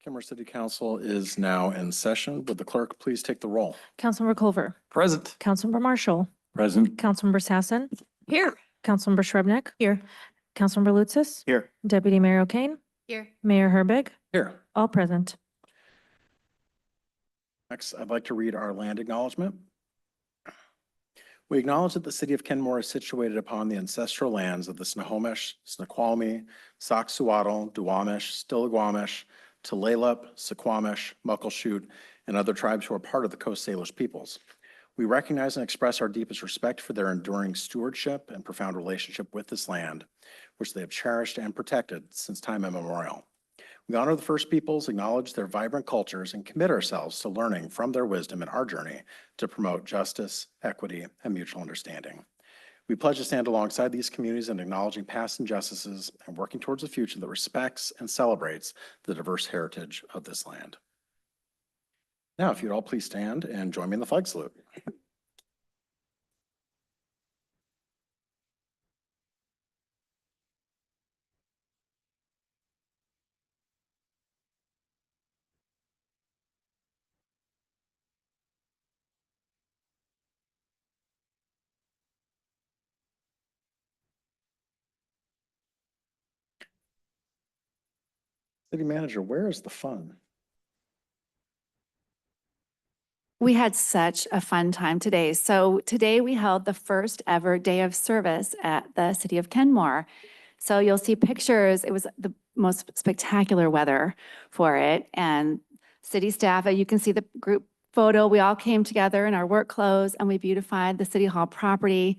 Kenmore City Council is now in session. Would the clerk please take the roll? Councilmember Culver. Present. Councilmember Marshall. Present. Councilmember Sassen. Here. Councilmember Shrubnik. Here. Councilmember Lutsis. Here. Deputy Mayor O'Kane. Here. Mayor Herbig. Here. All present. Next, I'd like to read our land acknowledgement. We acknowledge that the city of Kenmore is situated upon the ancestral lands of the Snohomish, Snoqualmie, Soxhawtl, Duwamish, Stillaguamish, Tulalip, Suquamish, Muckleshoot, and other tribes who are part of the Coast Salish peoples. We recognize and express our deepest respect for their enduring stewardship and profound relationship with this land, which they have cherished and protected since time immemorial. We honor the First Peoples, acknowledge their vibrant cultures, and commit ourselves to learning from their wisdom in our journey to promote justice, equity, and mutual understanding. We pledge to stand alongside these communities in acknowledging past injustices and working towards a future that respects and celebrates the diverse heritage of this land. Now, if you'd all please stand and join me in the flag salute. City Manager, where is the fun? We had such a fun time today. So today we held the first ever day of service at the city of Kenmore. So you'll see pictures. It was the most spectacular weather for it. And city staff, you can see the group photo. We all came together in our work clothes and we beautified the city hall property.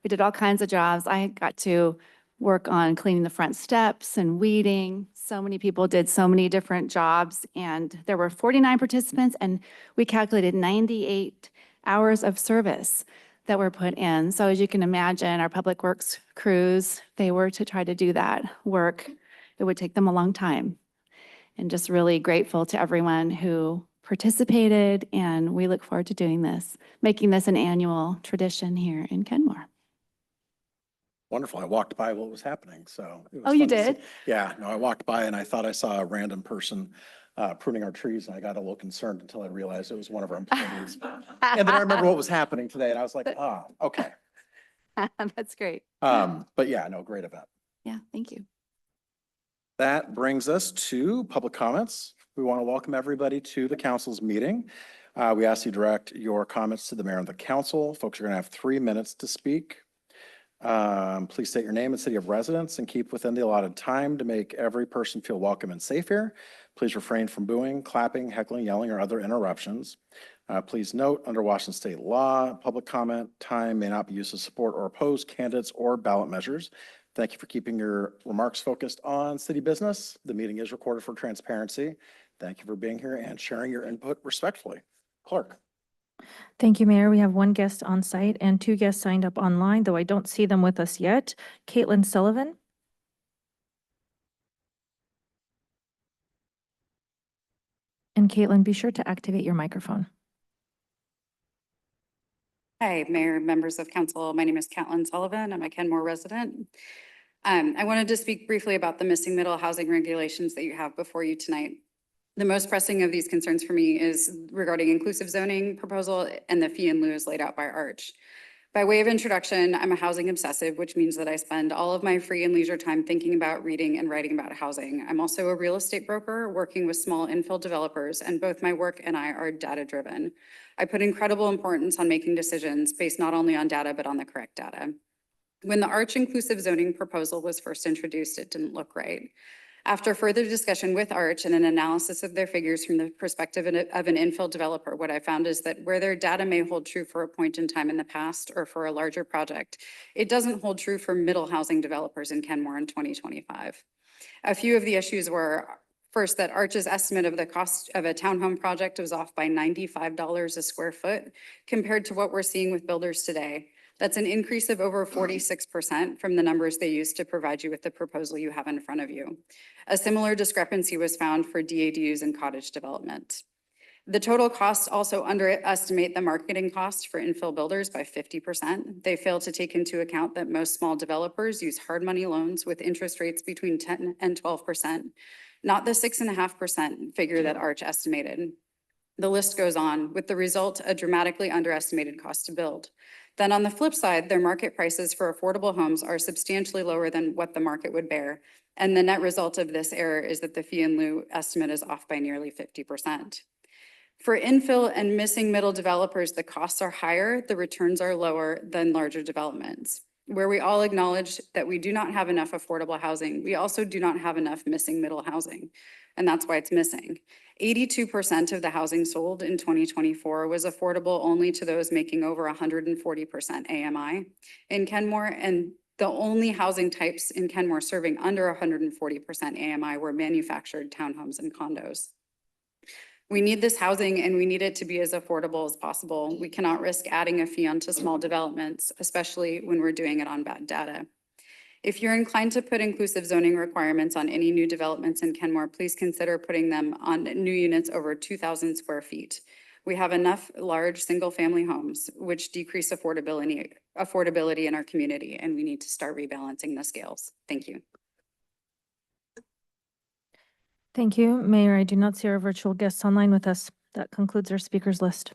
We did all kinds of jobs. I got to work on cleaning the front steps and weeding. So many people did so many different jobs, and there were 49 participants, and we calculated 98 hours of service that were put in. So as you can imagine, our public works crews, they were to try to do that work. It would take them a long time. And just really grateful to everyone who participated, and we look forward to doing this, making this an annual tradition here in Kenmore. Wonderful. I walked by what was happening, so. It was Oh, you fun to see. did? Yeah, no, I walked by and I thought I saw a random person pruning our trees, and I got a little concerned until I realized it was one of our employees. And then I remember what was happening today, and I was like, okay. That's great. But yeah, no, great event. Yeah, thank you. That brings us to public comments. We want to welcome everybody to the council's meeting. We ask you to direct your comments to the mayor and the council. Folks are going to have 3 minutes to speak. Please state your name and city of residence and keep within the allotted time to make every person feel welcome and safe here. Please refrain from booing, clapping, heckling, yelling, or other interruptions. Please note, under Washington state law, public comment time may not be used to support or oppose candidates or ballot measures. Thank you for keeping your remarks focused on city business. The meeting is recorded for transparency. Thank you for being here and sharing your input respectfully. Clerk. Thank you, Mayor. We have one guest on site and 2 guests signed up online, though I don't see them with us yet. Caitlin Sullivan. And Caitlin, be sure to activate your microphone. Hi, Mayor, members of council. My name is Caitlin Sullivan. I'm a Kenmore resident. I wanted to speak briefly about the missing middle housing regulations that you have before you tonight. The most pressing of these concerns for me is regarding inclusive zoning proposal and the fee in lieu as laid out by Arch. By way of introduction, I'm a housing obsessive, which means that I spend all of my free and leisure time thinking about, reading, and writing about housing. I'm also a real estate broker working with small infill developers, and both my work and I are data-driven. I put incredible importance on making decisions based not only on data, but on the correct data. When the Arch inclusive zoning proposal was first introduced, it didn't look right. After further discussion with Arch and an analysis of their figures from the perspective of an infill developer, what I found is that where their data may hold true for a point in time in the past or for a larger project, it doesn't hold true for middle housing developers in Kenmore in 2025. A few of the issues were, first, that Arch's estimate of the cost of a townhome project was off by $95 a square foot compared to what we're seeing with builders today. That's an increase of over 46% from the numbers they used to provide you with the proposal you have in front of you. A similar discrepancy was found for DADUs and cottage development. The total costs also underestimate the marketing cost for infill builders by 50%. They fail to take into account that most small developers use hard money loans with interest rates between 10 and 12%. not the 6.5% figure that Arch estimated. The list goes on, with the result a dramatically underestimated cost to build. Then on the flip side, their market prices for affordable homes are substantially lower than what the market would bear. And the net result of this error is that the fee in lieu estimate is off by nearly 50%. For infill and missing middle developers, the costs are higher, the returns are lower than larger developments. Where we all acknowledge that we do not have enough affordable housing, we also do not have enough missing middle housing. And that's why it's missing. 82% of the housing sold in 2024 was affordable only to those making over 140% AMI in Kenmore, and the only housing types in Kenmore serving under 140% AMI were manufactured townhomes and condos. We need this housing and we need it to be as affordable as possible. We cannot risk adding a fee onto small developments, especially when we're doing it on bad data. If you're inclined to put inclusive zoning requirements on any new developments in Kenmore, please consider putting them on new units over 2,000 square feet. We have enough large single-family homes which decrease affordability in our community, and we need to start rebalancing the scales. Thank you. Thank you, Mayor. I do not see our virtual guests online with us. That concludes our speakers list.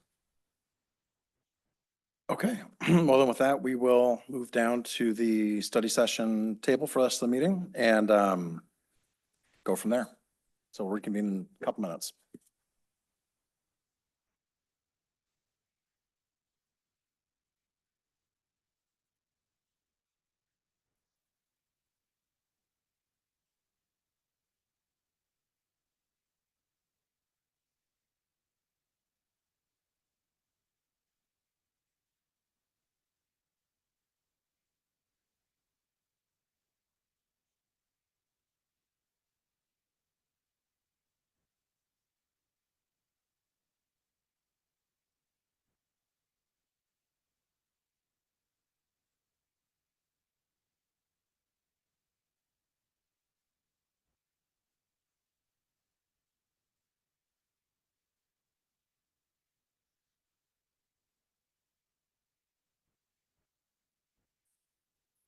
Okay, well then with that, we will move down to the study session table for the rest of the meeting and go from there. So we'll reconvene in a couple minutes.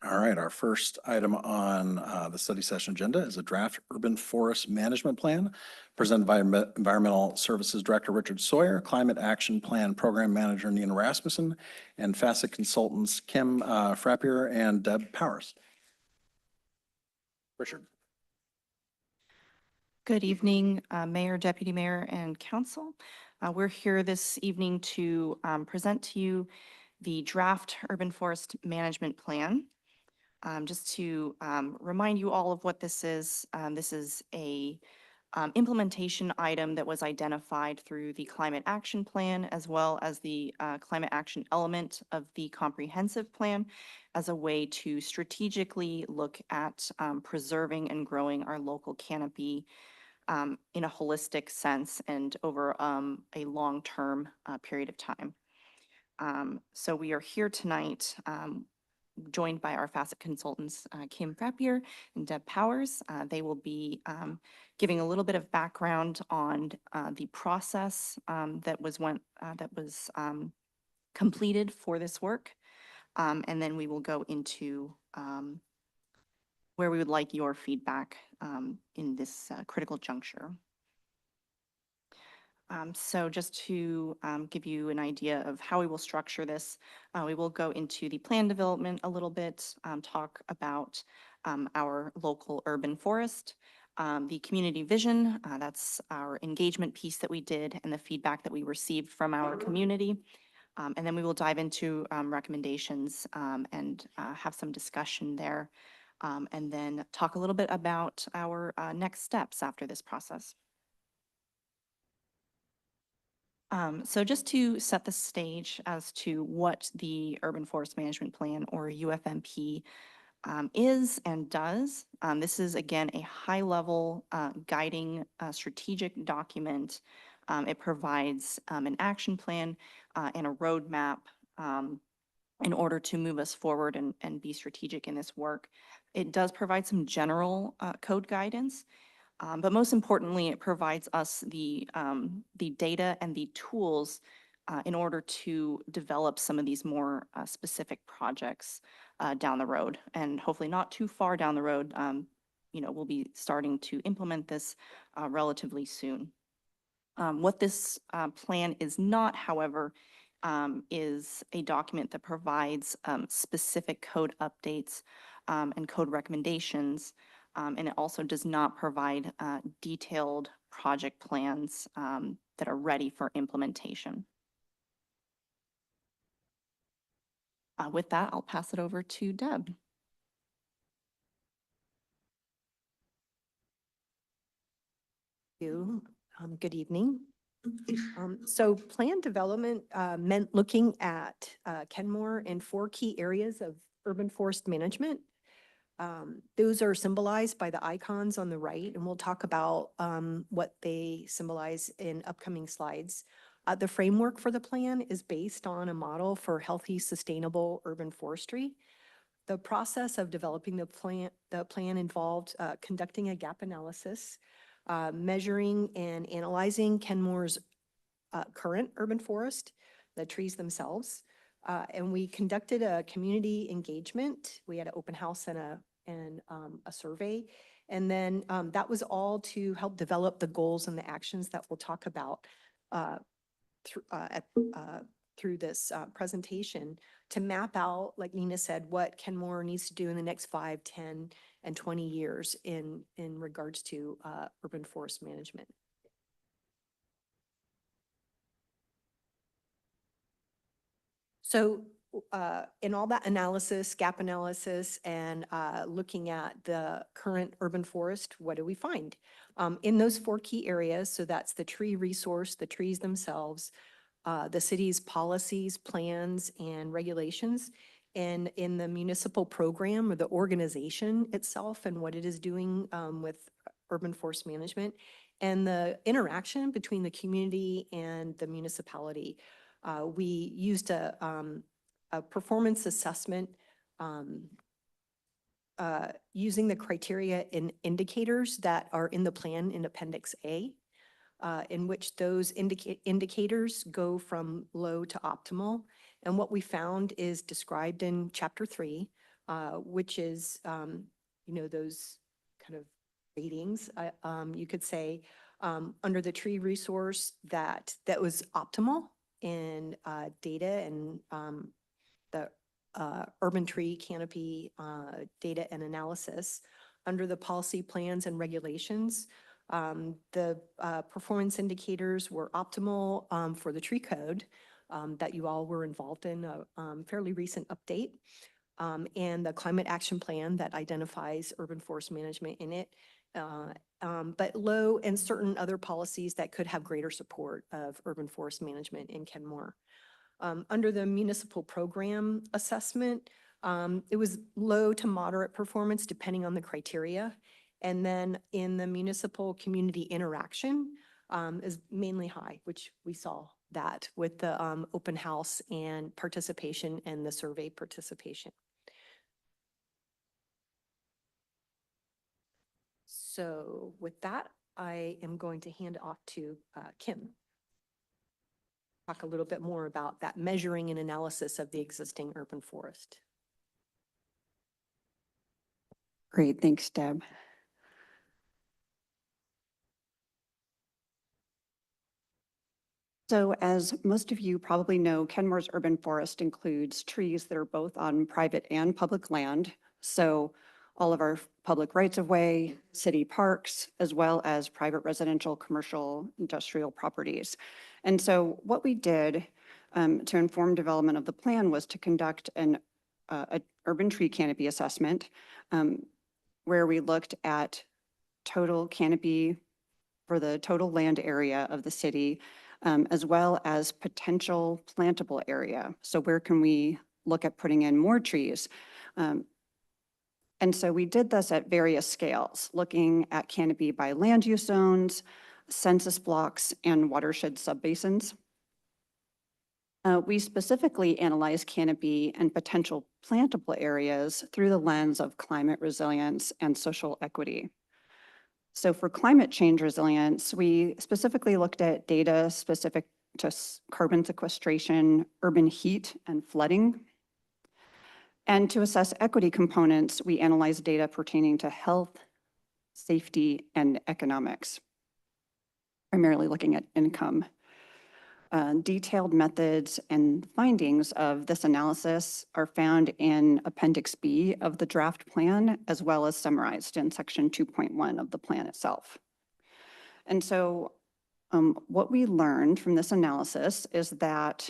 All right, our first item on the study session agenda is a draft urban forest management plan presented by Environmental Services Director Richard Sawyer, Climate Action Plan Program Manager Nina Rasmussen, and Facet Consultants Kim Frappier and Deb Powers. Richard. Good evening, Mayor, Deputy Mayor, and Council. We're here this evening to present to you the draft urban forest management plan. Just to remind you all of what this is a implementation item that was identified through the climate action plan as well as the climate action element of the comprehensive plan as a way to strategically look at preserving and growing our local canopy in a holistic sense and over a long-term period of time. So we are here tonight joined by our Facet Consultants, Kim Frappier and Deb Powers. They will be giving a little bit of background on the process that was completed for this work. And then we will go into where we would like your feedback in this critical juncture. So just to give you an idea of how we will structure this, we will go into the plan development a little bit, talk about our local urban forest, the community vision, that's our engagement piece that we did and the feedback that we received from our community. And then we will dive into recommendations and have some discussion there, and then talk a little bit about our next steps after this process. So just to set the stage as to what the Urban Forest Management Plan, or UFMP, is and does, this is again a high-level guiding strategic document. It provides an action plan and a roadmap in order to move us forward and be strategic in this work. It does provide some general code guidance. But most importantly, it provides us the data and the tools in order to develop some of these more specific projects down the road, and hopefully not too far down the road, we'll be starting to implement this relatively soon. What this plan is not, however, is a document that provides specific code updates and code recommendations. And it also does not provide detailed project plans that are ready for implementation. With that, I'll pass it over to Deb. You. Good evening. So plan development meant looking at Kenmore in 4 key areas of urban forest management. Those are symbolized by the icons on the right, and we'll talk about what they symbolize in upcoming slides. The framework for the plan is based on a model for healthy, sustainable urban forestry. The process of developing the plan involved conducting a gap analysis, measuring and analyzing Kenmore's current urban forest, the trees themselves. And we conducted a community engagement. We had an open house and a survey. And then that was all to help develop the goals and the actions that we'll talk about through this presentation to map out, like Nina said, what Kenmore needs to do in the next 5, 10, and 20 years in regards to urban forest management. So in all that analysis, gap analysis, and looking at the current urban forest, what do we find? In those 4 key areas, so that's the tree resource, the trees themselves, the city's policies, plans, and regulations, and in the municipal program or the organization itself and what it is doing with urban forest management, and the interaction between the community and the municipality. We used a performance assessment using the criteria and indicators that are in the plan in Appendix A, in which those indicators go from low to optimal. And what we found is described in Chapter 3, which is, those kind of ratings, you could say, under the tree resource that was optimal in data and the urban tree canopy data and analysis. Under the policy, plans, and regulations, the performance indicators were optimal for the tree code that you all were involved in, a fairly recent update, and the climate action plan that identifies urban forest management in it, but low in certain other policies that could have greater support of urban forest management in Kenmore. Under the municipal program assessment, it was low to moderate performance depending on the criteria. And then in the municipal community interaction is mainly high, which we saw that with the open house and participation and the survey participation. So with that, I am going to hand it off to Kim. Talk a little bit more about that measuring and analysis of the existing urban forest. Great, thanks, Deb. So as most of you probably know, Kenmore's urban forest includes trees that are both on private and public land. So all of our public rights-of-way, city parks, as well as private residential, commercial, industrial properties. And so what we did to inform development of the plan was to conduct an urban tree canopy assessment where we looked at total canopy for the total land area of the city, as well as potential plantable area. So where can we look at putting in more trees? And so we did this at various scales, looking at canopy by land use zones, census blocks, and watershed subbasins. We specifically analyzed canopy and potential plantable areas through the lens of climate resilience and social equity. So for climate change resilience, we specifically looked at data specific to carbon sequestration, urban heat, and flooding. And to assess equity components, we analyzed data pertaining to health, safety, and economics, primarily looking at income. Detailed methods and findings of this analysis are found in Appendix B of the draft plan, as well as summarized in Section 2.1 of the plan itself. And so what we learned from this analysis is that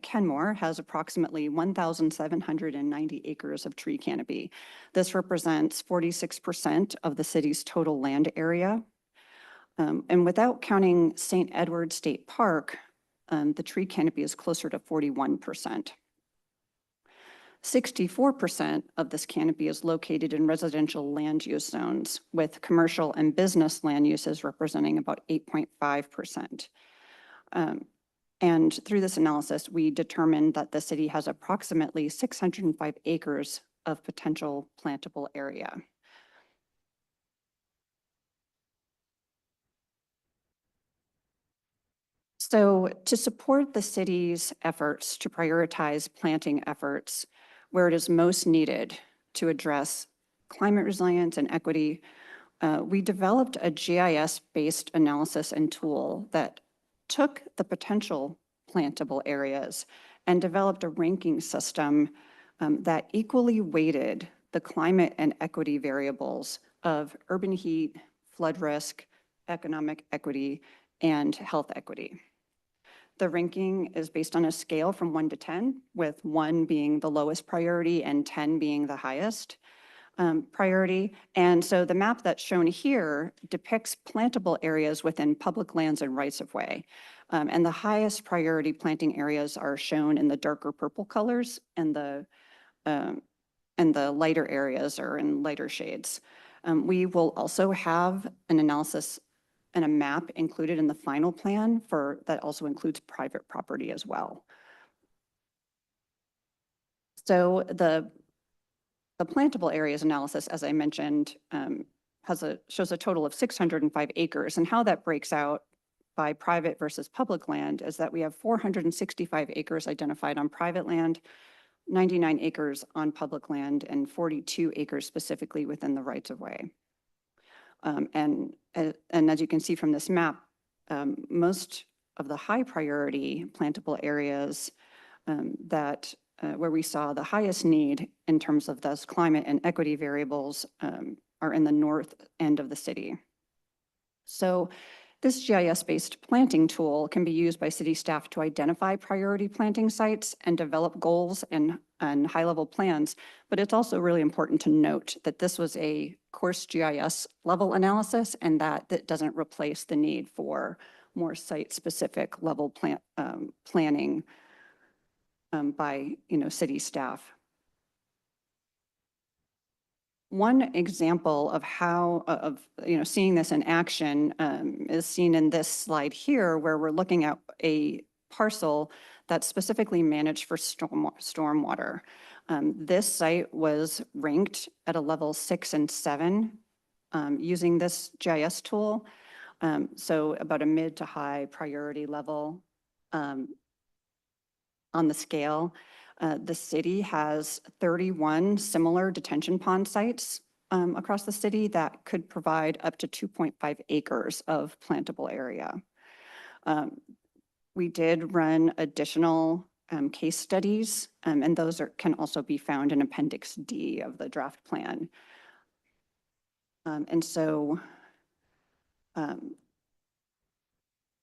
Kenmore has approximately 1,790 acres of tree canopy. This represents 46% of the city's total land area. And without counting St. Edward State Park, the tree canopy is closer to 41%. 64% of this canopy is located in residential land use zones, with commercial and business land uses representing about 8.5%. And through this analysis, we determined that the city has approximately 605 acres of potential plantable area. So to support the city's efforts to prioritize planting efforts where it is most needed to address climate resilience and equity, we developed a GIS-based analysis and tool that took the potential plantable areas and developed a ranking system that equally weighted the climate and equity variables of urban heat, flood risk, economic equity, and health equity. The ranking is based on a scale from 1 to 10, with 1 being the lowest priority and 10 being the highest priority. And so the map that's shown here depicts plantable areas within public lands and rights of way. And the highest priority planting areas are shown in the darker purple colors, and the lighter areas are in lighter shades. We will also have an analysis and a map included in the final plan that also includes private property as well. So the plantable areas analysis, as I mentioned, shows a total of 605 acres, and how that breaks out by private versus public land is that we have 465 acres identified on private land, 99 acres on public land, and 42 acres specifically within the rights of way. And as you can see from this map, most of the high priority plantable areas where we saw the highest need in terms of those climate and equity variables are in the north end of the city. So this GIS-based planting tool can be used by city staff to identify priority planting sites and develop goals and high-level plans. But it's also really important to note that this was a coarse GIS level analysis, and that doesn't replace the need for more site-specific level planning by city staff. One example of seeing this in action is seen in this slide here, where we're looking at a parcel that's specifically managed for stormwater. This site was ranked at a level 6 and 7 using this GIS tool. So about a mid to high priority level on the scale. The city has 31 similar detention pond sites across the city that could provide up to 2.5 acres of plantable area. We did run additional case studies, and those can also be found in Appendix D of the draft plan. And so,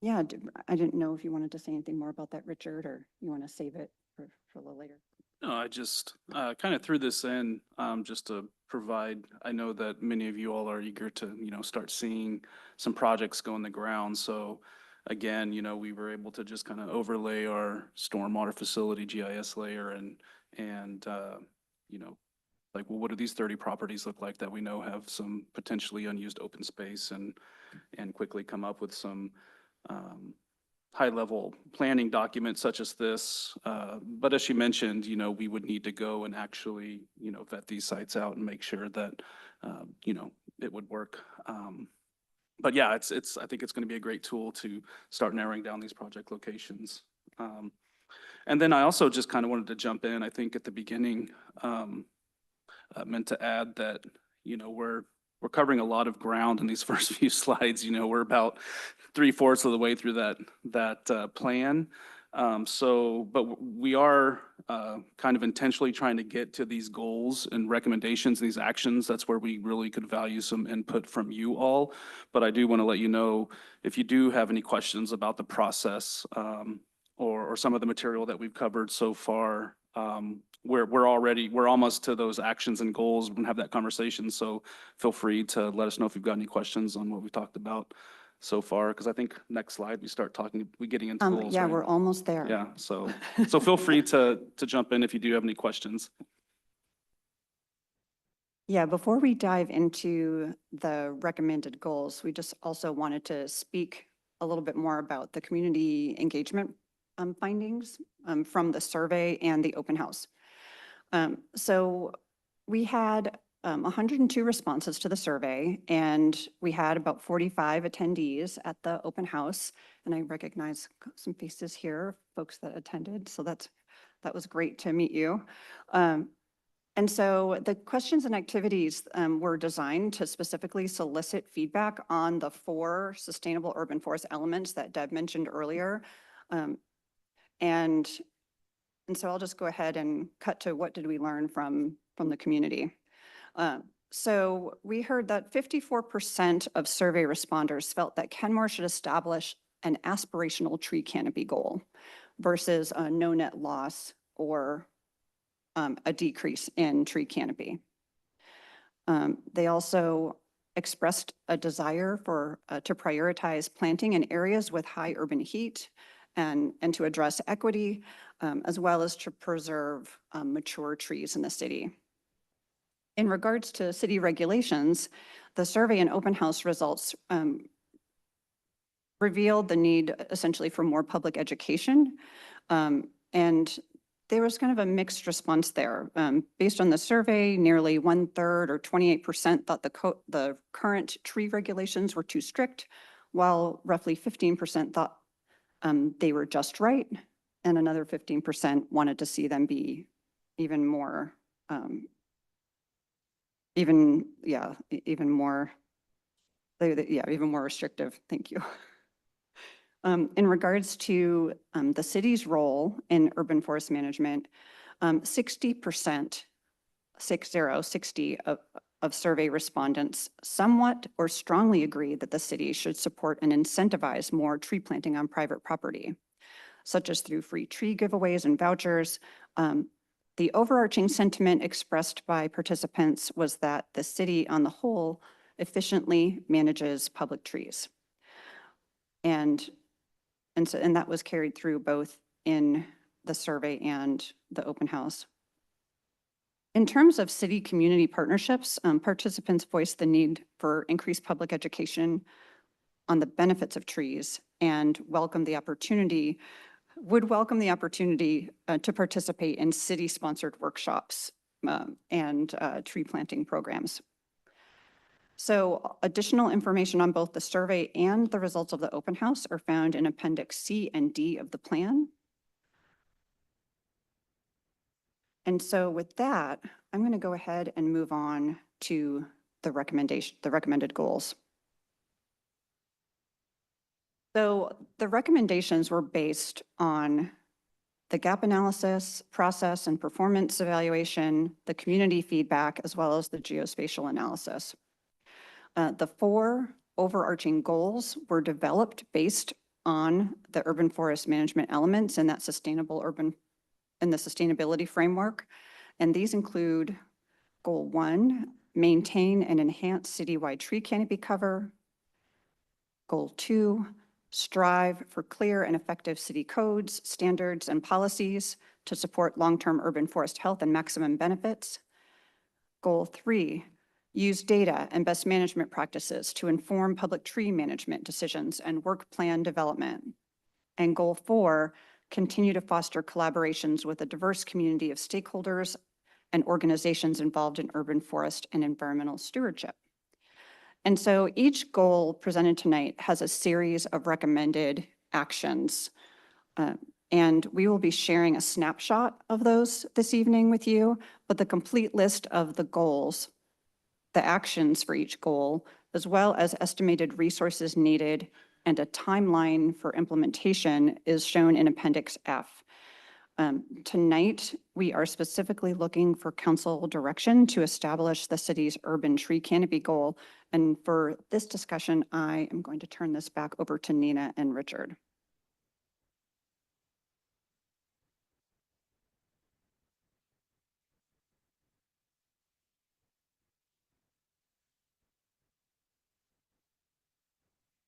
yeah, I didn't know if you wanted to say anything more about that, Richard, or you want to save it for a little later. No, I just kind of threw this in just to provide, I know that many of you all are eager to, start seeing some projects go in the ground. So again, we were able to just kind of overlay our stormwater facility GIS layer and like, well, what do these 30 properties look like that we know have some potentially unused open space, and quickly come up with some high-level planning documents such as this. But as she mentioned, we would need to go and actually, vet these sites out and make sure that, it would work. But yeah, I think it's going to be a great tool to start narrowing down these project locations. And then I also just kind of wanted to jump in, I think at the beginning, meant to add that, we're we're covering a lot of ground in these first few slides. You know, we're about 3/4 of the way through that plan. But we are kind of intentionally trying to get to these goals and recommendations, these actions. That's where we really could value some input from you all. But I do want to let you know, if you do have any questions about the process or some of the material that we've covered so far, we're almost to those actions and goals. We're gonna have that conversation. So feel free to let us know if you've got any questions on what we talked about so far, because I think next slide, we getting into goals, Yeah, right? we're almost there. Yeah, so feel free to jump in if you do have any questions. Yeah, before we dive into the recommended goals, we just also wanted to speak a little bit more about the community engagement findings from the survey and the open house. So we had 102 responses to the survey, and we had about 45 attendees at the open house. And I recognize some faces here, folks that attended, so that was great to meet you. And so the questions and activities were designed to specifically solicit feedback on the 4 sustainable urban forest elements that Deb mentioned earlier. And so I'll just go ahead and cut to what did we learn from the community. So we heard that 54% of survey responders felt that Kenmore should establish an aspirational tree canopy goal versus a no net loss or a decrease in tree canopy. They also expressed a desire to prioritize planting in areas with high urban heat and to address equity, as well as to preserve mature trees in the city. In regards to city regulations, the survey and open house results revealed the need essentially for more public education. And there was kind of a mixed response there. Based on the survey, nearly 1/3 or 28% thought the current tree regulations were too strict, while roughly 15% thought they were just right, and another 15% wanted to see them be even more, even more restrictive. Thank you. In regards to the city's role in urban forest management, 60%, 60 of survey respondents somewhat or strongly agree that the city should support and incentivize more tree planting on private property, such as through free tree giveaways and vouchers. The overarching sentiment expressed by participants was that the city on the whole efficiently manages public trees. And that was carried through both in the survey and the open house. In terms of city community partnerships, participants voiced the need for increased public education on the benefits of trees and would welcome the opportunity to participate in city-sponsored workshops and tree planting programs. So additional information on both the survey and the results of the open house are found in Appendix C and D of the plan. And so with that, I'm going to go ahead and move on to the recommended goals. So the recommendations were based on the gap analysis, process and performance evaluation, the community feedback, as well as the geospatial analysis. The 4 overarching goals were developed based on the urban forest management elements in that the sustainability framework. And these include Goal 1, maintain and enhance citywide tree canopy cover. Goal 2, strive for clear and effective city codes, standards, and policies to support long-term urban forest health and maximum benefits. Goal 3, use data and best management practices to inform public tree management decisions and work plan development. And Goal 4, continue to foster collaborations with a diverse community of stakeholders and organizations involved in urban forest and environmental stewardship. And so each goal presented tonight has a series of recommended actions. And we will be sharing a snapshot of those this evening with you, but the complete list of the goals the actions for each goal, as well as estimated resources needed and a timeline for implementation is shown in Appendix F. Tonight, we are specifically looking for council direction to establish the city's urban tree canopy goal. And for this discussion, I am going to turn this back over to Nina and Richard.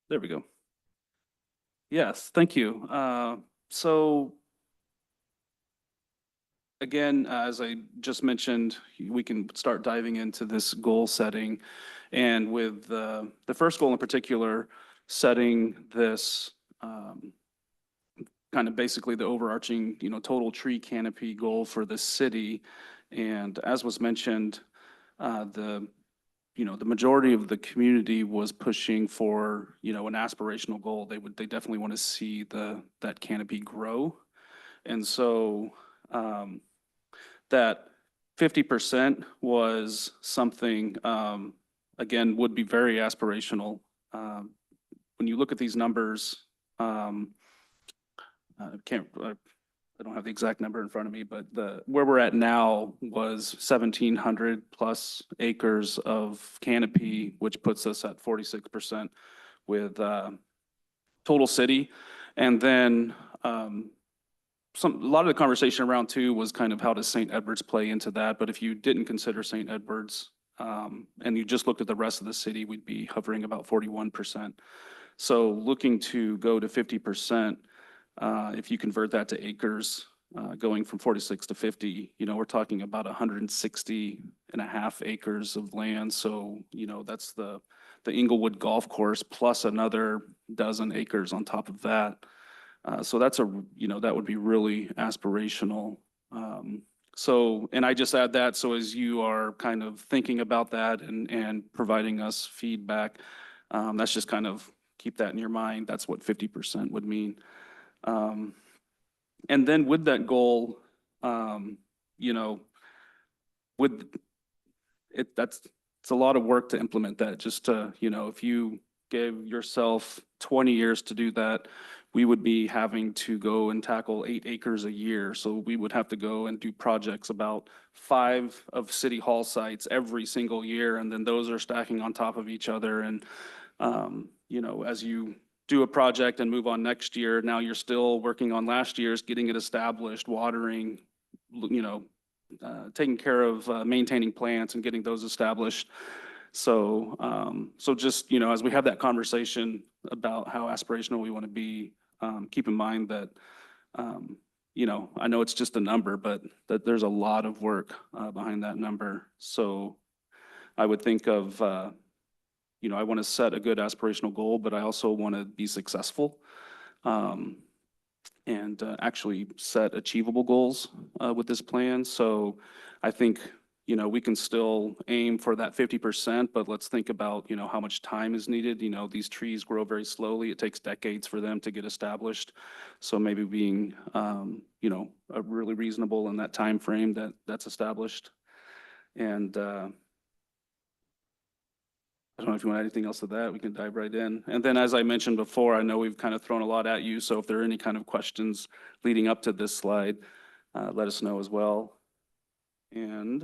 There we go. Yes, thank you. So again, as I just mentioned, we can start diving into this goal setting. And with the first goal in particular, setting this kind of basically the overarching, total tree canopy goal for the city. And as was mentioned, the majority of the community was pushing for, an aspirational goal. They definitely want to see that canopy grow. And so that 50% was something, again, would be very aspirational. When you look at these numbers, I don't have the exact number in front of me, but where we're at now was 1,700 plus acres of canopy, which puts us at 46% with total city. And then a lot of the conversation around too was kind of how does St. Edwards play into that? But if you didn't consider St. Edwards and you just looked at the rest of the city, we'd be hovering about 41%. So looking to go to 50%, if you convert that to acres, going from 46 to 50, we're talking about 160.5 acres of land. So, that's the Inglewood Golf Course plus another dozen acres on top of that. So that's that would be really aspirational. So, and I just add that, so as you are kind of thinking about that and providing us feedback, that's just kind of keep that in your mind. That's what 50% would mean. And then with that goal, it's a lot of work to implement that. Just to, if you gave yourself 20 years to do that, we would be having to go and tackle 8 acres a year. So we would have to go and do projects about 5 of city hall sites every single year. And then those are stacking on top of each other. And, as you do a project and move on next year, now you're still working on last year's, getting it established, watering, taking care of maintaining plants and getting those established. So, just, as we have that conversation about how aspirational we want to be, keep in mind that, I know it's just a number, but that there's a lot of work behind that number. So I would think of, I want to set a good aspirational goal, but I also want to be successful and actually set achievable goals with this plan. So I think, we can still aim for that 50%, but let's think about, how much time is needed. These trees grow very slowly. It takes decades for them to get established. So maybe being, a really reasonable in that time frame that's established. And I don't know if you want anything else to that, we can dive right in. And then, as I mentioned before, I know we've kind of thrown a lot at you. So if there are any kind of questions leading up to this slide, let us know as well. And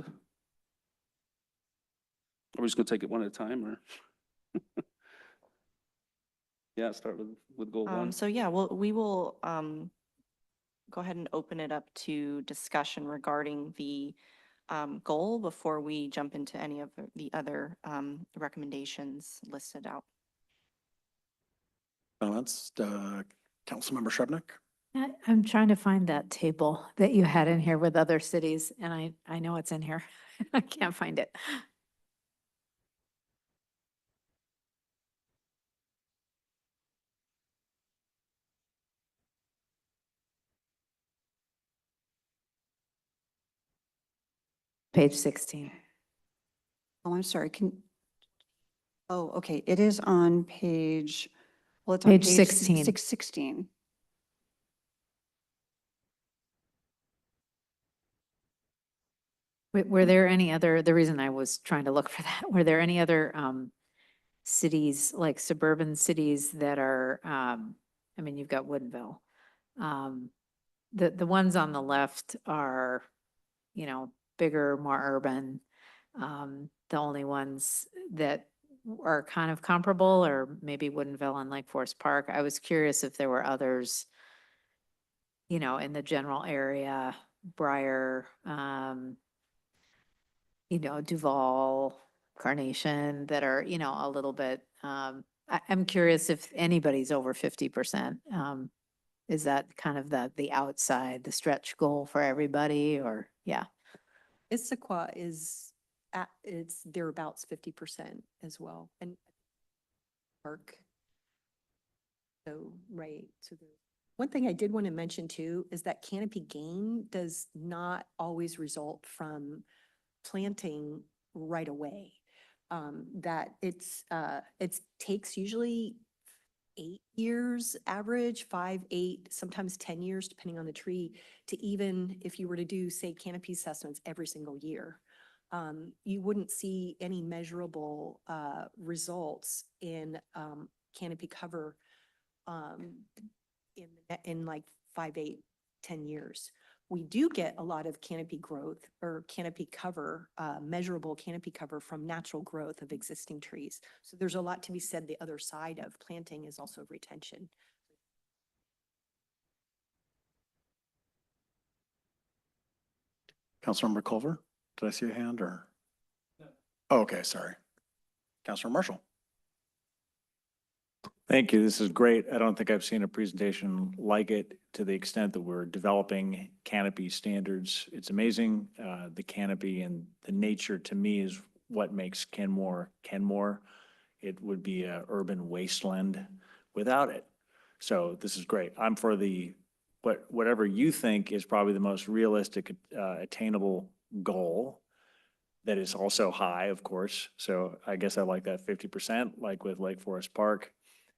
are we just gonna take it one at a time, or? Yeah, start with goal 1. So yeah, we will go ahead and open it up to discussion regarding the goal before we jump into any of the other recommendations listed out. That's Councilmember Shrubnik. I'm trying to find that table that you had in here with other cities, and I know it's in here. I can't find it. Page 16. Oh, I'm sorry. Oh, okay. It is on page, well, it's on Page page 16. 616. Were there any other, the reason I was trying to look for that, were there any other cities, like suburban cities that are, I mean, you've got Woodinville. The ones on the left are, you know, bigger, more urban. The only ones that are kind of comparable are maybe Woodinville and Lake Forest Park. I was curious if there were others, you know, in the general area, Briar, you know, Duval, Carnation, that are, you know, a little bit, I'm curious if anybody's over 50%. Is that kind of the outside, the stretch goal for everybody, or, yeah? Issaquah is at, it's thereabouts 50% as well. And Park. So, right, so there. One thing I did want to mention too is that canopy gain does not always result from planting right away. That it takes usually 8 years average, 5, 8, sometimes 10 years, depending on the tree, to even if you were to do, say, canopy assessments every single year. You wouldn't see any measurable results in canopy cover in like 5, 8, 10 years. We do get a lot of canopy growth or canopy cover, measurable canopy cover from natural growth of existing trees. So there's a lot to be said. The other side of planting is also retention. Councilmember Culver, did I see a hand or? Oh, okay, sorry. Councilor Marshall. Thank you. This is great. I don't think I've seen a presentation like it to the extent that we're developing canopy standards. It's amazing. The canopy and the nature to me is what makes Kenmore Kenmore. It would be an urban wasteland without it. So this is great. I'm for whatever you think is probably the most realistic, attainable goal that is also high, of course. So I guess I like that 50%, like with Lake Forest Park.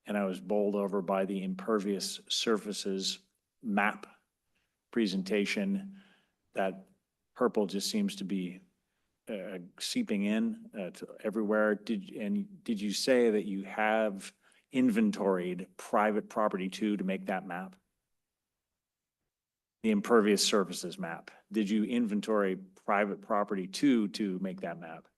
And I was bowled over by the impervious surfaces map presentation. That purple just seems to be seeping in to everywhere. Did you say that you have inventoried private property too to make that map? The impervious surfaces map. Did you inventory private property too to make that map?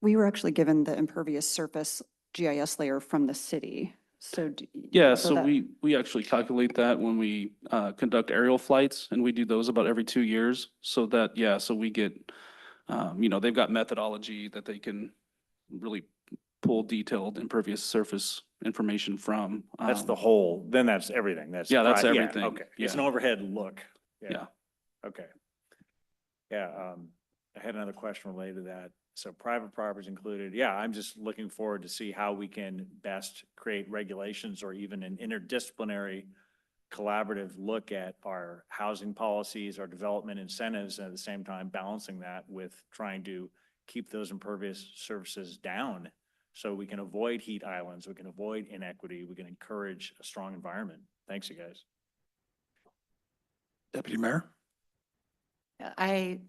We were actually given the impervious surface GIS layer from the city. So. Yeah, so that- we actually calculate that when we conduct aerial flights, and we do those about every 2 years. So that, yeah, so we get, you know, they've got methodology that they can really pull detailed impervious surface information from. That's the whole, then that's everything. Yeah, that's pri- everything. Okay, it's an Yeah. overhead look. Yeah. Okay. Yeah, I had another question related to that. So private property is included. Yeah, I'm just looking forward to see how we can best create regulations or even an interdisciplinary collaborative look at our housing policies, our development incentives, and at the same time balancing that with trying to keep those impervious surfaces down so we can avoid heat islands, we can avoid inequity, we can encourage a strong environment. Thanks, you guys. Deputy Mayor? I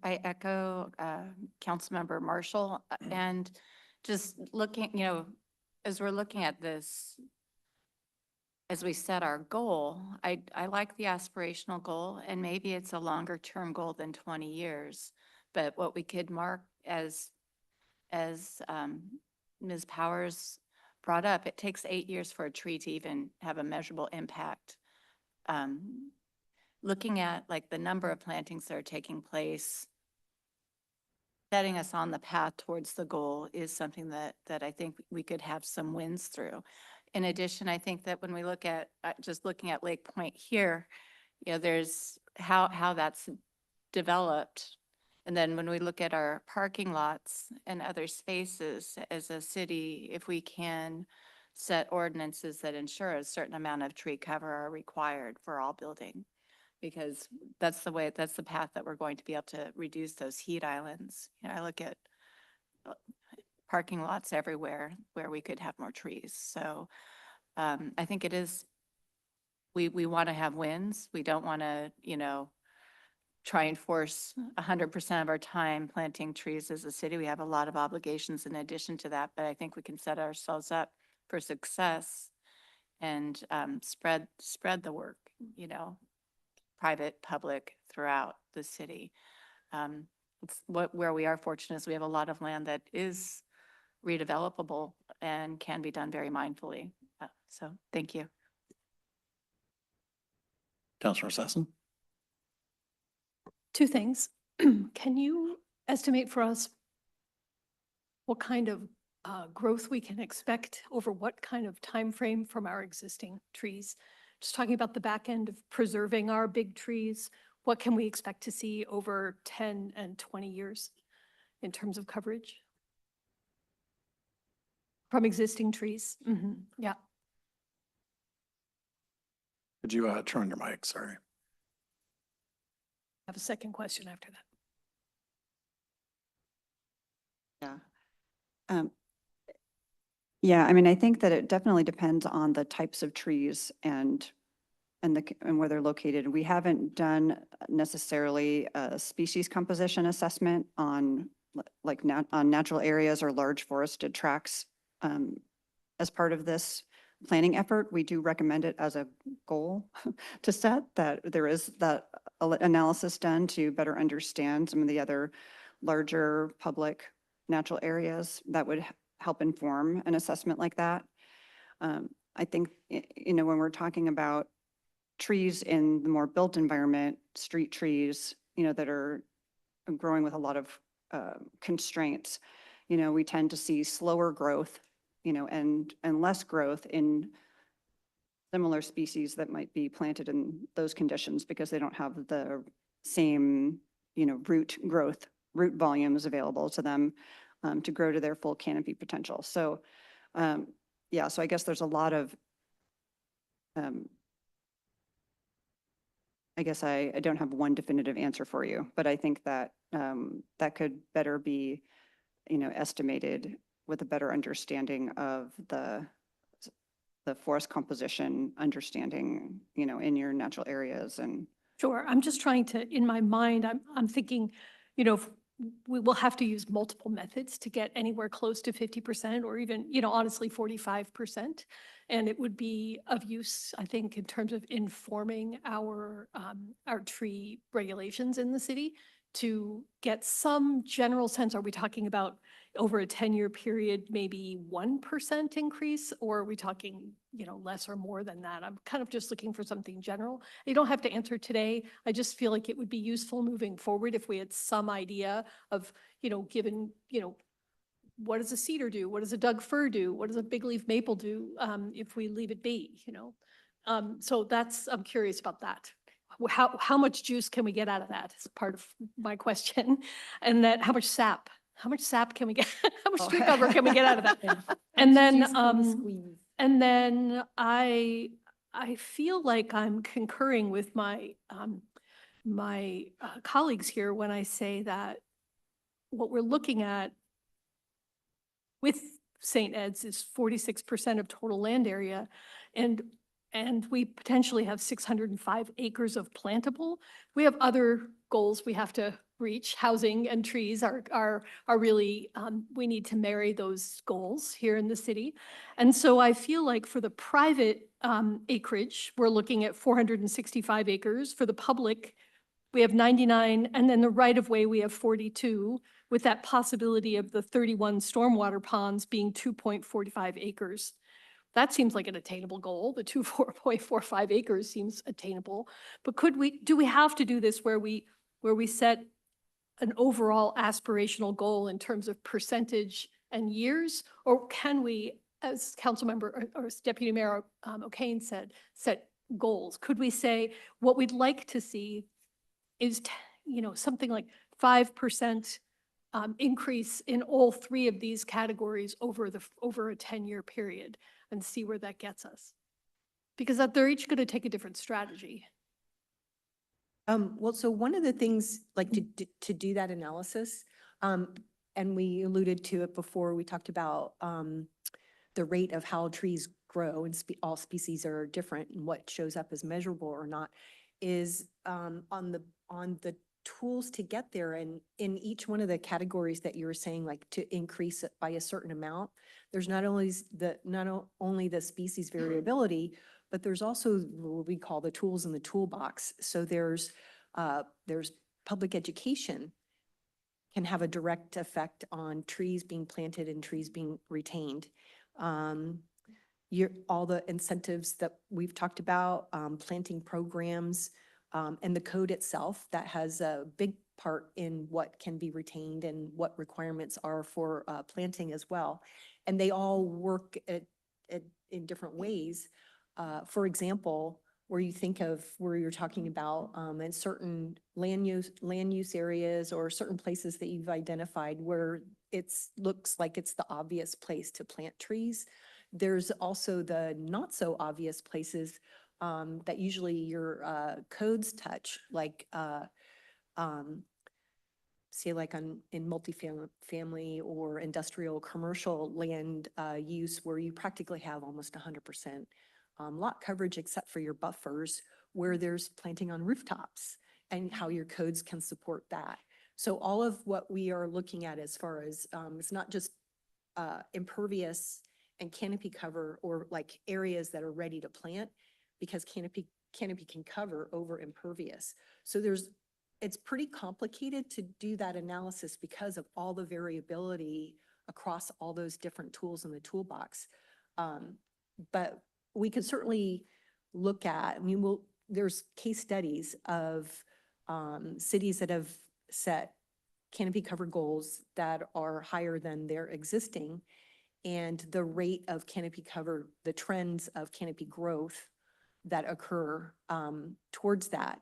echo Councilmember Marshall, and just looking, you know, as we're looking at this, as we set our goal, I like the aspirational goal, and maybe it's a longer term goal than 20 years. But what we could mark as Ms. Powers brought up, it takes 8 years for a tree to even have a measurable impact. Looking at like the number of plantings that are taking place, setting us on the path towards the goal is something that I think we could have some wins through. In addition, I think that when we look at, just looking at Lake Point here, you know, there's how that's developed. And then when we look at our parking lots and other spaces as a city, if we can set ordinances that ensure a certain amount of tree cover are required for all building. Because that's the path that we're going to be able to reduce those heat islands. You know, I look at parking lots everywhere where we could have more trees. So I think it is we want to have wins. We don't want to, try and force 100% of our time planting trees as a city. We have a lot of obligations in addition to that, but I think we can set ourselves up for success and spread the work, private, public, throughout the city. Where we are fortunate is we have a lot of land that is redevelopable and can be done very mindfully. So thank you. Councilor Sessom? Two things. Can you estimate for us what kind of growth we can expect over what kind of time frame from our existing trees? Just talking about the back end of preserving our big trees, what can we expect to see over 10 and 20 years in terms of coverage? From existing trees? Yeah. Could you turn on your mic? Sorry. I have a second question after that. Yeah. Yeah, I mean, I think that it definitely depends on the types of trees and where they're located. We haven't done necessarily a species composition assessment on on natural areas or large forested tracts as part of this planning effort. We do recommend it as a goal to set, that there is that analysis done to better understand some of the other larger public natural areas that would help inform an assessment like that. I think, when we're talking about trees in the more built environment, street trees, that are growing with a lot of constraints, we tend to see slower growth, and less growth in similar species that might be planted in those conditions because they don't have the same, root volumes available to them to grow to their full canopy potential. So, yeah, so I guess there's a lot of, I guess I don't have one definitive answer for you, but I think that that could better be, estimated with a better understanding of the forest composition, understanding, in your natural areas and. Sure. I'm just trying to, in my mind, I'm thinking, we will have to use multiple methods to get anywhere close to 50% or even, honestly, 45%. And it would be of use, I think, in terms of informing our tree regulations in the city to get some general sense. Are we talking about over a 10-year period, maybe 1% increase, or are we talking, less or more than that? I'm kind of just looking for something general. You don't have to answer today. I just feel like it would be useful moving forward if we had some idea of, given, what does a cedar do? What does a Doug fir do? What does a big leaf maple do if we leave it be, So I'm curious about that. How much juice can we get out of that is part of my question. And that how much sap can we get? How much tree cover can we get out of that? And then, I feel like I'm concurring with my colleagues here when I say that what we're looking at with St. Ed's is 46% of total land area, and we potentially have 605 acres of plantable. We have other goals we have to reach. Housing and trees are really, we need to marry those goals here in the city. And so I feel like for the private acreage, we're looking at 465 acres. For the public, we have 99, and then the right-of-way, we have 42, with that possibility of the 31 stormwater ponds being 2.45 acres. That seems like an attainable goal. The 4.45 acres seems attainable. But do we have to do this where we set an overall aspirational goal in terms of percentage and years? Or can we, as Councilmember or as Deputy Mayor O'Kane said, set goals? Could we say what we'd like to see is, something like 5% increase in all three of these categories over a 10-year period, and see where that gets us? Because they're each going to take a different strategy. Well, so one of the things, like to do that analysis, and we alluded to it before, we talked about the rate of how trees grow, and all species are different, and what shows up as measurable or not is on the tools to get there. And in each one of the categories that you were saying, like to increase it by a certain amount, there's not only the species variability, but there's also what we call the tools in the toolbox. So there's public education can have a direct effect on trees being planted and trees being retained. All the incentives that we've talked about, planting programs, and the code itself that has a big part in what can be retained and what requirements are for planting as well. And they all work in different ways. For example, where you think of where you're talking about in certain land use areas or certain places that you've identified where looks like it's the obvious place to plant trees. There's also the not so obvious places that usually your codes touch, like say like in multifamily or industrial commercial land use where you practically have almost 100% lot coverage except for your buffers, where there's planting on rooftops and how your codes can support that. So all of what we are looking at as far as it's not just impervious and canopy cover or like areas that are ready to plant, because canopy can cover over impervious. So it's pretty complicated to do that analysis because of all the variability across all those different tools in the toolbox. But we could certainly look at, there's case studies of cities that have set canopy cover goals that are higher than their existing, and the rate of canopy cover, the trends of canopy growth that occur towards that.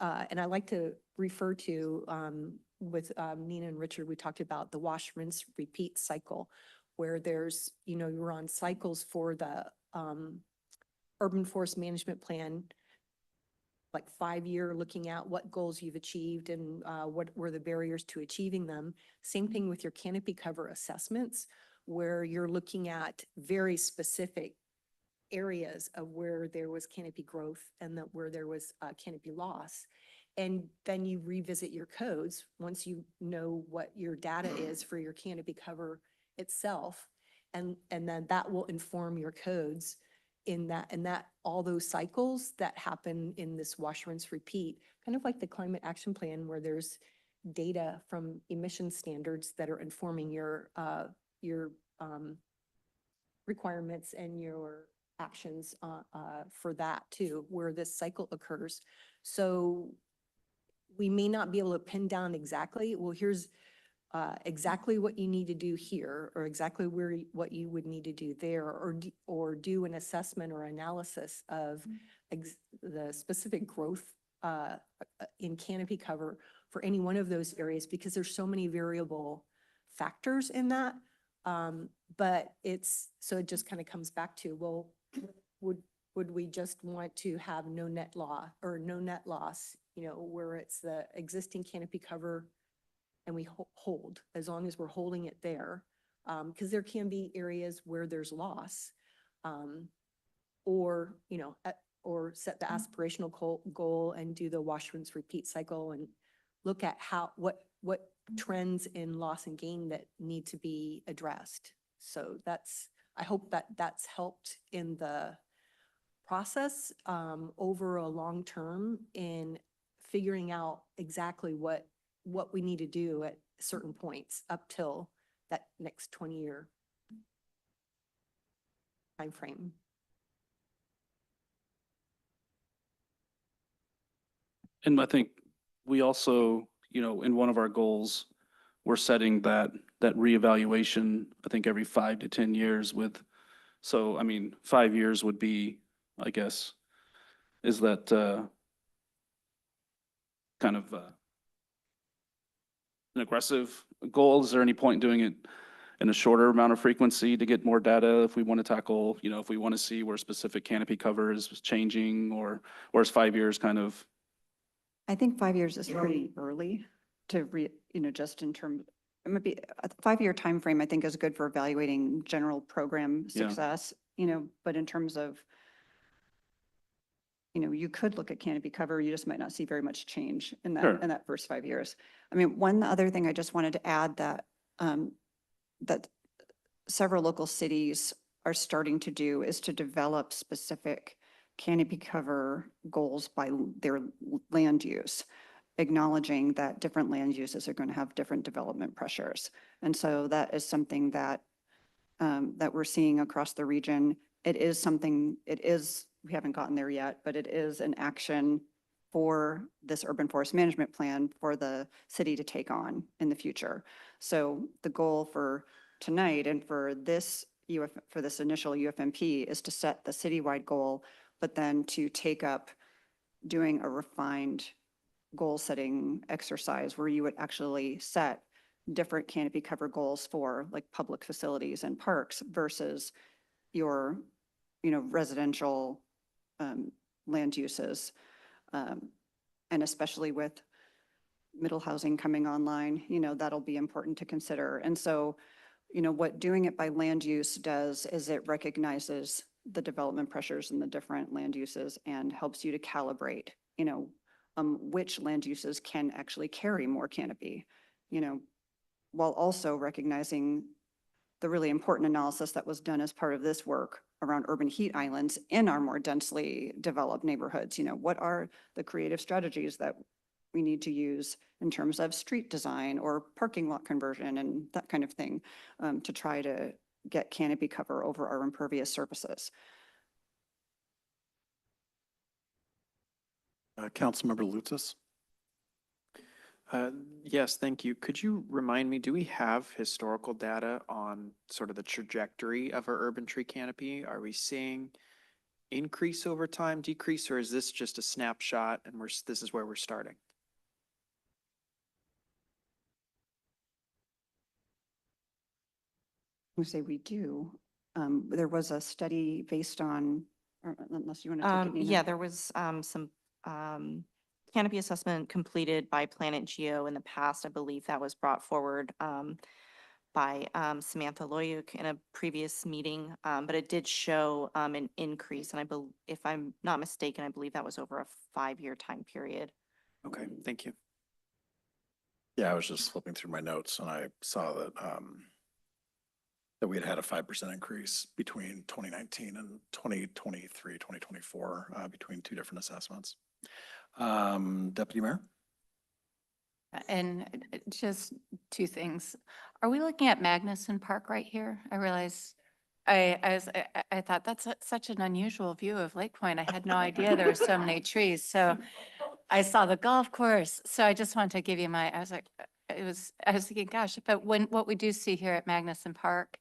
And I like to refer to, with Nina and Richard, we talked about the wash, rinse, repeat cycle, where there's, you're on cycles for the urban forest management plan, like 5-year, looking at what goals you've achieved and what were the barriers to achieving them. Same thing with your canopy cover assessments, where you're looking at very specific areas of where there was canopy growth and where there was canopy loss. And then you revisit your codes once you know what your data is for your canopy cover itself. And then that will inform your codes in that all those cycles that happen in this wash, rinse, repeat, kind of like the climate action plan, where there's data from emission standards that are informing your requirements and your actions for that too, where this cycle occurs. So we may not be able to pin down exactly, well, here's exactly what you need to do here, or exactly what you would need to do there, or do an assessment or analysis of the specific growth in canopy cover for any one of those areas, because there's so many variable factors in that. But so it just kind of comes back to, well, would we just want to have no net loss, where it's the existing canopy cover and we hold, as long as we're holding it there, because there can be areas where there's loss, or set the aspirational goal and do the wash, rinse, repeat cycle and look at what trends in loss and gain that need to be addressed. So I hope that's helped in the process over a long term in figuring out exactly what we need to do at certain points up till that next 20-year timeframe. And I think we also, in one of our goals, we're setting that reevaluation, I think every 5 to 10 years 5 years would be, I guess, is that kind of an aggressive goal? Is there any point in doing it in a shorter amount of frequency to get more data if we want to tackle, if we want to see where specific canopy cover is changing, or is 5 years kind of? I think 5 years is pretty early to just in terms, it might be a 5-year timeframe, I think is good for evaluating general program Yeah. success. but in terms of, you could look at canopy cover, you just might not see very much change in Sure. that first 5 years. I mean, one other thing I just wanted to add that, that several local cities are starting to do is to develop specific canopy cover goals by their land use, acknowledging that different land uses are going to have different development pressures. And so that is something that, that we're seeing across the region. We haven't gotten there yet, but it is an action for this urban forest management plan for the city to take on in the future. So the goal for tonight and for this for this initial UFMP is to set the citywide goal, but then to take up doing a refined goal setting exercise where you would actually set different canopy cover goals for like public facilities and parks versus your, residential land uses. And especially with middle housing coming online, that'll be important to consider. And so, what doing it by land use does is it recognizes the development pressures in the different land uses and helps you to calibrate, which land uses can actually carry more canopy, while also recognizing the really important analysis that was done as part of this work around urban heat islands in our more densely developed neighborhoods. What are the creative strategies that we need to use in terms of street design or parking lot conversion and that kind of thing, to try to get canopy cover over our impervious surfaces. Councilmember Lutz. Yes, thank you. Could you remind me, do we have historical data on sort of the trajectory of our urban tree canopy? Are we seeing increase over time, decrease, or is this just a snapshot and this is where we're starting? We say we do. There was a study based on, or unless you want to take it, Nina. Yeah, there was some canopy assessment completed by Planet Geo in the past. I believe that was brought forward by Samantha Loyuk in a previous meeting, but it did show an increase. And if I'm not mistaken, I believe that was over a 5-year time period. Okay, thank you. Yeah, I was just flipping through my notes and I saw that that we had a 5% increase between 2019 and 2023, 2024, between two different assessments. Deputy Mayor? And just two things. Are we looking at Magnuson Park right here? I realize I thought that's such an unusual view of Lake Point. I had no idea there were so many trees. So I saw the golf course. So I just wanted to give you I was thinking, gosh, but what we do see here at Magnuson Park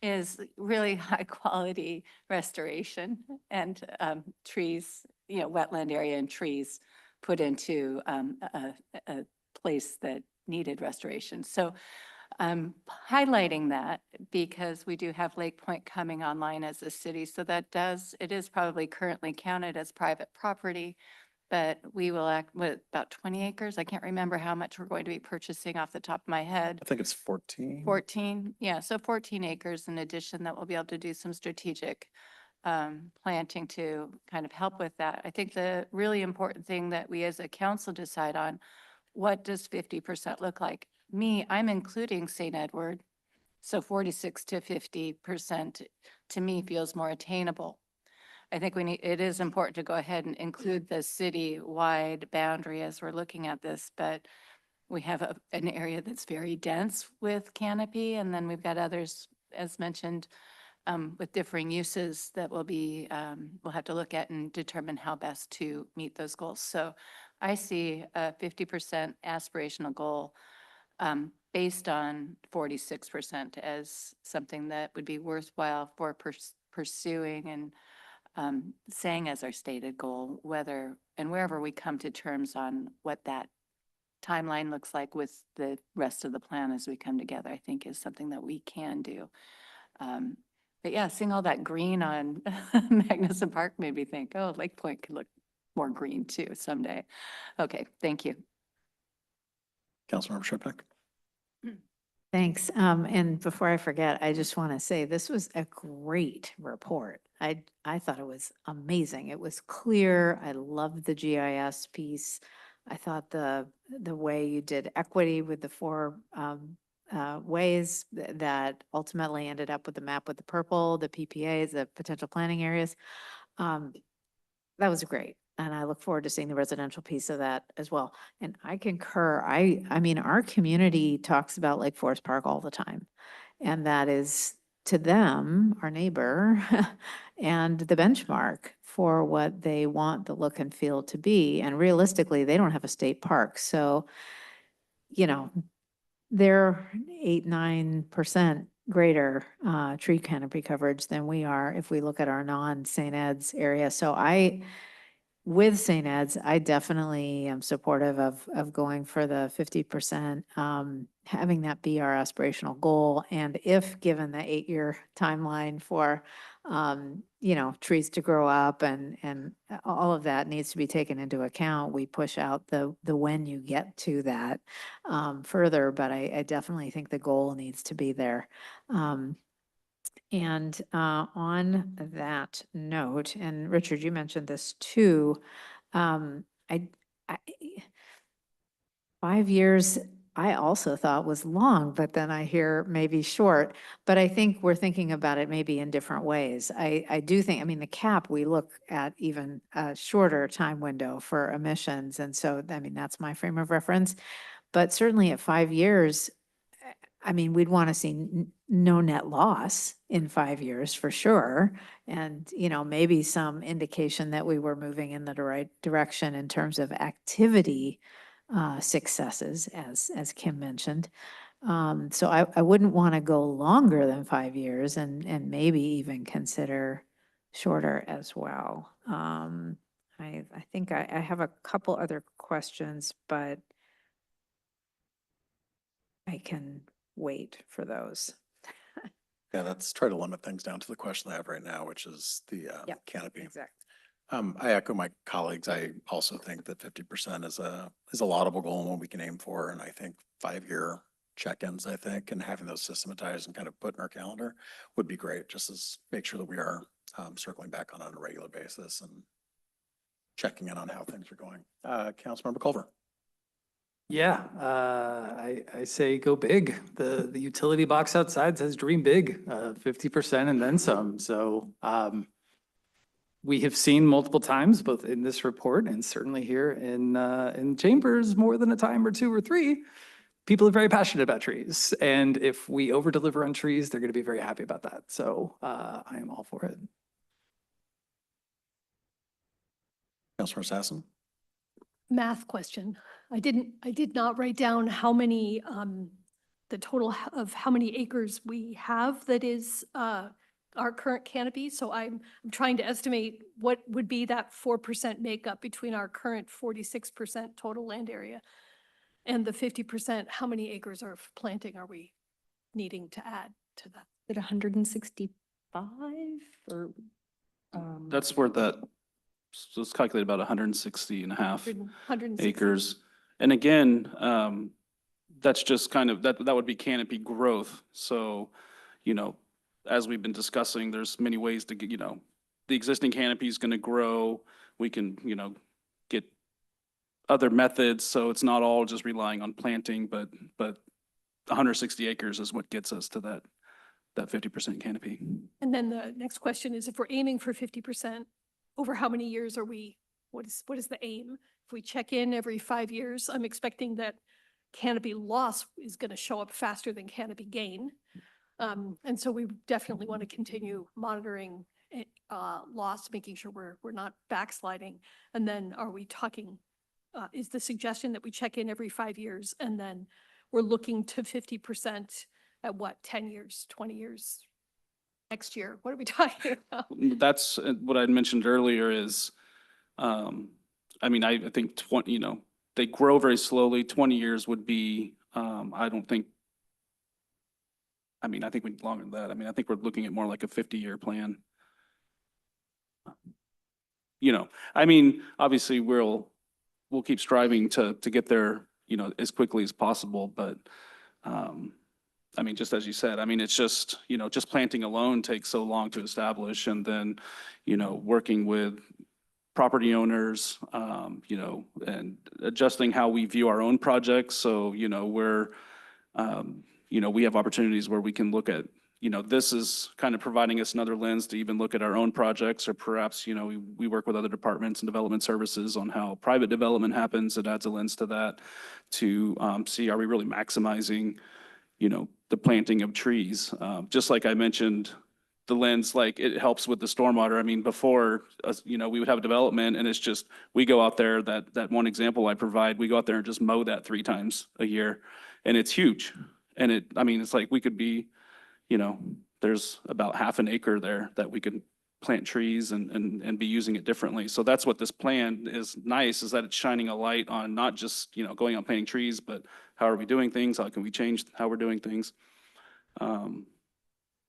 is really high quality restoration and trees, wetland area and trees put into a place that needed restoration. So I'm highlighting that because we do have Lake Point coming online as a city. So it is probably currently counted as private property, but we will act with about 20 acres. I can't remember how much we're going to be purchasing off the top of my head. I think it's 14. 14, yeah, so 14 acres in addition that we'll be able to do some strategic planting to kind of help with that. I think the really important thing that we as a council decide on, what does 50% look like? I'm including St. Edward, so 46 to 50% to me feels more attainable. I think it is important to go ahead and include the city-wide boundary as we're looking at this, but we have an area that's very dense with canopy, and then we've got others, as mentioned, with differing uses that we'll have to look at and determine how best to meet those goals. So I see a 50% aspirational goal based on 46% as something that would be worthwhile for pursuing and saying as our stated goal, whether and wherever we come to terms on what that timeline looks like with the rest of the plan as we come together, I think is something that we can do. But yeah, seeing all that green on Magnuson Park made me think, oh, Lake Point could look more green too someday. Okay, thank you. Councilmember Shepik? Thanks. And before I forget, I just want to say this was a great report. I thought it was amazing. It was clear. I loved the GIS piece. I thought the way you did equity with the four ways that ultimately ended up with the map with the purple, the PPAs, the potential planning areas. That was great. And I look forward to seeing the residential piece of that as well. And I concur. I mean, our community talks about Lake Forest Park all the time. And that is to them, our neighbor, and the benchmark for what they want the look and feel to be. And realistically, they don't have a state park. So, you know, they're 8-9% greater tree canopy coverage than we are if we look at our non-St. Ed's area. So with St. Ed's, I definitely am supportive of going for the 50%, having that be our aspirational goal. And if given the 8-year timeline for, trees to grow up and all of that needs to be taken into account, we push out the when you get to that further. But I definitely think the goal needs to be there. And on that note, and Richard, you mentioned this too, I 5 years, I also thought was long, but then I hear maybe short. But I think we're thinking about it maybe in different ways. I do think, I mean, the cap, we look at even a shorter time window for emissions. And so, I mean, that's my frame of reference. But certainly at 5 years, I mean, we'd want to see no net loss in 5 years for sure. And, maybe some indication that we were moving in the right direction in terms of activity successes, as Kim mentioned. So I wouldn't want to go longer than 5 years and maybe even consider shorter as well. I think I have a couple other questions, but I can wait for those. Yeah, let's try to limit things down to the question I have right now, which is the canopy. Exactly. I echo my colleagues. I also think that 50% is a laudable goal and what we can aim for. And I think 5-year check-ins, I think, and having those systematized and kind of put in our calendar would be great, just as make sure that we are circling back on a regular basis and checking in on how things are going. Councilmember Culver. Yeah, I say go big. The utility box outside says dream big, 50% and then some. So we have seen multiple times, both in this report and certainly here in chambers, more than a time or 2 or 3, people are very passionate about trees. And if we over deliver on trees, they're going to be very happy about that. So I am all for it. Councilor Sassen. Math question. I did not write down how many, the total of how many acres we have that is our current canopy. So I'm trying to estimate what would be that 4% makeup between our current 46% total land area and the 50%. How many acres of planting are we needing to add to that? At 165 or? That's where so it's calculated about 160 and a half 160. acres. And again, that's just kind of, that would be canopy growth. So, as we've been discussing, there's many ways to get, the existing canopy is going to grow. We can, get other methods. So it's not all just relying on planting, but 160 acres is what gets us to that 50% canopy. And then the next question is, if we're aiming for 50%, over how many years are we, what is the aim? If we check in every 5 years, I'm expecting that canopy loss is going to show up faster than canopy gain. And so we definitely want to continue monitoring loss, making sure we're not backsliding. And then are we talking, is the suggestion that we check in every 5 years and then we're looking to 50% at what, 10 years, 20 years? Next year, what are we talking about? That's what I mentioned earlier is, I think 20, they grow very slowly. 20 years would be, I think we need longer than that. I think we're looking at more like a 50-year plan. Obviously we'll keep striving to get there, as quickly as possible, but I mean, just as you said, I mean, it's just, you know, just planting alone takes so long to establish, and then, you know, working with property owners, you know, and adjusting how we view our own projects. So, you know, you know, we have opportunities where we can look at, you know, this is kind of providing us another lens to even look at our own projects, or perhaps, you know, we work with other departments and development services on how private development happens. It adds a lens to that to see, are we really maximizing, you know, the planting of trees? Just like I mentioned, the lens, like it helps with the stormwater. I mean, before, you know, we would have a development and it's just, we go out there, that one example I provide, we go out there and just mow that 3 times a year, and it's huge. And I mean, it's like we could be, you know, there's about half an acre there that we could plant trees and be using it differently. So that's what this plan is nice, is that it's shining a light on not just, you know, going out planting trees, but how are we doing things? How can we change how we're doing things?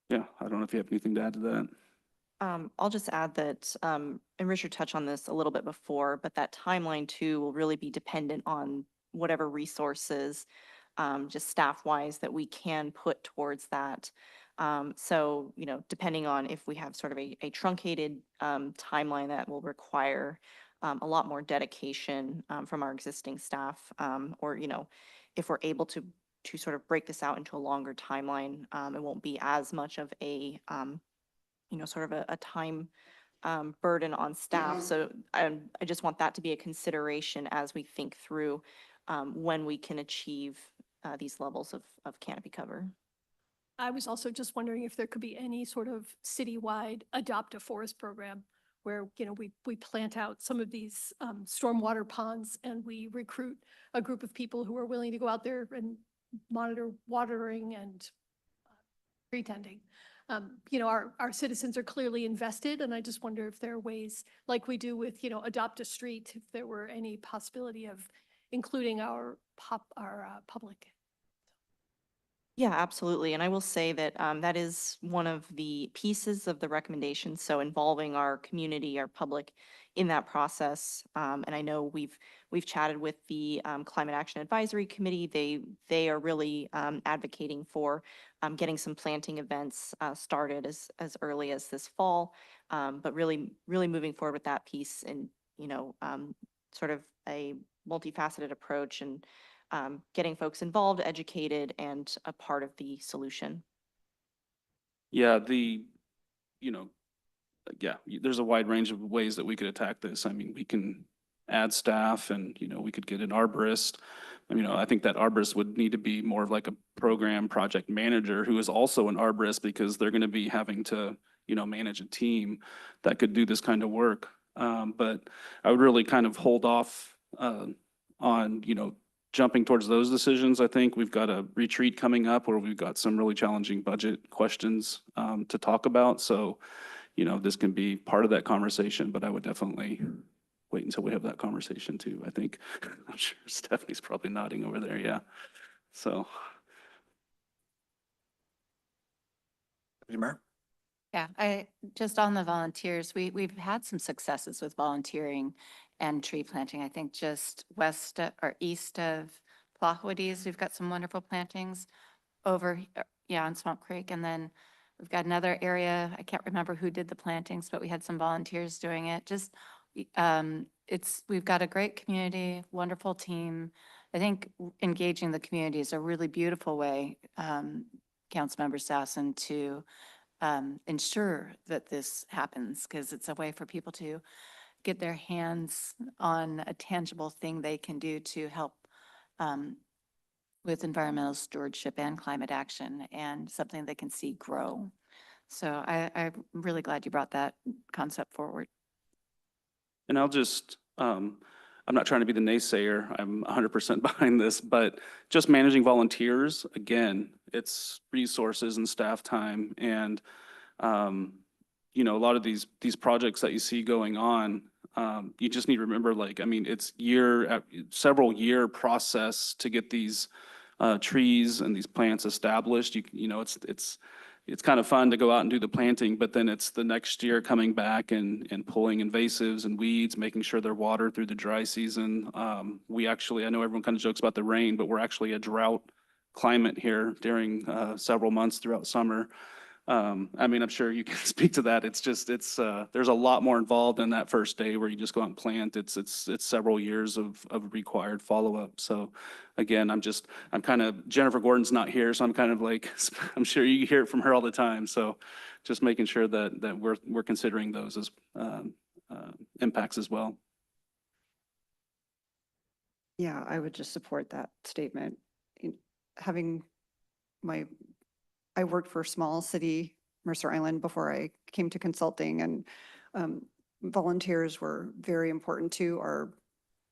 Yeah, I don't know if you have anything to add to that. I'll just add that, and Richard touched on this a little bit before, but that timeline too will really be dependent on whatever resources, just staff-wise, that we can put towards that. So, you know, depending on if we have sort of a truncated timeline that will require a lot more dedication from our existing staff, or, you know, if we're able to sort of break this out into a longer timeline, it won't be as much of a, you know, sort of a time burden on staff. So I just want that to be a consideration as we think through when we can achieve these levels of canopy cover. I was also just wondering if there could be any sort of citywide adopt a forest program where, you know, we plant out some of these stormwater ponds and we recruit a group of people who are willing to go out there and monitor watering and tree tending. You know, our citizens are clearly invested, and I just wonder if there are ways, like we do with, you know, Adopt a Street, if there were any possibility of including our public. Yeah, absolutely. And I will say that that is one of the pieces of the recommendation. So involving our community, our public in that process. And I know we've chatted with the Climate Action Advisory Committee. They are really advocating for getting some planting events started as early as this fall. But really moving forward with that piece and, you know, sort of a multifaceted approach and getting folks involved, educated, and a part of the solution. Yeah, you know, yeah, there's a wide range of ways that we could attack this. I mean, we can add staff and, you know, we could get an arborist. You know, I think that arborist would need to be more of like a program project manager who is also an arborist, because they're going to be having to, you know, manage a team that could do this kind of work. But I would really kind of hold off on, you know, jumping towards those decisions. I think we've got a retreat coming up where we've got some really challenging budget questions to talk about. So, you know, this can be part of that conversation, but I would definitely wait until we have that conversation too. I think, I'm sure Stephanie's probably nodding over there. Yeah. So. Deputy Mayor? Yeah, just on the volunteers, we've had some successes with volunteering and tree planting. I think just or east of Plahuades, we've got some wonderful plantings over, on Swamp Creek. And then we've got another area, I can't remember who did the plantings, but we had some volunteers doing it. Just, we've got a great community, wonderful team. I think engaging the community is a really beautiful way, Councilmember Sassen, to ensure that this happens, because it's a way for people to get their hands on a tangible thing they can do to help with environmental stewardship and climate action, and something they can see grow. So I'm really glad you brought that concept forward. And I'll just, I'm not trying to be the naysayer. I'm 100% behind this, but just managing volunteers, again, it's resources and staff time. And, you know, a lot of these projects that you see going on, you just need to remember, like, I mean, it's several year process to get these trees and these plants established. You know, it's kind of fun to go out and do the planting, but then it's the next year coming back and pulling invasives and weeds, making sure they're watered through the dry season. I know everyone kind of jokes about the rain, but we're actually a drought climate here during several months throughout summer. I mean, I'm sure you can speak to that. It's just, there's a lot more involved in that first day where you just go out and plant. It's several years of required follow-up. So again, I'm kind of, Jennifer Gordon's not here, so I'm kind of like, I'm sure you hear it from her all the time. So just making sure that we're considering those as impacts as well. Yeah, I would just support that statement. Having I worked for a small city, Mercer Island, before I came to consulting, and volunteers were very important to our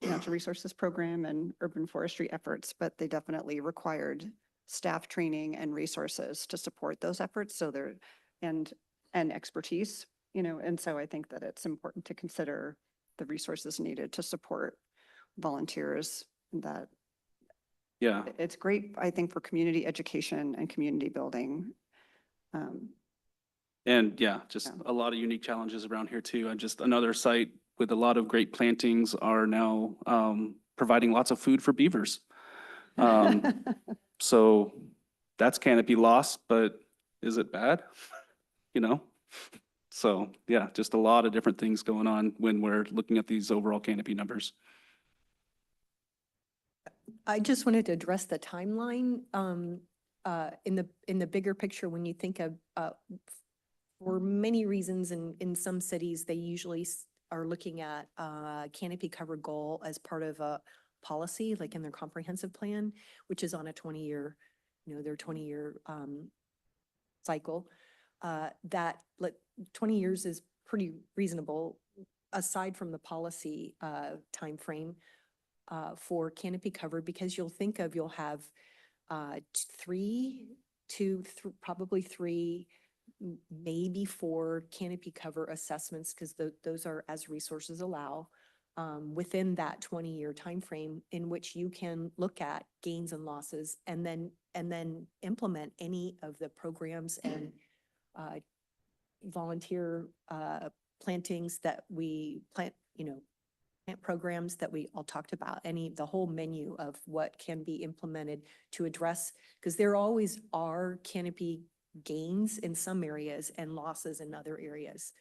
natural resources program and urban forestry efforts, but they definitely required staff training and resources to support those efforts. So and expertise, and so I think that it's important to consider the resources needed to support volunteers. That Yeah. it's great, I think, for community education and community building. And yeah, just Yeah. a lot of unique challenges around here too. And just another site with a lot of great plantings are now providing lots of food for beavers. So that's canopy loss, but is it bad? So yeah, just a lot of different things going on when we're looking at these overall canopy numbers. I just wanted to address the timeline, in the bigger picture, when you think of, for many reasons, in some cities, they usually are looking at canopy cover goal as part of a policy, like in their comprehensive plan, which is on a 20-year, their 20-year cycle. That 20 years is pretty reasonable, aside from the policy timeframe for canopy cover, because you'll have probably three, maybe 4 canopy cover assessments, because those are as resources allow, within that 20-year timeframe, in which you can look at gains and losses and then implement any of the programs and volunteer plantings that we plant programs that we all talked about, the whole menu of what can be implemented to address, because there always are canopy gains in some areas and losses in other areas.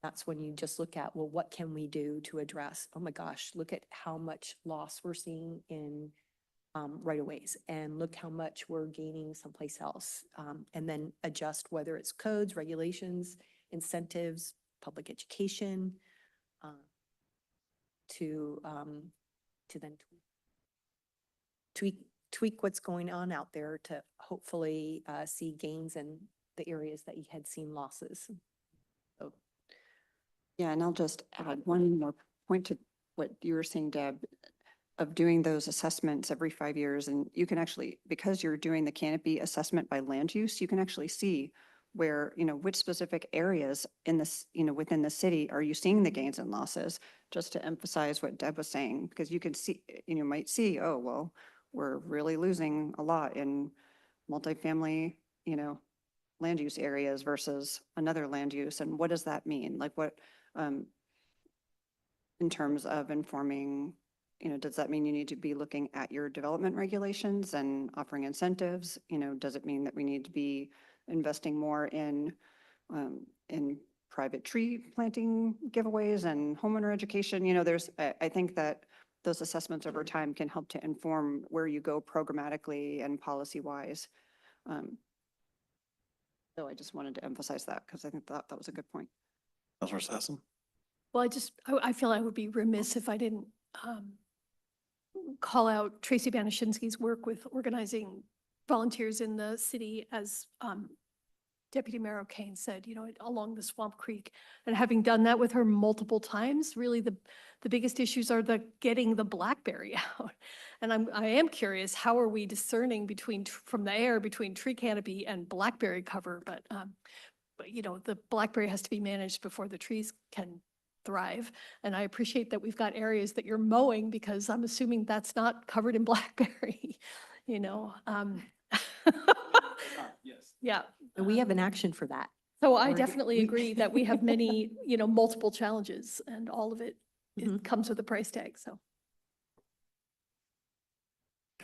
That's when you just look at, well, what can we do to address? Oh my gosh, look at how much loss we're seeing in right-of-ways, and look how much we're gaining someplace else. And then adjust whether it's codes, regulations, incentives, public education, to then tweak what's going on out there to hopefully see gains in the areas that you had seen losses. So, Yeah, and I'll just add one more point to what you were saying, Deb, of doing those assessments every 5 years. And you can actually, because you're doing the canopy assessment by land use, you can actually see where, which specific areas in this, within the city are you seeing the gains and losses, just to emphasize what Deb was saying, because you can see, might see, oh, well, we're really losing a lot in multifamily, land use areas versus another land use. And what does that mean? Like what, in terms of informing, does that mean you need to be looking at your development regulations and offering incentives? Does it mean that we need to be investing more in private tree planting giveaways and homeowner education? I think that those assessments over time can help to inform where you go programmatically and policy-wise. So I just wanted to emphasize that, because I think that was a good point. Councilor Sassen? Well, I feel I would be remiss if I didn't call out Tracy Banashinsky's work with organizing volunteers in the city, as Deputy Mayor O'Kane said, along the Swamp Creek. And having done that with her multiple times, really the biggest issues are getting the blackberry out. And I am curious, how are we discerning from the air between tree canopy and blackberry cover? But the blackberry has to be managed before the trees can thrive. And I appreciate that we've got areas that you're mowing, because I'm assuming that's not covered in blackberry, Yes. Yeah. and we have an action for that. So I Already- definitely agree that we have many, multiple challenges, and all of it, Mhm. it comes with a price tag, so.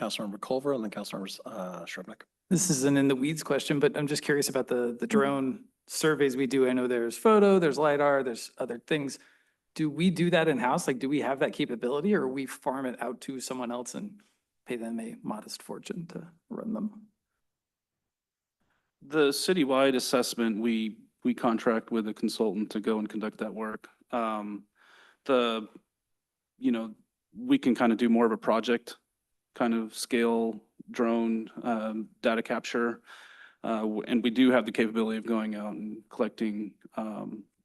Councilmember Culver and then Councilmember Shrubnik. This is an in the weeds question, but I'm just curious about the drone surveys we do. I know there's photo, there's LiDAR, there's other things. Do we do that in-house? Like, do we have that capability, or we farm it out to someone else and pay them a modest fortune to run them? The citywide assessment, we contract with a consultant to go and conduct that work. We can kind of do more of a project kind of scale drone data capture. And we do have the capability of going out and collecting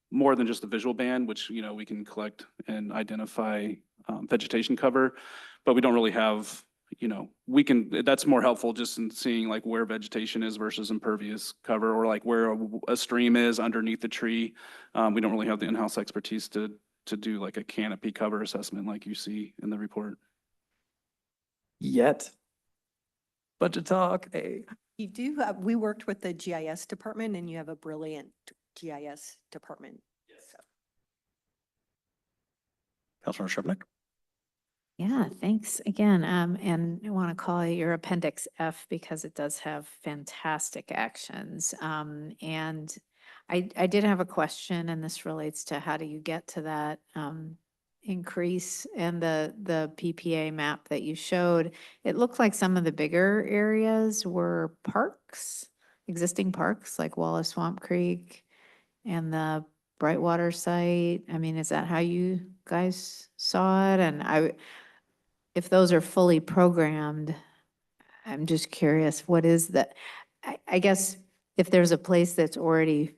more than just the visual band, which, we can collect and identify vegetation cover, but we don't really have, that's more helpful just in seeing like where vegetation is versus impervious cover, or like where a stream is underneath the tree. We don't really have the in-house expertise to do like a canopy cover assessment like you see in the report. Yet. Budget talk, hey. You do, we worked with the GIS department and you have a brilliant GIS department. Councilmember Shrubnik. Yeah, thanks again. And I want to call it your Appendix F because it does have fantastic actions. And I did have a question, and this relates to how do you get to that increase, and the PPA map that you showed. It looked like some of the bigger areas were parks, existing parks like Wallace Swamp Creek and the Brightwater site. I mean, is that how you guys saw it? And if those are fully programmed, I'm just curious, what is that? I guess if there's a place that's already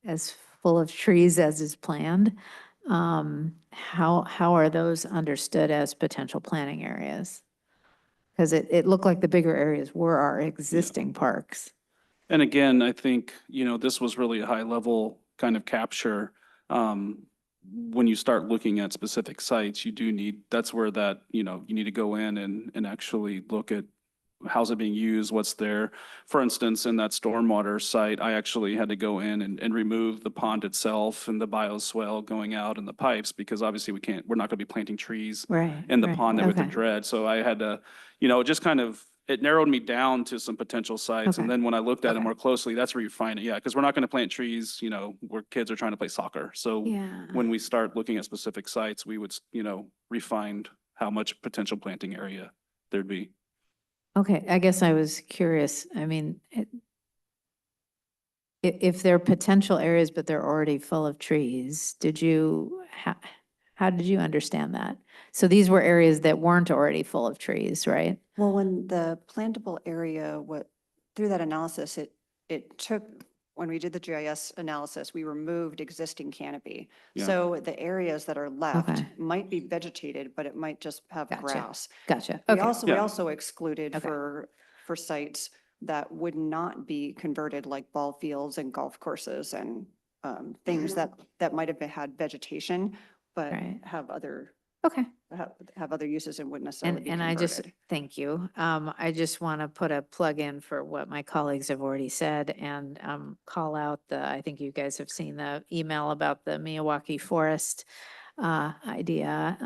as full of trees as is planned, how are those understood as potential planting areas? Because it looked like the bigger areas were our existing parks. And again, I think, this was really a high level kind of capture. When you start looking at specific sites, that's where that, you need to go in and actually look at how's it being used, what's there. For instance, in that stormwater site, I actually had to go in and remove the pond itself and the bioswale going out and the pipes, because obviously we're not gonna be planting trees Right. in the right, pond there with the okay. dredge. So I had to, just kind of, it narrowed me down to some potential sites. And Okay. then when I looked at it Okay. more closely, that's where you find it. Yeah, because we're not going to plant trees, where kids are trying to play soccer. So Yeah. when we start looking at specific sites, we would, refine how much potential planting area there'd be. Okay, I guess I was curious. I mean, if they're potential areas, but they're already full of trees, how did you understand that? So these were areas that weren't already full of trees, right? Well, when the plantable area, through that analysis, it took, when we did the GIS analysis, we removed existing canopy. Yeah. So the areas that are left Okay. might be vegetated, but it might just have Gotcha. grass. Gotcha. We Okay. also Yeah. excluded Okay. for sites that would not be converted, like ball fields and golf courses and things that might have had vegetation, but Right. have other Okay. have other uses and wouldn't necessarily be And I just, converted. thank you. I just want to put a plug in for what my colleagues have already said and call out I think you guys have seen the email about the Miyawaki Forest idea.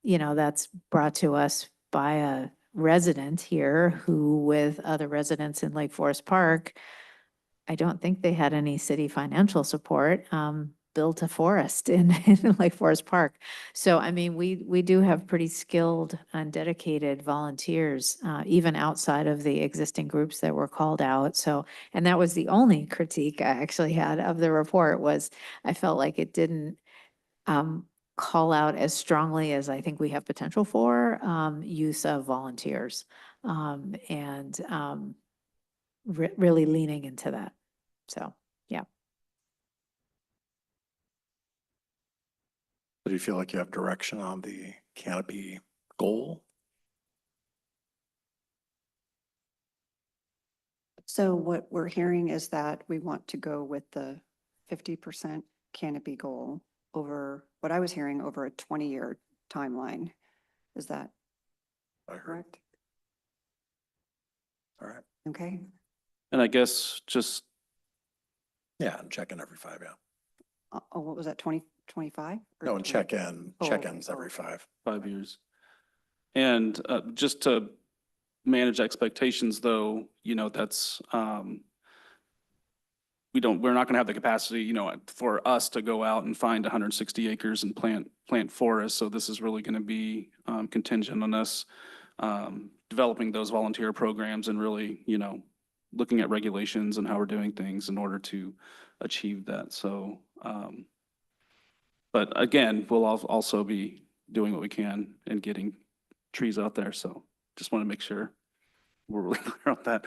That's brought to us by a resident here who, with other residents in Lake Forest Park, I don't think they had any city financial support, built a forest in Lake Forest Park. So, I mean, we do have pretty skilled and dedicated volunteers, even outside of the existing groups that were called out. So, and that was the only critique I actually had of the report, was I felt like it didn't call out as strongly as I think we have potential for use of volunteers, and really leaning into that. So, yeah. Do you feel like you have direction on the canopy goal? So what we're hearing is that we want to go with the 50% canopy goal over, what I was hearing, over a 20-year timeline. Is that I heard. correct? All right. Okay. And I guess just, Yeah, and check in every 5, yeah. Oh, what was that, 2025? No, and check-ins Oh, every 5. 5 years. And just to manage expectations, though, that's, we're not going to have the capacity, for us to go out and find 160 acres and plant forests. So this is really going to be contingent on us developing those volunteer programs and really, looking at regulations and how we're doing things in order to achieve that. So, but again, we'll also be doing what we can and getting trees out there. So just want to make sure we're really clear on that.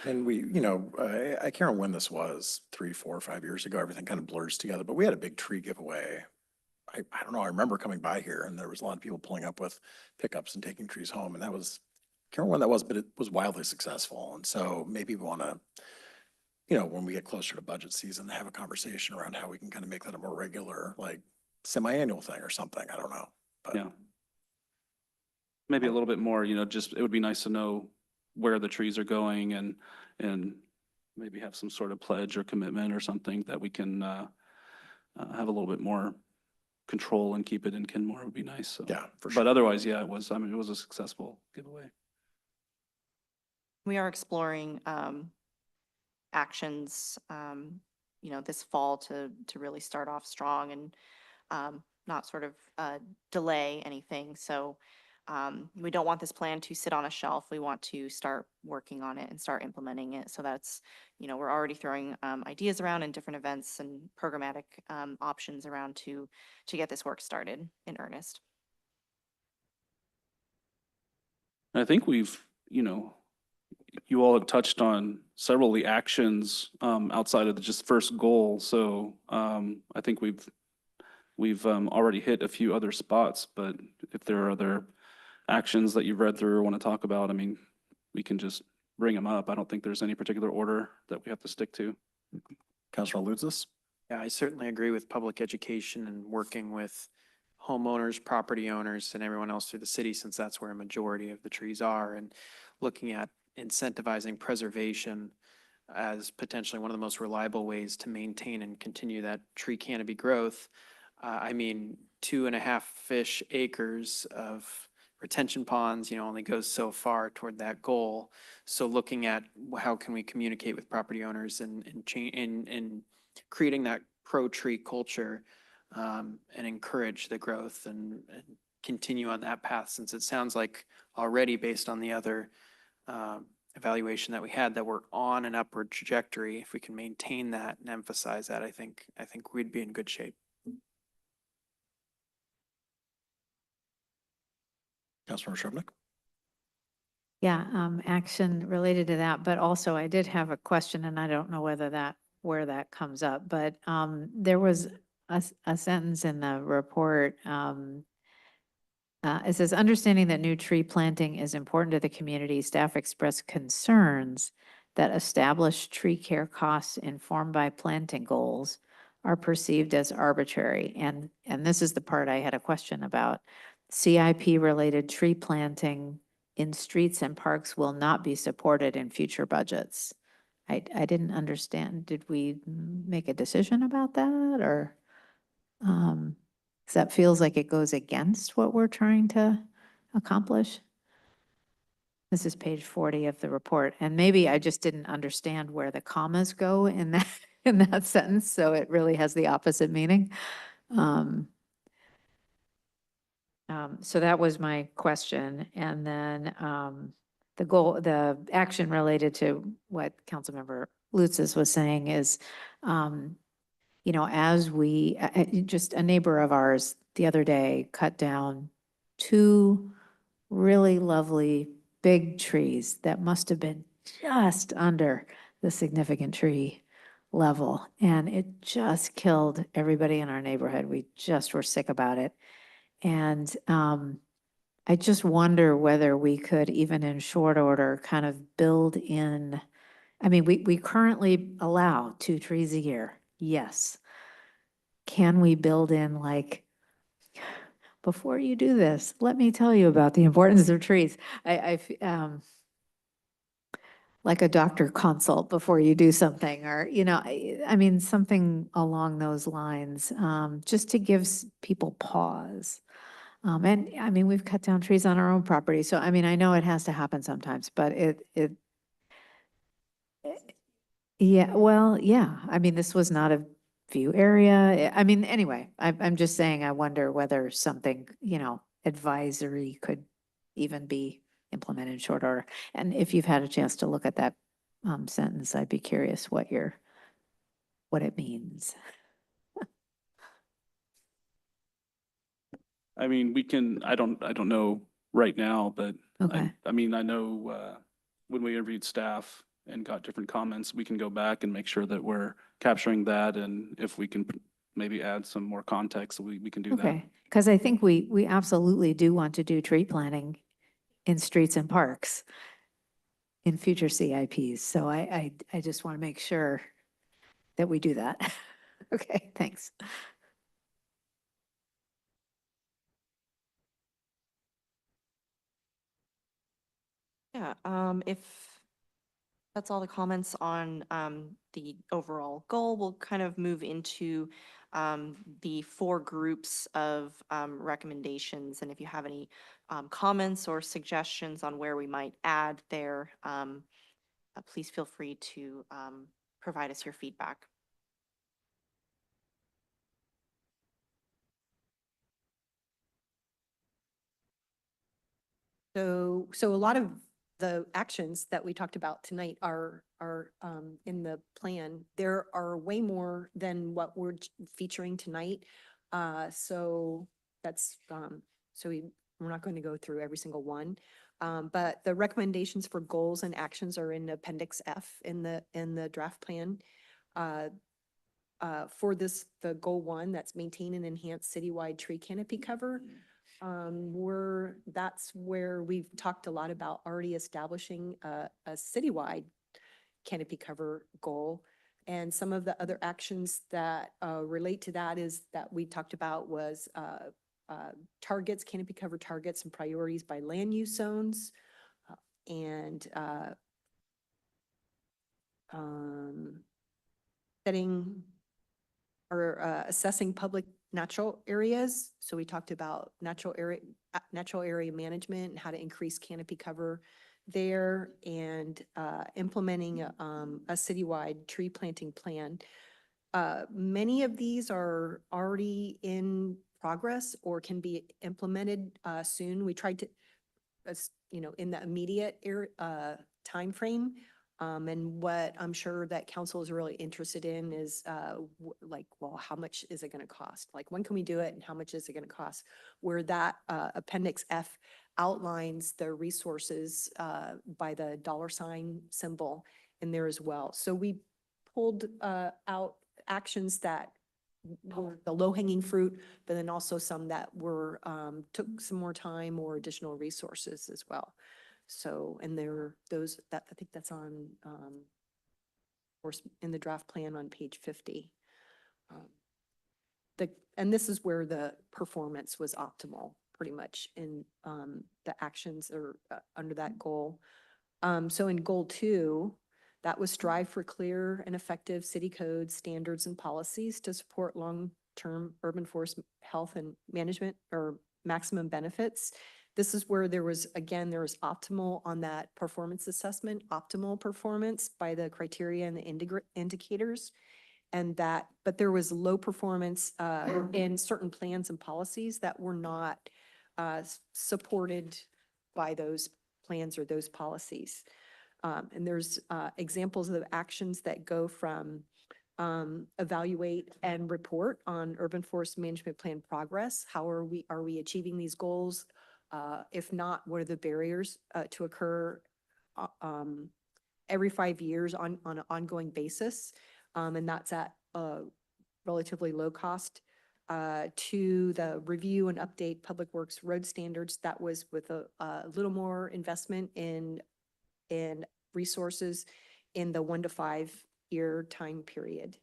And we, I can't remember when this was, 3, 4, 5 years ago, everything kind of blurs together, but we had a big tree giveaway. I don't know, I remember coming by here and there was a lot of people pulling up with pickups and taking trees home, and that was, can't remember when that was, but it was wildly successful. And so maybe we want to, when we get closer to budget season, have a conversation around how we can kind of make that a more regular, like semi-annual thing or something. I don't know. But Yeah. Maybe a little bit more, just, it would be nice to know where the trees are going and maybe have some sort of pledge or commitment or something that we can have a little bit more control and keep it in Kenmore would be nice. So. yeah, for sure. But otherwise, yeah, it was a successful giveaway. We are exploring actions, this fall to really start off strong and not sort of delay anything. So we don't want this plan to sit on a shelf. We want to start working on it and start implementing it. So that's, we're already throwing ideas around in different events and programmatic options around to get this work started in earnest. I think we've, you all have touched on several of the actions outside of the just first goal. So I think we've already hit a few other spots, but if there are other actions that you've read through or want to talk about, I mean, we can just bring them up. I don't think there's any particular order that we have to stick to. Councilor Lutzis? Yeah, I certainly agree with public education and working with homeowners, property owners, and everyone else through the city, since that's where a majority of the trees are, and looking at incentivizing preservation as potentially one of the most reliable ways to maintain and continue that tree canopy growth. 2.5-ish acres of retention ponds, only goes so far toward that goal. So looking at how can we communicate with property owners and creating that pro-tree culture and encourage the growth and continue on that path, since it sounds like already based on the other evaluation that we had that we're on an upward trajectory. If we can maintain that and emphasize that, I think we'd be in good shape. Councilor Shrubnik? Yeah, action related to that, but also I did have a question, and I don't know where that comes up, but there was a sentence in the report. It says, understanding that new tree planting is important to the community, staff expressed concerns that established tree care costs informed by planting goals are perceived as arbitrary. And this is the part I had a question about. CIP-related tree planting in streets and parks will not be supported in future budgets. I didn't understand. Did we make a decision about that, or? 'Cause that feels like it goes against what we're trying to accomplish. This is page 40 of the report, and maybe I just didn't understand where the commas go in that in that sentence, so it really has the opposite meaning. So that was my question, and then the action related to what Councilmember Lutzis was saying is, as we, just a neighbor of ours the other day cut down 2 really lovely big trees that must have been just under the significant tree level. And it just killed everybody in our neighborhood. We just were sick about it. And I just wonder whether we could, even in short order, kind of build in, we currently allow 2 trees a year. Yes. Can we build in, like, before you do this, let me tell you about the importance of trees. Like a doctor consult before you do something, or, something along those lines, just to give people pause. And I mean, we've cut down trees on our own property, so I mean, I know it has to happen sometimes, but yeah, well, yeah, I mean, this was not a view area. I mean, anyway, I'm just saying, I wonder whether something, advisory could even be implemented in short order. And if you've had a chance to look at that sentence, I'd be curious what it means. I mean, I don't know right now, but Okay. I mean, I know, when we interviewed staff and got different comments, we can go back and make sure that we're capturing that. And if we can maybe add some more context, we can do that. Okay, because I think we absolutely do want to do tree planting in streets and parks in future CIPs. So I just want to make sure that we do that. Okay, thanks. Yeah, if that's all the comments on the overall goal, we'll kind of move into the 4 groups of recommendations. And if you have any comments or suggestions on where we might add there, please feel free to provide us your feedback. So a lot of the actions that we talked about tonight are in the plan. There are way more than what we're featuring tonight. So that's, we're not going to go through every single one. But the recommendations for goals and actions are in Appendix F in the draft plan. For the goal 1, that's maintain and enhance citywide tree canopy cover. That's where we've talked a lot about already establishing a citywide canopy cover goal. And some of the other actions that relate to that is that we talked about was targets, canopy cover targets and priorities by land use zones, and setting or assessing public natural areas. So we talked about natural area management and how to increase canopy cover there, and implementing a citywide tree planting plan. Many of these are already in progress or can be implemented soon. We tried to, in the immediate timeframe. And what I'm sure that council is really interested in is well, how much is it going to cost? Like, when can we do it and how much is it going to cost? Where that Appendix F outlines the resources by the $ symbol in there as well. So we pulled out actions that were the low-hanging fruit, but then also some that were took some more time or additional resources as well. So, and there are those that I think that's on, or in the draft plan on page 50. And this is where the performance was optimal, pretty much in the actions or under that goal. So in goal 2, that was strive for clear and effective city codes, standards, and policies to support long-term urban forest health and management or maximum benefits. This is where there was optimal on that performance assessment, optimal performance by the criteria and the indicators. And that, but there was low performance in certain plans and policies that were not supported by those plans or those policies. And there's examples of actions that go from evaluate and report on urban forest management plan progress. How are we achieving these goals? If not, what are the barriers to occur every 5 years on an ongoing basis? And that's at a relatively low cost. To the review and update public works road standards, that was with a little more investment in resources in the 1 to 5 year time period.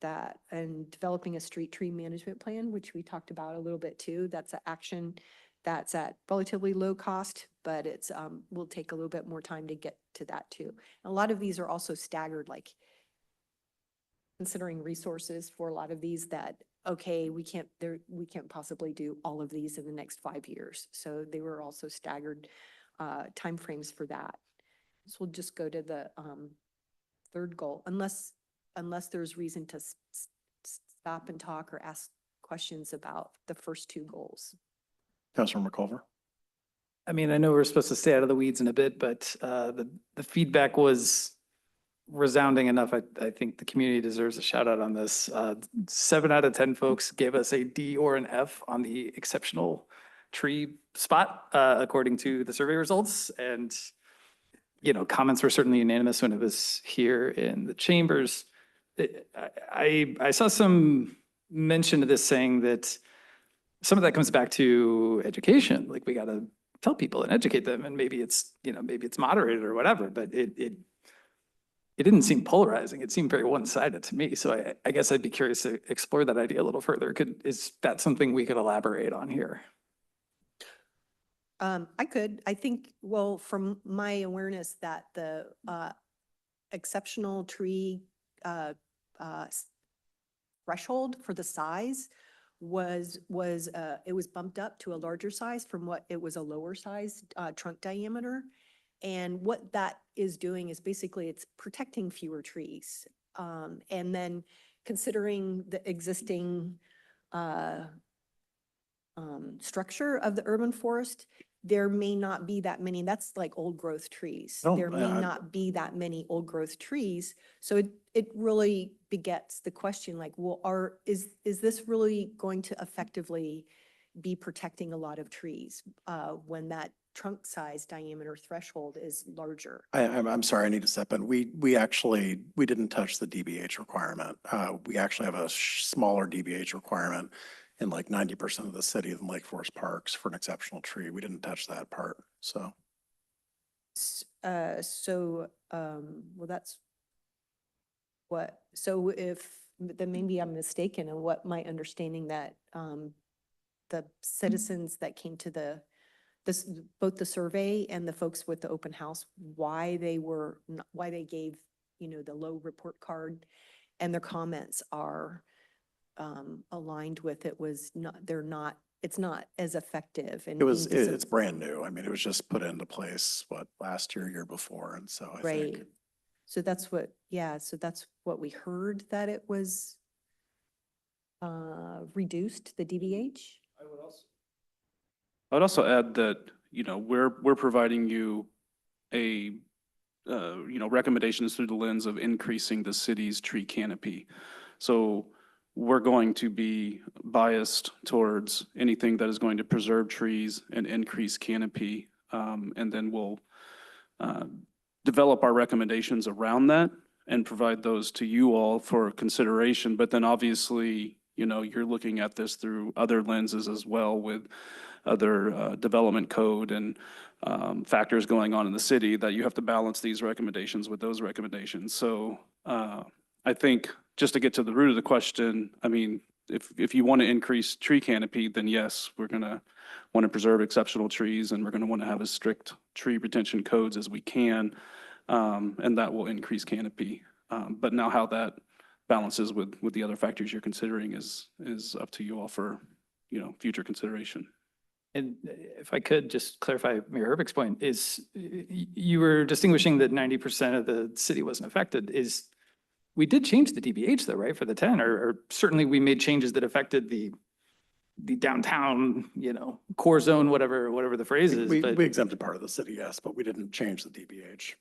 That, and developing a street tree management plan, which we talked about a little bit too. That's an action that's at relatively low cost, but it's will take a little bit more time to get to that too. And a lot of these are also staggered, like considering resources for a lot of these that okay, we can't possibly do all of these in the next 5 years. So they were also staggered timeframes for that. So we'll just go to the third goal, unless there's reason to stop and talk or ask questions about the first two goals. Councilor McCulver? I mean, I know we're supposed to stay out of the weeds in a bit, but the feedback was resounding enough. I think the community deserves a shout out on this. 7 out of 10 folks gave us a D or an F on the exceptional tree spot, according to the survey results. And, you know, comments were certainly unanimous when it was here in the chambers. I saw some mention of this saying that some of that comes back to education. Like, we got to tell people and educate them, and maybe it's, you know, maybe it's moderated or whatever, but it didn't seem polarizing. It seemed very one-sided to me. So I guess I'd be curious to explore that idea a little further. Is that something we could elaborate on here? I think, well, from my awareness that the exceptional tree threshold for the size it was bumped up to a larger size from what it was a lower size trunk diameter. And what that is doing is basically it's protecting fewer trees. And then considering the existing structure of the urban forest, there may not be that many, that's like old growth trees. No, There may I- not be that many old growth trees. So it really begets the question like, well, is this really going to effectively be protecting a lot of trees when that trunk size diameter threshold is larger? I'm sorry, I need to step in. We didn't touch the DBH requirement. We actually have a smaller DBH requirement in like 90% of the city than Lake Forest Parks for an exceptional tree. We didn't touch that part, so. Well, that's so then maybe I'm mistaken in what my understanding that the citizens that came to both the survey and the folks with the open house, why they gave, you know, the low report card and their comments are aligned with it's not as effective. And It's brand new. I mean, it was just put into place, last year before, and so I think. Right. So that's what we heard, that it was reduced, the DBH. I would also add that, you know, we're providing you you know, recommendations through the lens of increasing the city's tree canopy. So we're going to be biased towards anything that is going to preserve trees and increase canopy. And then we'll develop our recommendations around that and provide those to you all for consideration. But then obviously, you know, you're looking at this through other lenses as well, with other development code and factors going on in the city, that you have to balance these recommendations with those recommendations. So I think, just to get to the root of the question, I mean, if you want to increase tree canopy, then yes, we're going to want to preserve exceptional trees, and we're going to want to have as strict tree retention codes as we can, and that will increase canopy. But now how that balances with the other factors you're considering is up to you all for, you know, future consideration. And if I could just clarify Mayor Herbeck's point, is you were distinguishing that 90% of the city wasn't affected. We did change the DBH though, right, for the 10, or certainly we made changes that affected the downtown, you know, core zone, whatever the phrase is. We But exempted part of the city, yes, but we didn't change the DBH.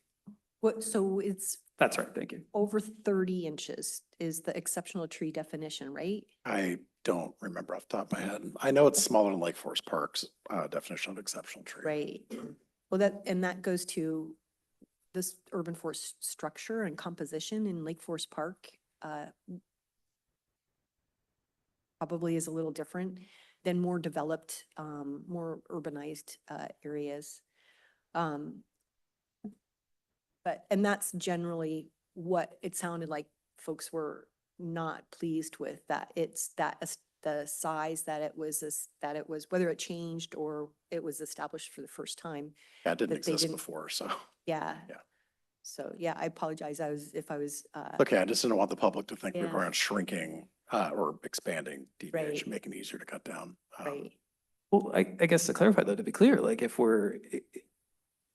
So it's that's right, thank you. over 30 inches is the exceptional tree definition, right? I don't remember off the top of my head. I know it's smaller than Lake Forest Park's definition of exceptional tree. Right. Well, that goes to this urban forest structure and composition in Lake Forest Park. Probably is a little different than more developed, more urbanized areas. And that's generally what it sounded like folks were not pleased with, that it's the size that it was, whether it changed or it was established for the first time. Yeah, it didn't that they exist didn't- before, so. Yeah. Yeah. So, yeah, I apologize. If I was. Okay, I just didn't want the public to think we Yeah. weren't shrinking or expanding DBH, Right. making it easier to cut down. Right. Well, I guess to clarify though, to be clear, like if we're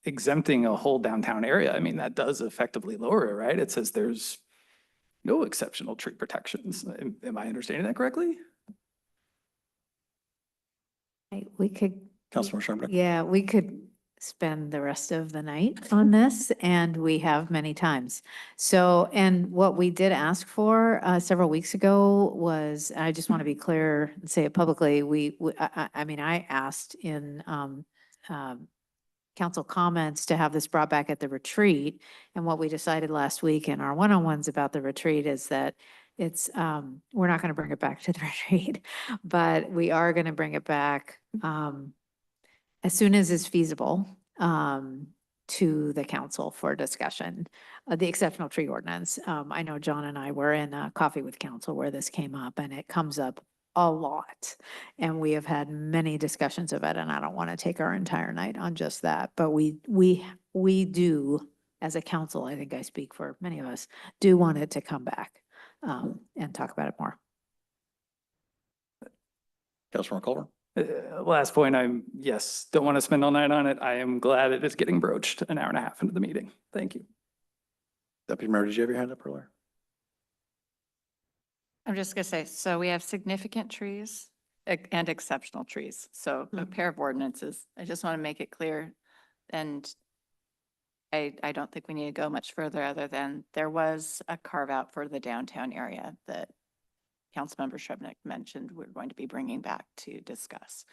exempting a whole downtown area, I mean, that does effectively lower it, right? It says there's no exceptional tree protections. Am I understanding that correctly? We could. Councilmember Sherman? Yeah, we could spend the rest of the night on this, and we have many times. So, and what we did ask for several weeks ago was, I just want to be clear and say it publicly, I mean, I asked in council comments to have this brought back at the retreat, and what we decided last week in our one-on-ones about the retreat is that it's, we're not going to bring it back to the retreat, but we are going to bring it back as soon as is feasible, to the council for discussion, the exceptional tree ordinance. I know John and I were in a coffee with council where this came up, and it comes up a lot. And we have had many discussions of it, and I don't want to take our entire night on just that. But we do, as a council, I think I speak for many of us, do want it to come back and talk about it more. Councilmember Culver? Last point, yes, don't want to spend all night on it. I am glad it is getting broached an hour and a half into the meeting. Thank you. Deputy Mayor, did you have your hand up earlier? I'm just gonna say, so we have significant trees and exceptional trees. So a pair of ordinances. I just want to make it clear. And I don't think we need to go much further other than there was a carve out for the downtown area that Councilmember Shrubnik mentioned we're going to be bringing back to discuss.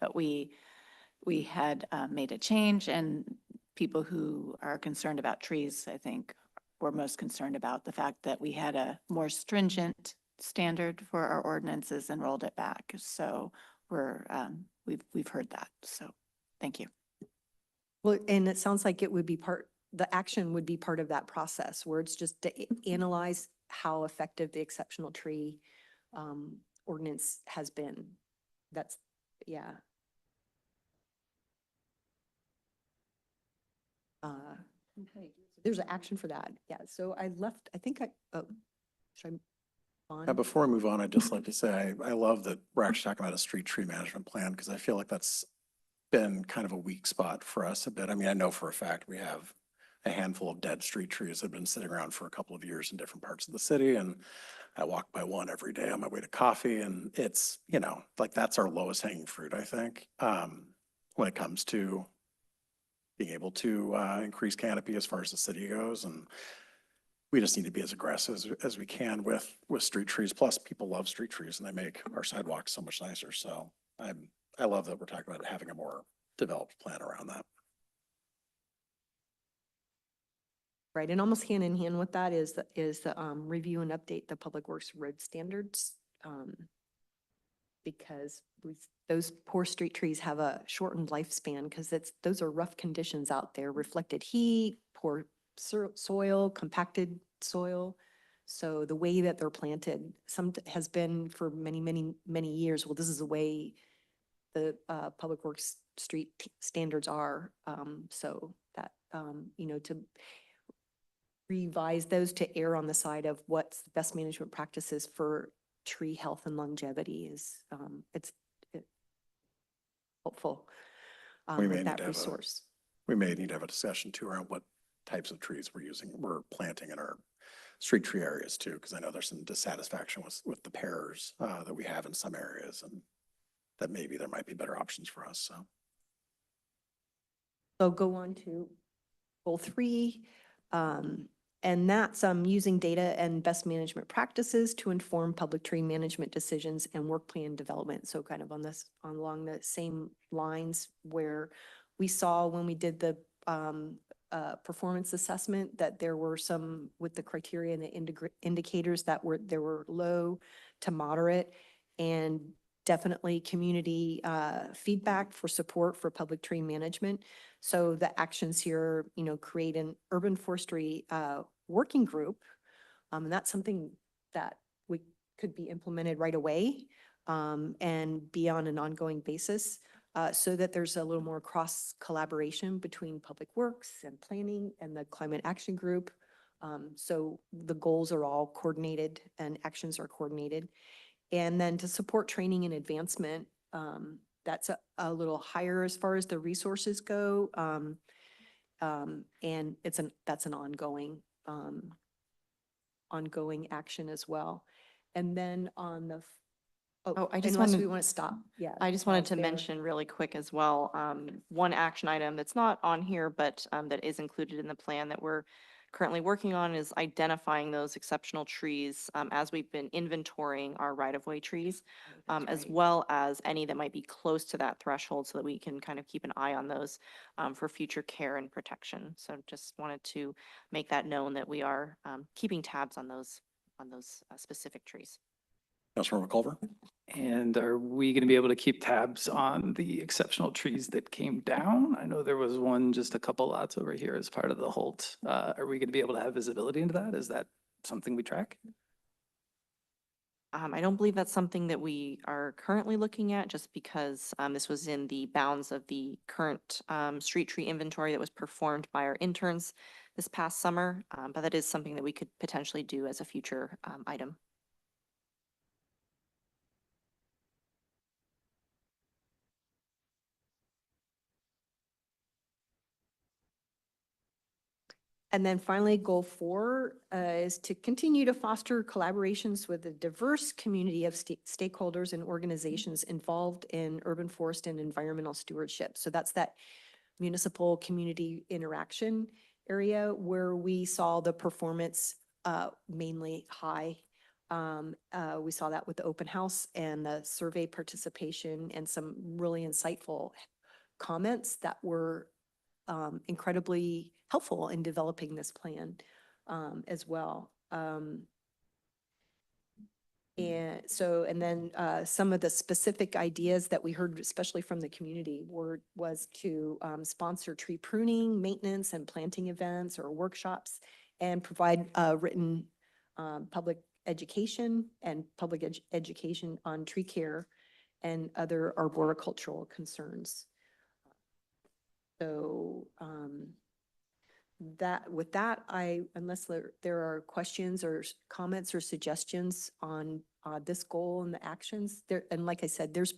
But we had made a change, and people who are concerned about trees, I think, were most concerned about the fact that we had a more stringent standard for our ordinances and rolled it back. So we've heard that. So thank you. Well, and it sounds like it would be the action would be part of that process where it's just to analyze how effective the exceptional tree ordinance has been. That's, yeah. Okay, there's an action for that. Yeah, so I think oh, should I? on? Before I move on, I'd just like to say, I love that we're actually talking about a street tree management plan, because I feel like that's been kind of a weak spot for us a bit. I mean, I know for a fact we have a handful of dead street trees that have been sitting around for a couple of years in different parts of the city, and I walk by one every day on my way to coffee, and it's, like that's our lowest hanging fruit, I think, when it comes to being able to increase canopy as far as the city goes. And we just need to be as aggressive as we can with street trees. Plus, people love street trees and they make our sidewalks so much nicer. So I love that we're talking about having a more developed plan around that. Right, and almost hand in hand with that is the review and update the Public Works road standards. Because those poor street trees have a shortened lifespan because those are rough conditions out there, reflected heat, poor soil, compacted soil. So the way that they're planted has been for many, many, many years. Well, this is the way the Public Works street standards are. So that, to revise those to err on the side of what's the best management practices for tree health and longevity is, it's helpful We may with need that to have resource. We may need to have a discussion too around what types of trees we're planting in our street tree areas too, because I know there's some dissatisfaction with the pears that we have in some areas, and that maybe there might be better options for us, so. So go on to goal 3. And that's using data and best management practices to inform public tree management decisions and work plan development. So kind of along the same lines where we saw when we did the performance assessment that there were some with the criteria and the indicators that there were low to moderate, and definitely community feedback for support for public tree management. So the actions here, create an urban forestry working group. And that's something that could be implemented right away and be on an ongoing basis so that there's a little more cross collaboration between Public Works and planning and the Climate Action Group. So the goals are all coordinated and actions are coordinated. And then to support training and advancement, that's a little higher as far as the resources go. And that's an ongoing action as well. And then on the, Oh, I just unless wanted- we want to stop, yeah. I just wanted pause to there. mention really quick as well, one action item that's not on here, but that is included in the plan that we're currently working on is identifying those exceptional trees as we've been inventorying our right-of-way trees, That's as right. well as any that might be close to that threshold so that we can kind of keep an eye on those for future care and protection. So just wanted to make that known that we are keeping tabs on those specific trees. Councilmember Culver? And are we going to be able to keep tabs on the exceptional trees that came down? I know there was one just a couple lots over here as part of the Holt. Are we going to be able to have visibility into that? Is that something we track? I don't believe that's something that we are currently looking at, just because this was in the bounds of the current street tree inventory that was performed by our interns this past summer. But that is something that we could potentially do as a future item. And then finally, goal 4 is to continue to foster collaborations with a diverse community of stakeholders and organizations involved in urban forest and environmental stewardship. So that's that municipal community interaction area where we saw the performance mainly high. We saw that with the open house and the survey participation and some really insightful comments that were incredibly helpful in developing this plan as well. And then some of the specific ideas that we heard, especially from the community, was to sponsor tree pruning, maintenance, and planting events or workshops, and provide written public education and public education on tree care and other arboricultural concerns. So with that, unless there are questions or comments or suggestions on this goal and the actions there, and like I said, there's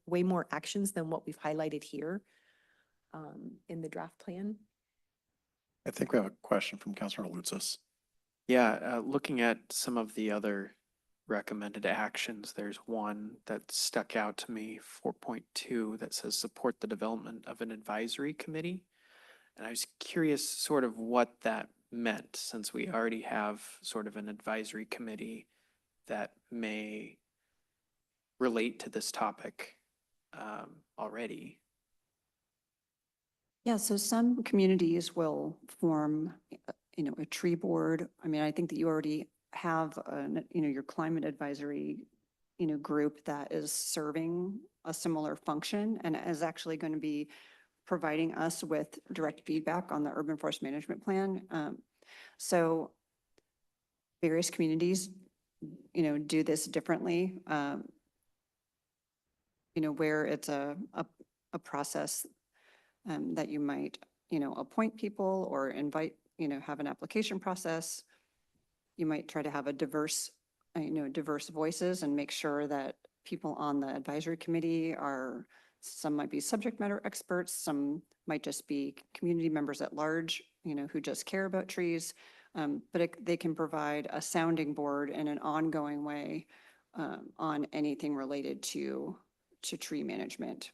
way more actions than what we've highlighted here in the draft plan. I think we have a question from Councilor Lutzis. Yeah, looking at some of the other recommended actions, there's one that stuck out to me, 4.2, that says support the development of an advisory committee. And I was curious sort of what that meant, since we already have sort of an advisory committee that may relate to this topic already. Yeah, so some communities will form, a tree board. I mean, I think that you already have, your climate advisory, group that is serving a similar function and is actually going to be providing us with direct feedback on the urban forest management plan. So various communities, do this differently, where it's a process that you might, appoint people or invite, have an application process. You might try to have a diverse voices and make sure that people on the advisory committee some might be subject matter experts, some might just be community members at large, who just care about trees. But they can provide a sounding board in an ongoing way on anything related to tree management.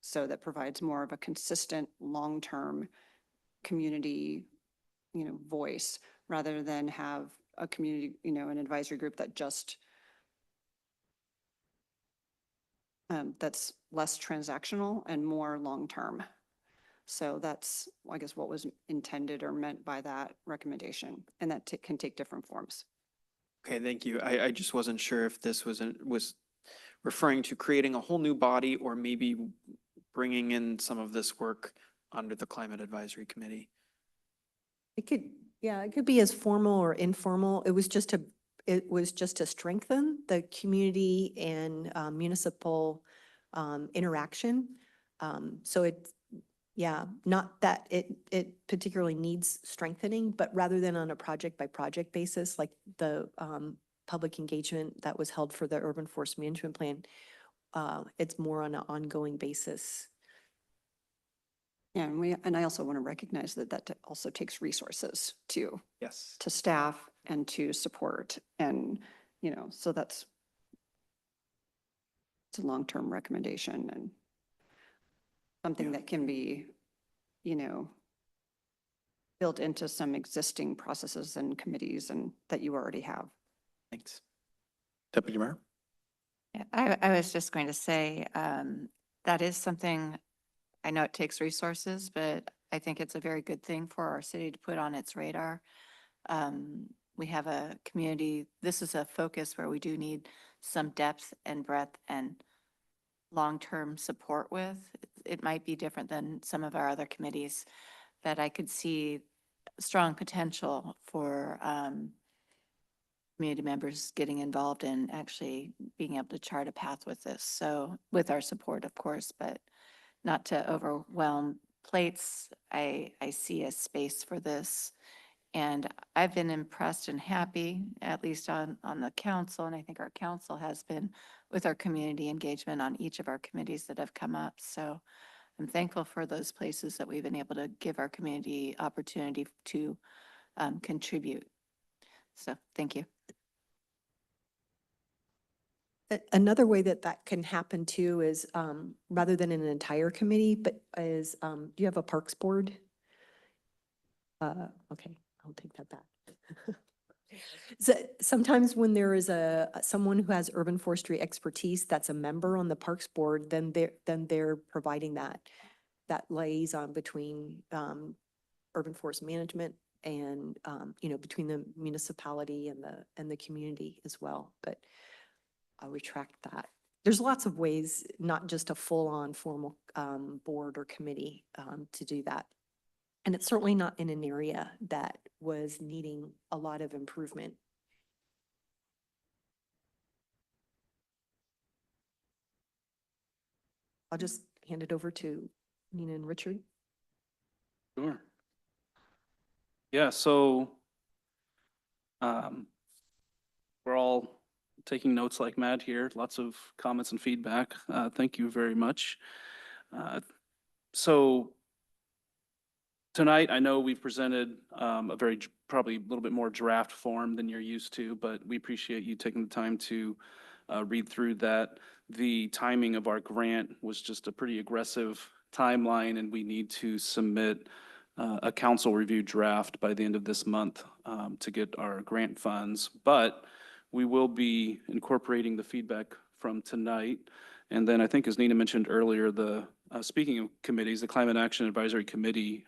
So that provides more of a consistent, long-term community, voice, rather than have a community, an advisory group that just that's less transactional and more long-term. So that's, I guess, what was intended or meant by that recommendation, and that can take different forms. Okay, thank you. I just wasn't sure if this was referring to creating a whole new body or maybe bringing in some of this work under the Climate Advisory Committee. It could be as formal or informal. It was just to strengthen the community and municipal interaction. So Yeah, not that it particularly needs strengthening, but rather than on a project by project basis, like the public engagement that was held for the urban forest management plan, it's more on an ongoing basis. Yeah, and I also want to recognize that also takes resources to Yes. staff and to support and, so it's a long-term recommendation and something that can be, built into some existing processes and committees and that you already have. Thanks. Deputy Mayor? Yeah, I was just going to say, that is something, I know it takes resources, but I think it's a very good thing for our city to put on its radar. We have a community, this is a focus where we do need some depth and breadth and long-term support with. It might be different than some of our other committees, that I could see strong potential for community members getting involved in actually being able to chart a path with this. So with our support, of course, but not to overwhelm plates. I see a space for this. And I've been impressed and happy, at least on the council, and I think our council has been, with our community engagement on each of our committees that have come up. So I'm thankful for those places that we've been able to give our community opportunity to contribute. So thank you. Another way that that can happen too is, rather than an entire committee, but is, do you have a Parks Board? Okay, I'll take that back. So sometimes when there is someone who has urban forestry expertise that's a member on the Parks Board, then they're providing that liaison between urban forest management and between the municipality and the community as well. But I'll retract that. There's lots of ways, not just a full-on formal board or committee to do that. And it's certainly not in an area that was needing a lot of improvement. I'll just hand it over to Nina and Richard. Sure. Yeah, so we're all taking notes like mad here, lots of comments and feedback. Thank you very much. So tonight, I know we've presented a very, probably a little bit more draft form than you're used to, but we appreciate you taking the time to read through that. The timing of our grant was just a pretty aggressive timeline, and we need to submit a council review draft by the end of this month to get our grant funds. But we will be incorporating the feedback from tonight. And then I think, as Nina mentioned earlier, speaking of committees, the Climate Action Advisory Committee,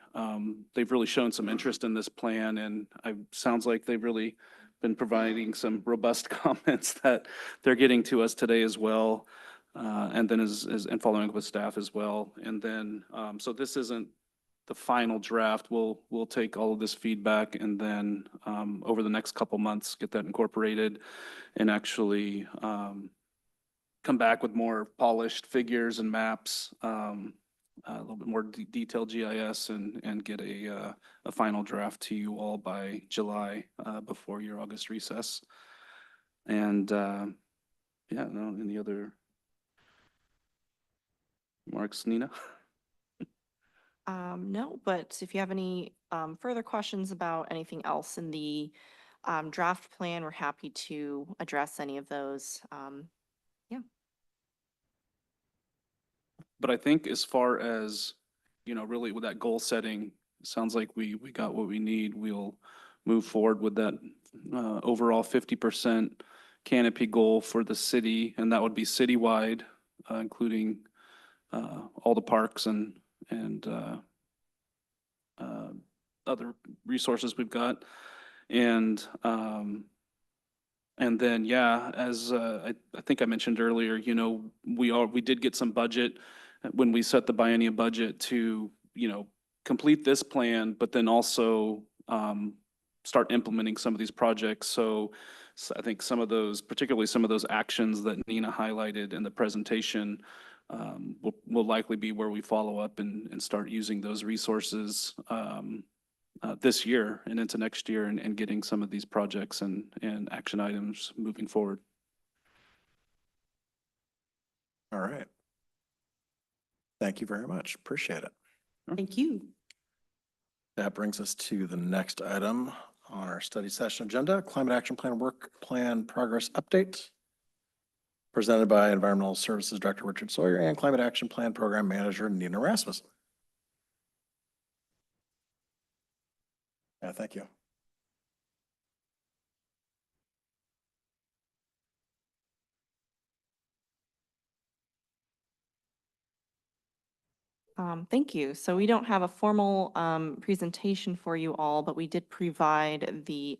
they've really shown some interest in this plan, and it sounds like they've really been providing some robust comments that they're getting to us today as well. And then and following up with staff as well. And then, so this isn't the final draft. We'll take all of this feedback and then over the next couple months, get that incorporated and actually come back with more polished figures and maps, a little bit more detailed GIS, and get a final draft to you all by July before your August recess. And yeah, no, any other remarks, Nina? No, but if you have any further questions about anything else in the draft plan, we're happy to address any of those. But I think as far as, really with that goal setting, it sounds like we got what we need. We'll move forward with that overall 50% canopy goal for the city, and that would be citywide, including all the parks and other resources we've got. And then, yeah, as I think I mentioned earlier, we did get some budget when we set the biennium budget to, complete this plan, but then also start implementing some of these projects. So I think some of those, particularly some of those actions that Nina highlighted in the presentation, will likely be where we follow up and start using those resources this year and into next year and getting some of these projects and action items moving forward. All right. Thank you very much. Appreciate it. Thank you. That brings us to the next item on our study session agenda, Climate Action Plan Work Plan Progress Update, presented by Environmental Services Director Richard Sawyer and Climate Action Plan Program Manager Nina Rasmussen. Yeah, thank you. Thank you. So we don't have a formal presentation for you all, but we did provide the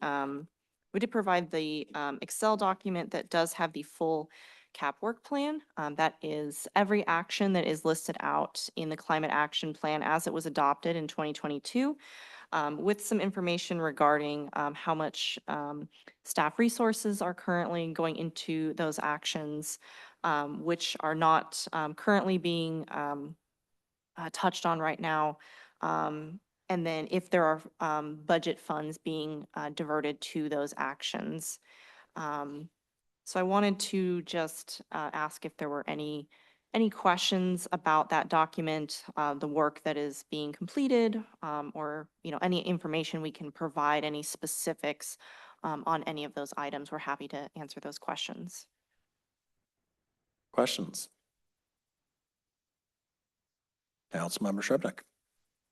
Excel document that does have the full CAP work plan. That is every action that is listed out in the Climate Action Plan as it was adopted in 2022, with some information regarding how much staff resources are currently going into those actions, which are not currently being touched on right now. And then if there are budget funds being diverted to those actions. So I wanted to just ask if there were any questions about that document, the work that is being completed, or, you know, any information we can provide, any specifics on any of those items. We're happy to answer those questions. Questions? Councilmember Shrubnik.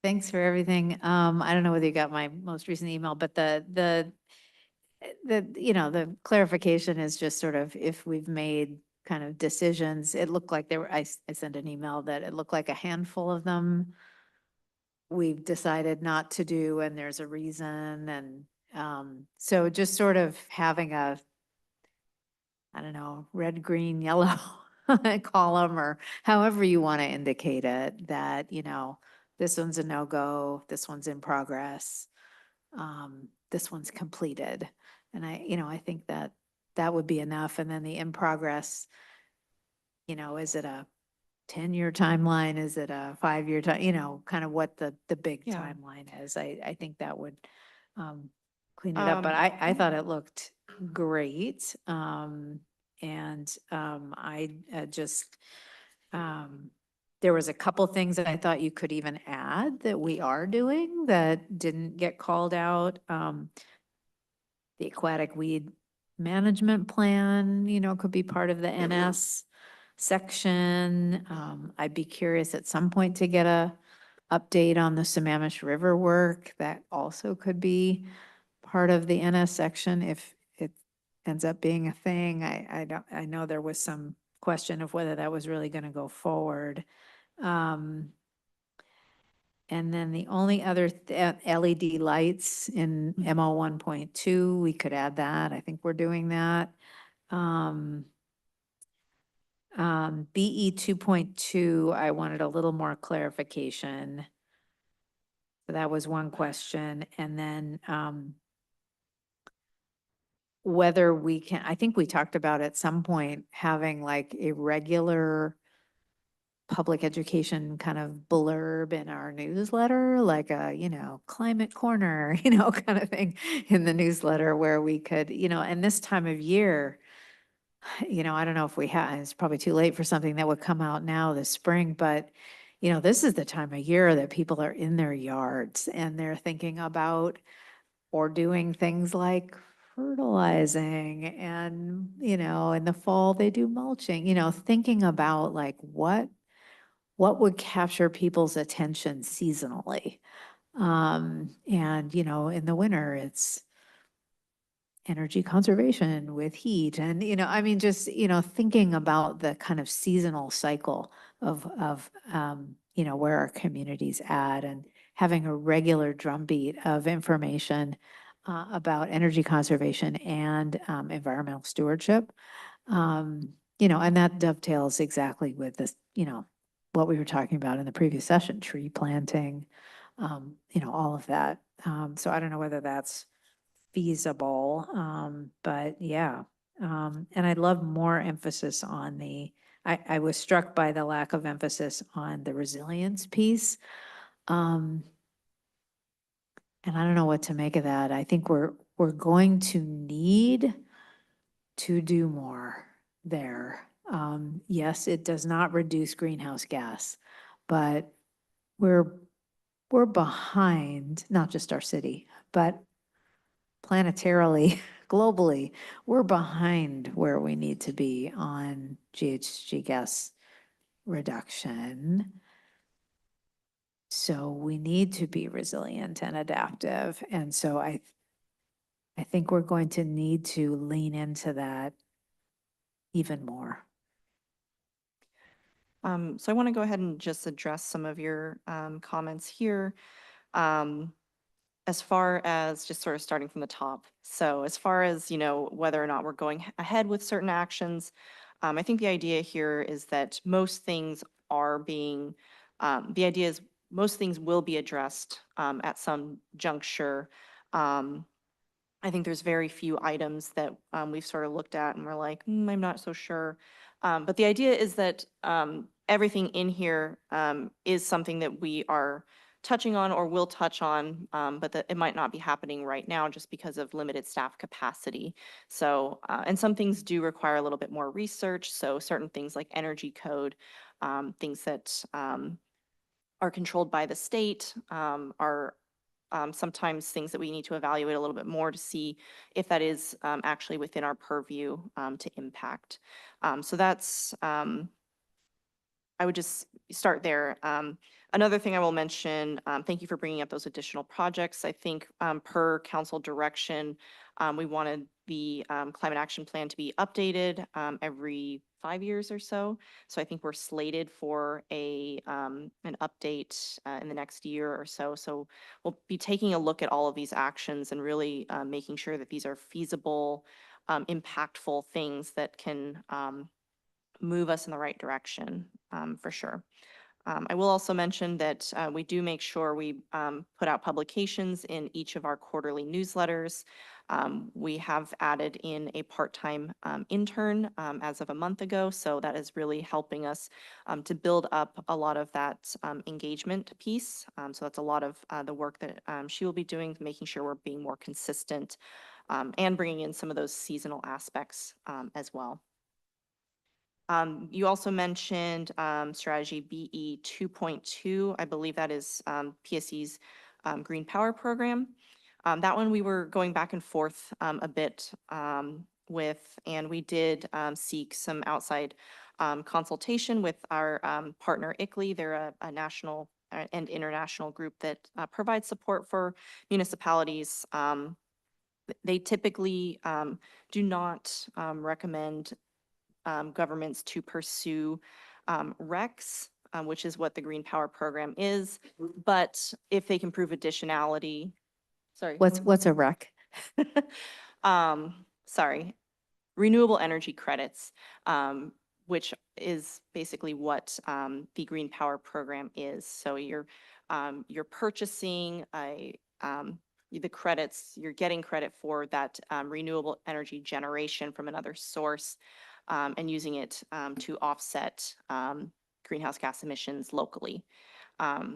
Thanks for everything. I don't know whether you got my most recent email, but the clarification is just sort of if we've made kind of decisions, it looked like there were, I sent an email that it looked like a handful of them we've decided not to do and there's a reason. And so just sort of having a, I don't know, red, green, yellow column or however you want to indicate it, that, you know, this one's a no-go, this one's in progress, this one's completed. And I think that that would be enough. And then the in progress, you know, is it a 10-year timeline? Is it a 5-year time? You know, kind of what the big Yeah. timeline is. I think that would clean it up. But I thought it looked great. There was a couple things that I thought you could even add that we are doing that didn't get called out. The aquatic weed management plan, you know, could be part of the NS section. I'd be curious at some point to get a update on the Sammamish River work. That also could be part of the NS section if it ends up being a thing. I know there was some question of whether that was really going to go forward. And then the only other LED lights in MO 1.2, we could add that. I think we're doing that. BE 2.2, I wanted a little more clarification. So that was one question. And then whether we can, I think we talked about at some point having like a regular public education kind of blurb in our newsletter, like a, you know, climate corner, you know, kind of thing in the newsletter where we could, you know, and this time of year, you know, I don't know if we have, it's probably too late for something that would come out now this spring, but, you know, this is the time of year that people are in their yards and they're thinking about or doing things like fertilizing and, you know, in the fall they do mulching, you know, thinking about like what would capture people's attention seasonally. And, you know, in the winter, it's energy conservation with heat and, you know, I mean, just, you know, thinking about the kind of seasonal cycle of you know, where our communities at and having a regular drumbeat of information about energy conservation and environmental stewardship. You know, and that dovetails exactly with this, you know, what we were talking about in the previous session, tree planting, you know, all of that. So I don't know whether that's feasible, but yeah. And I'd love more emphasis on the I was struck by the lack of emphasis on the resilience piece. And I don't know what to make of that. I think we're going to need to do more there. Yes, it does not reduce greenhouse gas, but we're behind, not just our city, but planetarily, globally, we're behind where we need to be on GHG gas reduction. So we need to be resilient and adaptive. And so I think we're going to need to lean into that even more. So I want to go ahead and just address some of your comments here. As far as just sort of starting from the top. So as far as, whether or not we're going ahead with certain actions, I think the idea here is that most things are being, the idea is most things will be addressed at some juncture. I think there's very few items that we've sort of looked at and we're like, I'm not so sure. But the idea is that everything in here is something that we are touching on or will touch on, but that it might not be happening right now just because of limited staff capacity. So, and some things do require a little bit more research. So certain things like energy code, things that are controlled by the state are sometimes things that we need to evaluate a little bit more to see if that is actually within our purview to impact. So that's, I would just start there. Another thing I will mention, thank you for bringing up those additional projects. I think per council direction, we wanted the climate action plan to be updated every 5 years or so. So I think we're slated for an update in the next year or so. So we'll be taking a look at all of these actions and really making sure that these are feasible, impactful things that can move us in the right direction for sure. I will also mention that we do make sure we put out publications in each of our quarterly newsletters. We have added in a part-time intern as of a month ago, so that is really helping us to build up a lot of that engagement piece. So that's a lot of the work that she will be doing, making sure we're being more consistent and bringing in some of those seasonal aspects as well. You also mentioned strategy BE 2.2. I believe that is PSE's Green Power Program. That one we were going back and forth a bit with, and we did seek some outside consultation with our partner ICLEI. They're a national and international group that provides support for municipalities. They typically do not recommend governments to pursue RECs, which is what the Green Power Program is. But if they can prove additionality, sorry. What's a REC? Sorry, renewable energy credits, which is basically what the Green Power Program is. So you're purchasing the credits, you're getting credit for that renewable energy generation from another source. And using it to offset greenhouse gas emissions locally.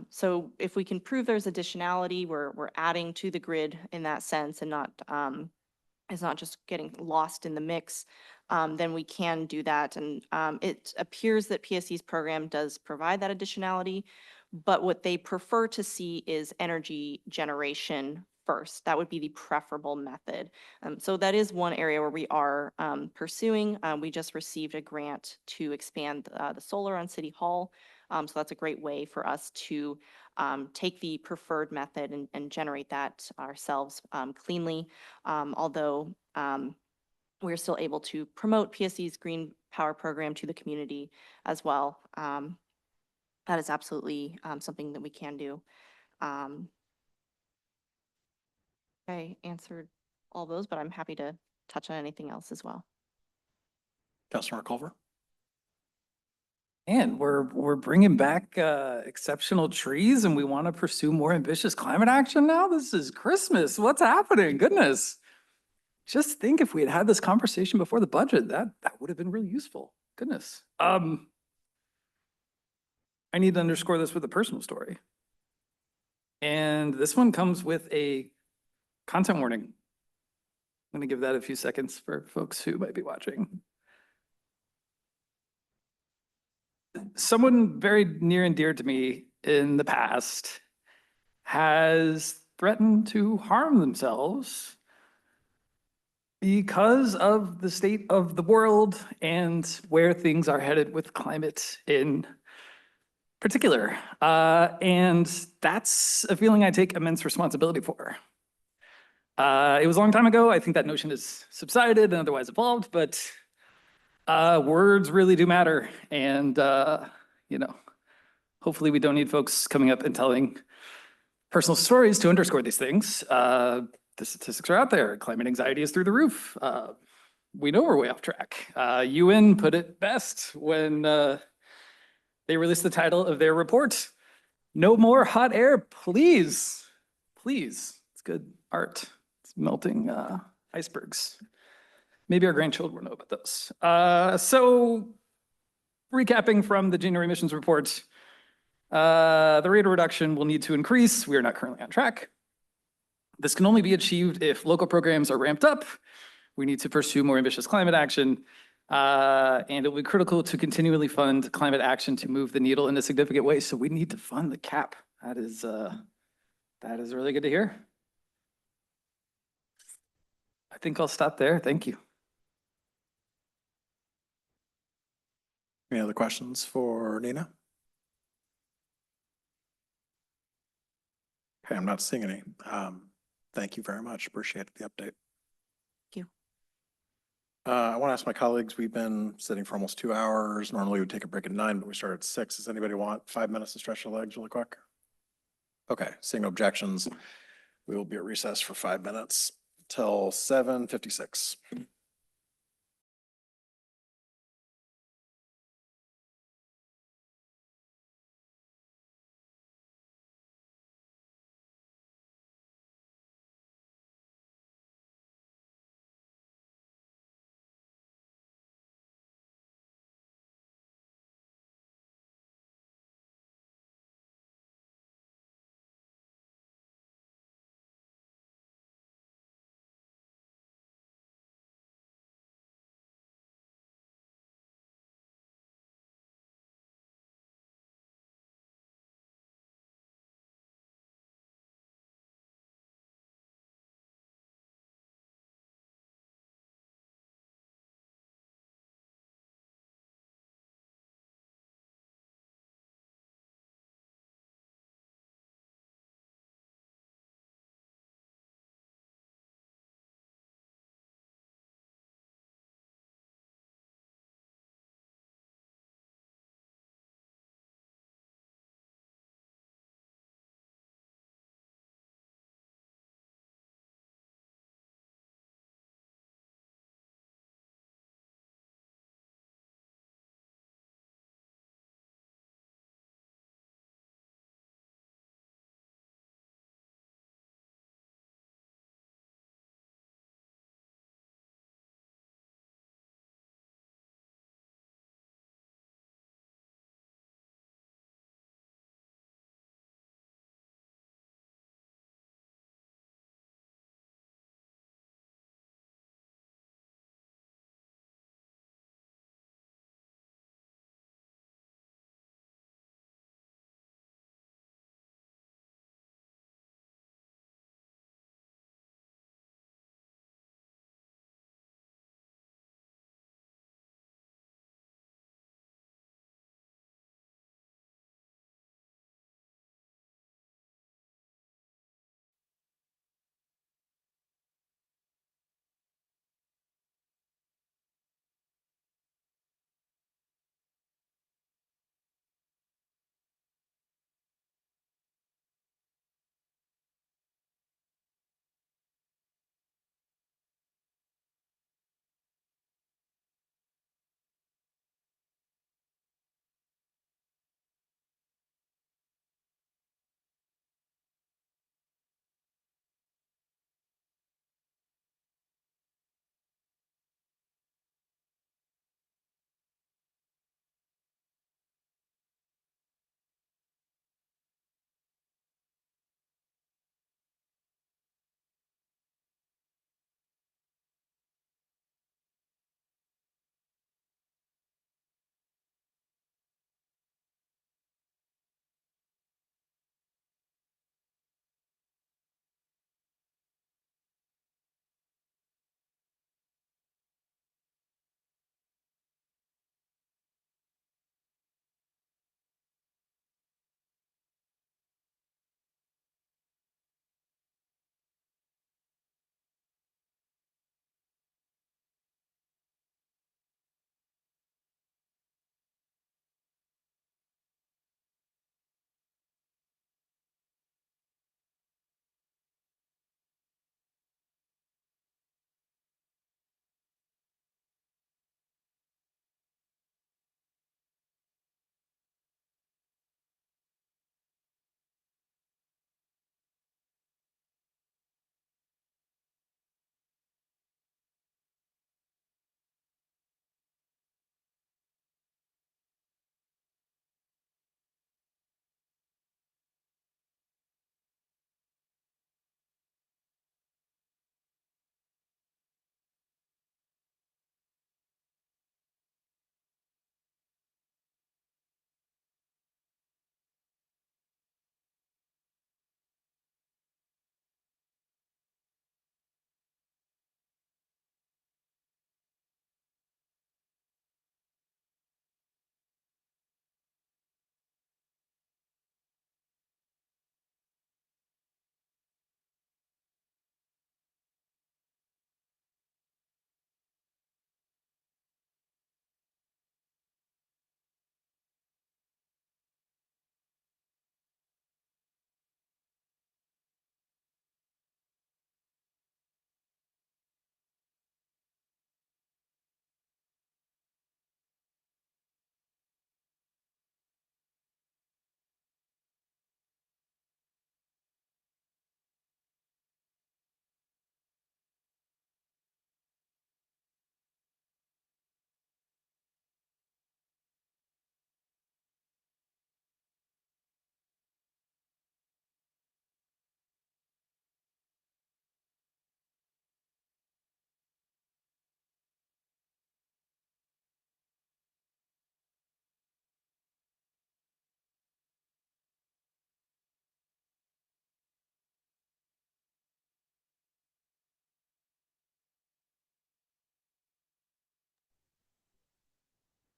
So if we can prove there's additionality, we're adding to the grid in that sense and not it's not just getting lost in the mix, then we can do that. And it appears that PSE's program does provide that additionality, but what they prefer to see is energy generation first. That would be the preferable method. So that is one area where we are pursuing. We just received a grant to expand the solar on City Hall. So that's a great way for us to take the preferred method and generate that ourselves cleanly. Although we're still able to promote PSE's Green Power Program to the community as well. That is absolutely something that we can do. I answered all those, but I'm happy to touch on anything else as well. Councilmember Culver? And we're bringing back exceptional trees and we want to pursue more ambitious climate action now? This is Christmas. What's happening? Goodness. Just think if we had had this conversation before the budget, that would have been really useful. goodness. I need to underscore this with a personal story. And this one comes with a content warning. I'm going to give that a few seconds for folks who might be watching. Someone very near and dear to me in the past has threatened to harm themselves because of the state of the world and where things are headed with climate in particular. And that's a feeling I take immense responsibility for. It was a long time ago. I think that notion has subsided and otherwise evolved, but words really do matter. And, you know, hopefully we don't need folks coming up and telling personal stories to underscore these things. The statistics are out there. Climate anxiety is through the roof. We know we're way off track. UN put it best when they released the title of their report, "No More Hot Air, Please." Please. It's good art. It's melting icebergs. Maybe our grandchildren will know about those. So recapping from the January emissions report, the rate of reduction will need to increase. We are not currently on track. This can only be achieved if local programs are ramped up. We need to pursue more ambitious climate action. And it will be critical to continually fund climate action to move the needle in a significant way. So we need to fund the cap. That is really good to hear. I think I'll stop there. Thank you. Any other questions for Nina? Okay, I'm not seeing any. Thank you very much. Appreciate the update. Thank you. I want to ask my colleagues, we've been sitting for almost 2 hours. Normally we would take a break at 9, but we start at 6. Does anybody want 5 minutes to stretch their legs really quick? Okay, seeing no objections, we will be at recess for 5 minutes till 7:56.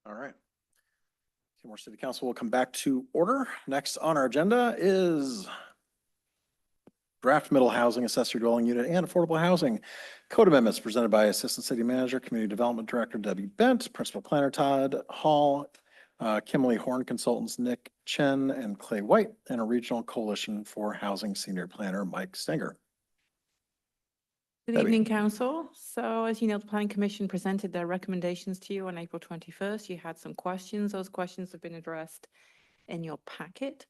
All right. Kenmore City Council will come back to order. Next on our agenda is draft middle housing accessory dwelling unit and affordable housing code amendments presented by Assistant City Manager, Community Development Director Debbie Bent, Principal Planner Todd Hall, Kimberly Horn Consultants Nick Chen and Clay White, and a Regional Coalition for Housing Senior Planner Mike Stenger. Good Debbie. evening, Council. So as you know, the Planning Commission presented their recommendations to you on April 21st. You had some questions. Those questions have been addressed in your packet.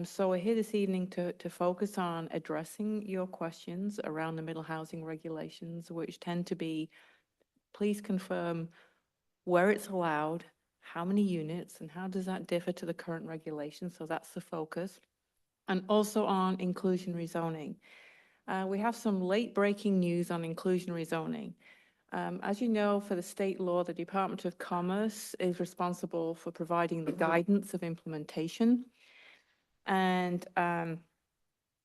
So we're here this evening to focus on addressing your questions around the middle housing regulations, which tend to be, please confirm where it's allowed, how many units, and how does that differ to the current regulations? So that's the focus. And also on inclusionary zoning. We have some late breaking news on inclusionary zoning. As you know, for the state law, the Department of Commerce is responsible for providing the guidance of implementation. And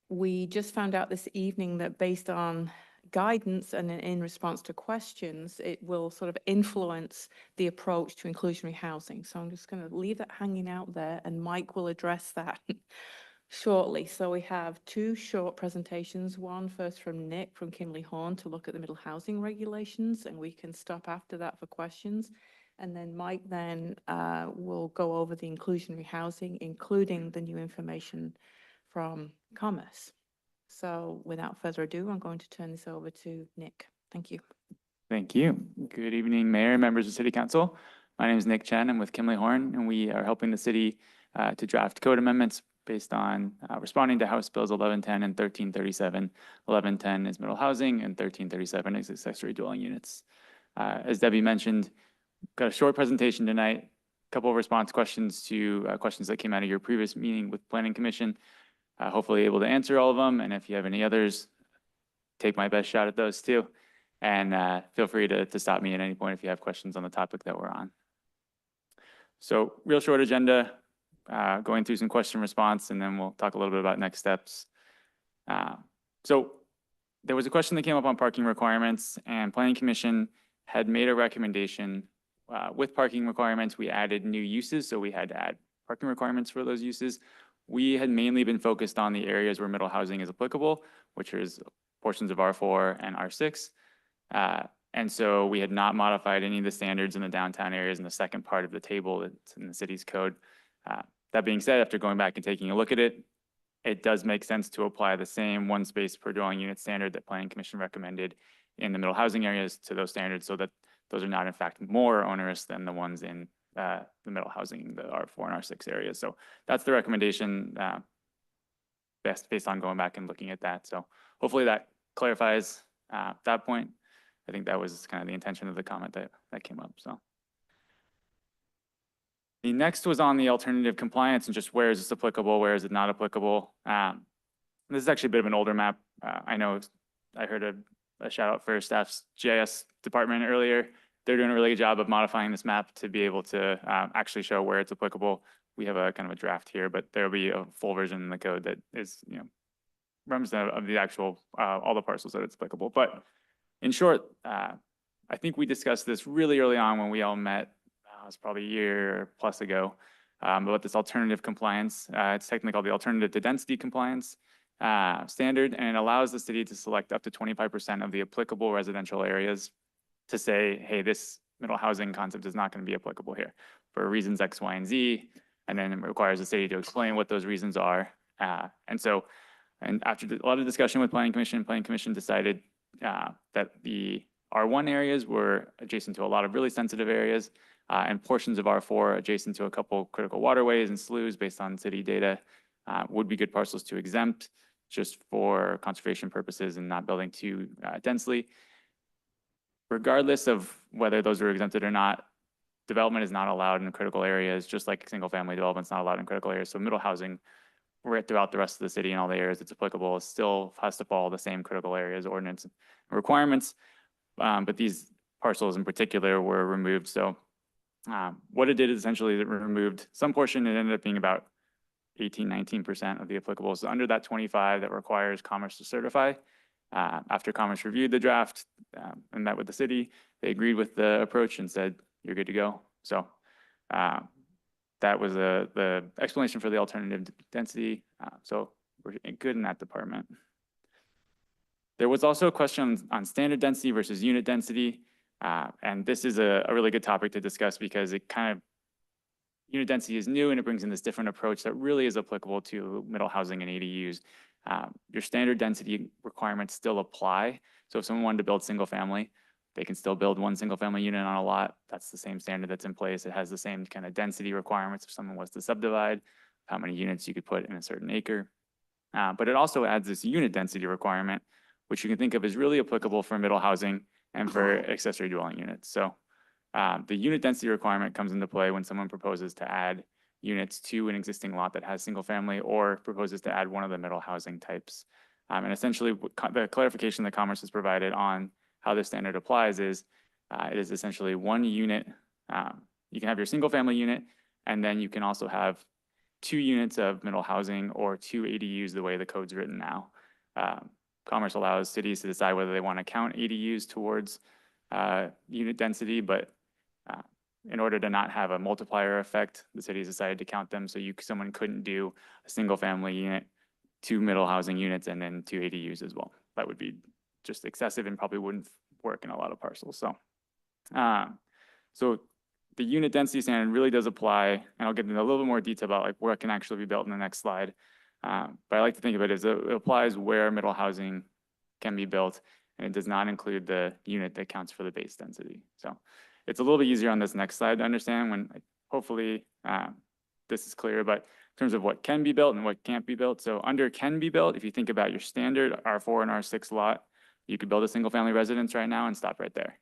we just found out this evening that based on guidance and in response to questions, it will sort of influence the approach to inclusionary housing. So I'm just going to leave that hanging out there, and Mike will address that shortly. So we have two short presentations, one first from Nick from Kimberly Horn to look at the middle housing regulations, and we can stop after that for questions. And then Mike then will go over the inclusionary housing, including the new information from Commerce. So without further ado, I'm going to turn this over to Nick. Thank you. Thank you. Good evening, Mayor, members of City Council. My name is Nick Chen. I'm with Kimberly Horn, and we are helping the city to draft code amendments based on responding to House Bills 1110 and 1337. 1110 is middle housing, and 1337 is accessory dwelling units. As Debbie mentioned, got a short presentation tonight, a couple of response questions to questions that came out of your previous meeting with Planning Commission. Hopefully able to answer all of them, and if you have any others, take my best shot at those too. And feel free to stop me at any point if you have questions on the topic that we're on. So real short agenda, going through some question response, and then we'll talk a little bit about next steps. So there was a question that came up on parking requirements, and Planning Commission had made a recommendation. With parking requirements, we added new uses, so we had to add parking requirements for those uses. We had mainly been focused on the areas where middle housing is applicable, which is portions of R4 and R6. And so we had not modified any of the standards in the downtown areas in the second part of the table that's in the city's code. That being said, after going back and taking a look at it, it does make sense to apply the same one space per dwelling unit standard that Planning Commission recommended in the middle housing areas to those standards, so that those are not in fact more onerous than the ones in the middle housing, the R4 and R6 areas. So that's the recommendation based on going back and looking at that. So hopefully that clarifies that point. I think that was kind of the intention of the comment that came up. So the next was on the alternative compliance and just where is this applicable, where is it not applicable. This is actually a bit of an older map. I know I heard a shout out for staff's GIS department earlier. They're doing a really good job of modifying this map to be able to actually show where it's applicable. We have a kind of a draft here, but there'll be a full version in the code that is, representative of the actual, all the parcels that it's applicable. But in short, I think we discussed this really early on when we all met. It was probably a year plus ago, about this alternative compliance. It's technically called the alternative to density compliance standard, and it allows the city to select up to 25% of the applicable residential areas to say, hey, this middle housing concept is not going to be applicable here for reasons X, Y, and Z. And then it requires the city to explain what those reasons are. And after a lot of discussion with Planning Commission decided that the R1 areas were adjacent to a lot of really sensitive areas, and portions of R4 adjacent to a couple critical waterways and sloughs based on city data would be good parcels to exempt just for conservation purposes and not building too densely. Regardless of whether those are exempted or not, development is not allowed in critical areas, just like single family development is not allowed in critical areas. So middle housing right throughout the rest of the city and all the areas it's applicable still has to follow the same critical areas ordinance requirements. But these parcels in particular were removed. So what it did is essentially it removed some portion. It ended up being about 18–19% of the applicable. So under that 25 that requires Commerce to certify. After Commerce reviewed the draft and met with the city, they agreed with the approach and said, you're good to go. So That was the explanation for the alternative density. So we're good in that department. There was also a question on standard density versus unit density. And this is a really good topic to discuss because it kind of, unit density is new and it brings in this different approach that really is applicable to middle housing and ADUs. Your standard density requirements still apply. So if someone wanted to build single family, they can still build one single family unit on a lot. That's the same standard that's in place. It has the same kind of density requirements if someone was to subdivide, how many units you could put in a certain acre. But it also adds this unit density requirement, which you can think of as really applicable for middle housing and for accessory dwelling units. So the unit density requirement comes into play when someone proposes to add units to an existing lot that has single family or proposes to add one of the middle housing types. And essentially the clarification that Commerce has provided on how this standard applies is it is essentially one unit. You can have your single family unit, and then you can also have 2 units of middle housing or 2 ADUs the way the code's written now. Commerce allows cities to decide whether they want to count ADUs towards unit density, but in order to not have a multiplier effect, the cities decided to count them. So someone couldn't do a single family unit, 2 middle housing units, and then 2 ADUs as well. That would be just excessive and probably wouldn't work in a lot of parcels. So, so the unit density standard really does apply, and I'll get into a little bit more detail about like what can actually be built in the next slide. But I like to think of it as it applies where middle housing can be built, and it does not include the unit that counts for the base density. So it's a little bit easier on this next slide to understand when hopefully this is clear, but in terms of what can be built and what can't be built. So under can be built, if you think about your standard R4 and R6 lot, you could build a single family residence right now and stop right there.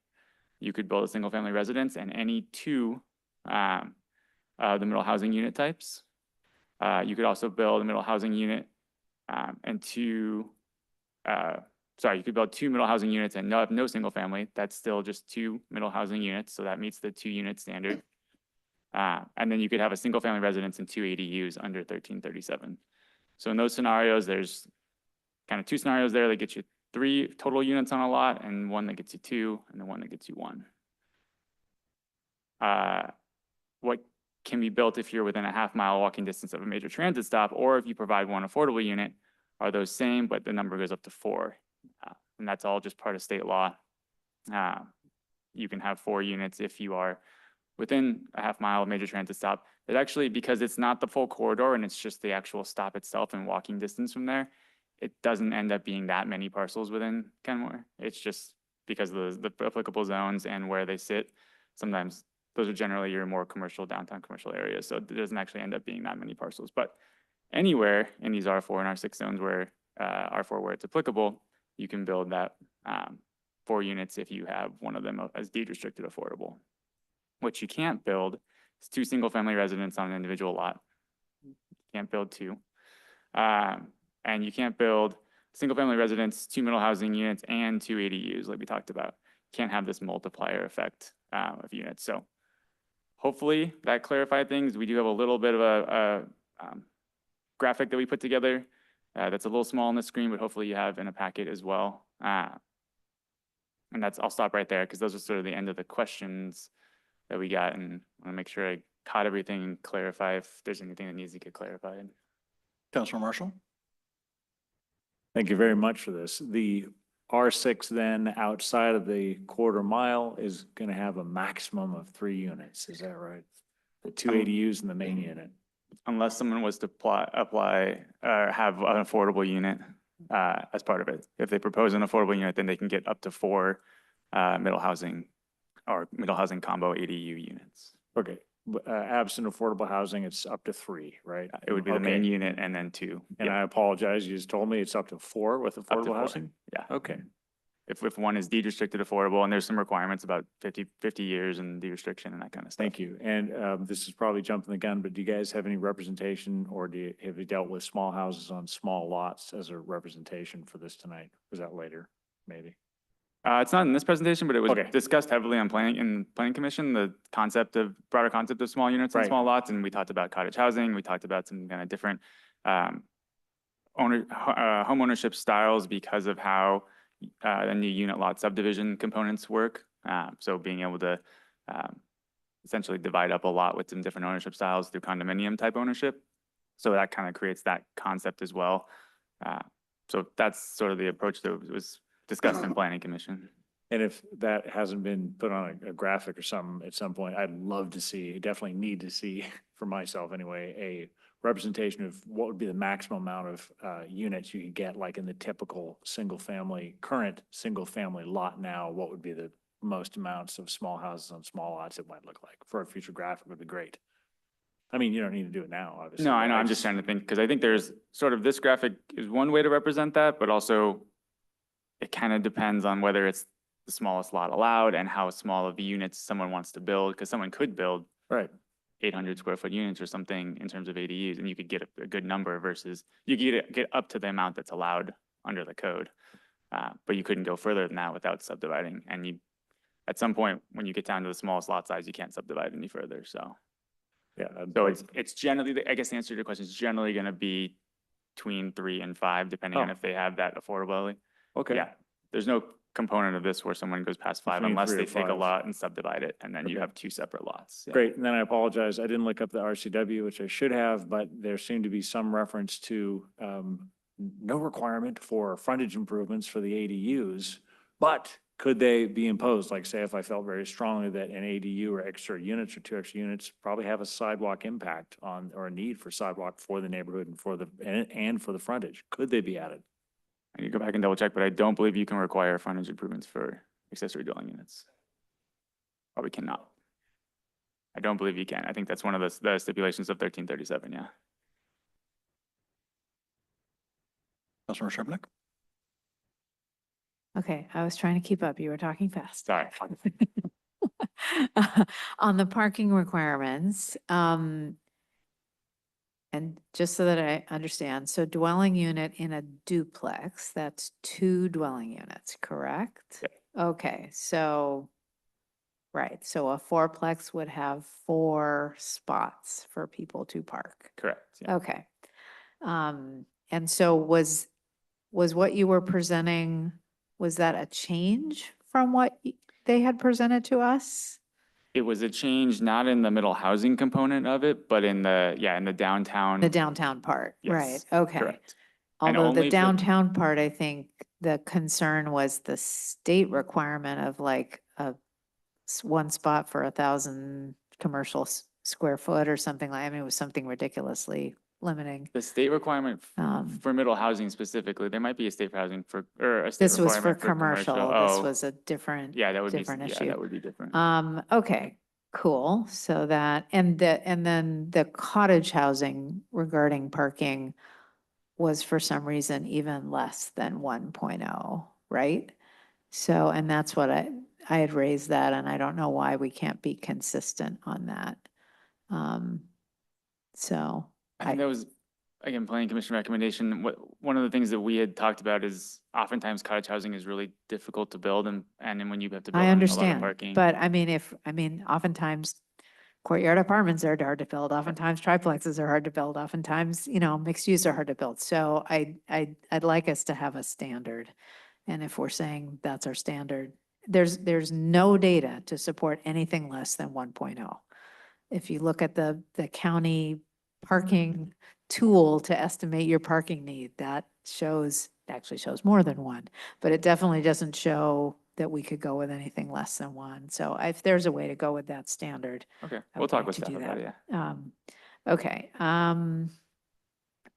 You could build a single family residence and any 2 the middle housing unit types. You could also build a middle housing unit and 2, you could build 2 middle housing units and have no single family. That's still just 2 middle housing units. So that meets the 2 unit standard. And then you could have a single family residence and 2 ADUs under 1337. So in those scenarios, there's kind of 2 scenarios there that get you 3 total units on a lot and 1 that gets you 2 and then 1 that gets you 1. What can be built if you're within a half-mile walking distance of a major transit stop, or if you provide 1 affordable unit, are those same, but the number goes up to 4. And that's all just part of state law. You can have 4 units if you are within a half-mile of major transit stop. It actually, because it's not the full corridor and it's just the actual stop itself and walking distance from there, it doesn't end up being that many parcels within Kenmore. It's just because of the applicable zones and where they sit. Sometimes those are generally your more commercial, downtown commercial areas. So it doesn't actually end up being that many parcels. But anywhere in these R4 and R6 zones where R4 where it's applicable, you can build that 4 units if you have one of them as deed restricted affordable. What you can't build is 2 single family residences on an individual lot. You can't build 2. And you can't build single family residence, 2 middle housing units, and 2 ADUs like we talked about. You can't have this multiplier effect of units. So hopefully that clarified things. We do have a little bit of a graphic that we put together that's a little small on the screen, but hopefully you have in a packet as well. And I'll stop right there because those are sort of the end of the questions that we got, and I want to make sure I caught everything and clarify if there's anything that needs to get clarified. Councilor Marshall? Thank you very much for this. The R6 then outside of the quarter mile is going to have a maximum of 3 units. Is that right? The 2 ADUs in the main unit. Unless someone was to apply or have an affordable unit as part of it. If they propose an affordable unit, then they can get up to 4 middle housing or middle housing combo ADU units. Okay. Absent affordable housing, it's up to 3, right? It would be the main unit and then 2. And I apologize, you just told me it's up to 4 with Up to affordable 4. housing? Yeah. Okay. If one is deed restricted affordable, and there's some requirements about 50 years and deed restriction and that kind of stuff. Thank you. And this is probably jumping the gun, but do you guys have any representation or have you dealt with small houses on small lots as a representation for this tonight? Was that later, maybe? It's not in this presentation, but it was Okay. discussed heavily on planning commission, the broader concept of small units and Right. small lots. And we talked about cottage housing. We talked about some kind of different home ownership styles because of how the new unit lot subdivision components work. So being able to essentially divide up a lot with some different ownership styles through condominium type ownership. So that kind of creates that concept as well. So that's sort of the approach that was discussed in planning commission. And if that hasn't been put on a graphic or something at some point, I'd love to see, definitely need to see, for myself anyway, a representation of what would be the maximum amount of units you could get, like in the typical current single-family lot now, what would be the most amounts of small houses on small lots it might look like? For a future graphic would be great. I mean, you don't need to do it now, obviously. No, I but know, I'm just trying to think, because I think there's sort of, this graphic is one way to represent that, but also it kind of depends on whether it's the smallest lot allowed and how small of the units someone wants to build, because someone could build Right. 800 square foot units or something in terms of ADUs, and you could get a good number versus you could get up to the amount that's allowed under the code. But you couldn't go further than that without subdividing. And you, at some point, when you get down to the smallest lot size, you can't subdivide any further, so. Yeah. So it's generally, I guess the answer to your question is generally gonna be between 3 and 5, depending on Oh. if they have that affordability. Okay. Yeah, there's no component of this where someone goes past 5 Between unless 3 they or take a 5. lot and subdivide it, and then you Okay. have 2 separate lots. Yeah. Great, and then I apologize, I didn't look up the RCW, which I should have, but there seemed to be some reference to no requirement for frontage improvements for the ADUs, but could they be imposed? Like, say, if I felt very strongly that an ADU or extra units or 2 extra units probably have a sidewalk impact on, or a need for sidewalk for the neighborhood and for the frontage, could they be added? I need to go back and double check, but I don't believe you can require frontage improvements for accessory dwelling units. Probably cannot. I don't believe you can. I think that's one of the stipulations of 1337, yeah. Councilmember Sharpnack? Okay, I was trying to keep up. You were talking fast. Sorry. On the parking requirements, and just so that I understand, so dwelling unit in a duplex, that's 2 dwelling units, correct? Okay, so, right, so a fourplex would have 4 spots for people to park. Correct. Yeah. Okay. And so was what you were presenting, was that a change from what they had presented to us? It was a change, not in the middle housing component of it, but in the, yeah, in the downtown. The downtown part, right, Yes, okay. correct. And Although only the for- downtown part, I think the concern was the state requirement of like one spot for 1,000 commercial square foot or something like, I mean, it was something ridiculously limiting. The state requirement for middle housing specifically, there might be a state for housing for, or a state This was for requirement commercial, this Oh, was a different, yeah, that would be, different yeah, issue. that would be different. Okay, cool. So that, and then the cottage housing regarding parking was for some reason even less than 1.0, right? So, and that's what I had raised that, and I don't know why we can't be consistent on that. So. I think that was, again, planning commission recommendation. One of the things that we had talked about is oftentimes cottage housing is really difficult to build and then when you have to build I in a lot of understand, parking. but I mean, oftentimes courtyard apartments are hard to build, oftentimes triplexes are hard to build, oftentimes, mixed use are hard to build. So I'd like us to have a standard. And if we're saying that's our standard, there's no data to support anything less than 1.0. If you look at the county parking tool to estimate your parking need, that actually shows more than 1, but it definitely doesn't show that we could go with anything less than 1. So if there's a way to go with that standard. Okay, I we'll would talk like with to staff do about it, that. yeah. Okay, on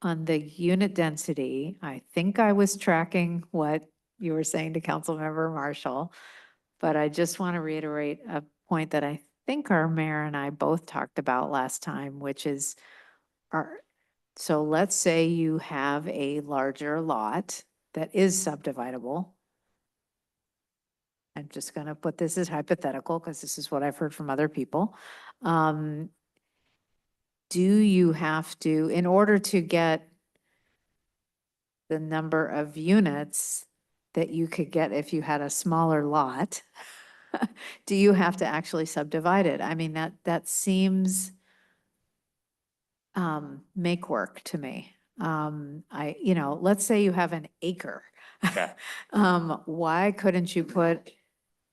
the unit density, I think I was tracking what you were saying to Councilmember Marshall, but I just want to reiterate a point that I think our mayor and I both talked about last time, which is so let's say you have a larger lot that is subdividable. I'm just going to put this as hypothetical because this is what I've heard from other people. Do you have to, in order to get the number of units that you could get if you had a smaller lot, do you have to actually subdivide it? I mean, that seems make work to me. Let's say you have an acre. Okay. Why couldn't you put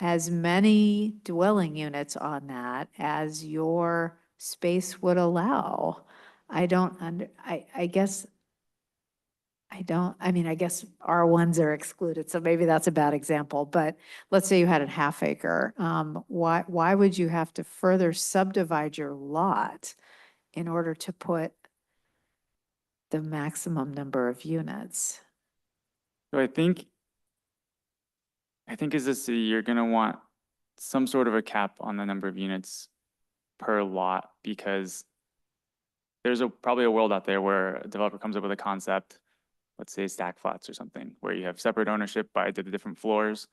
as many dwelling units on that as your space would allow. I don't I guess, I mean, I guess R1s are excluded, so maybe that's a bad example, but let's say you had a half acre. Why would you have to further subdivide your lot in order to put the maximum number of units? So I think as a city, you're gonna want some sort of a cap on the number of units per lot, because there's probably a world out there where a developer comes up with a concept, let's say stack flats or something, where you have separate ownership by the different floors.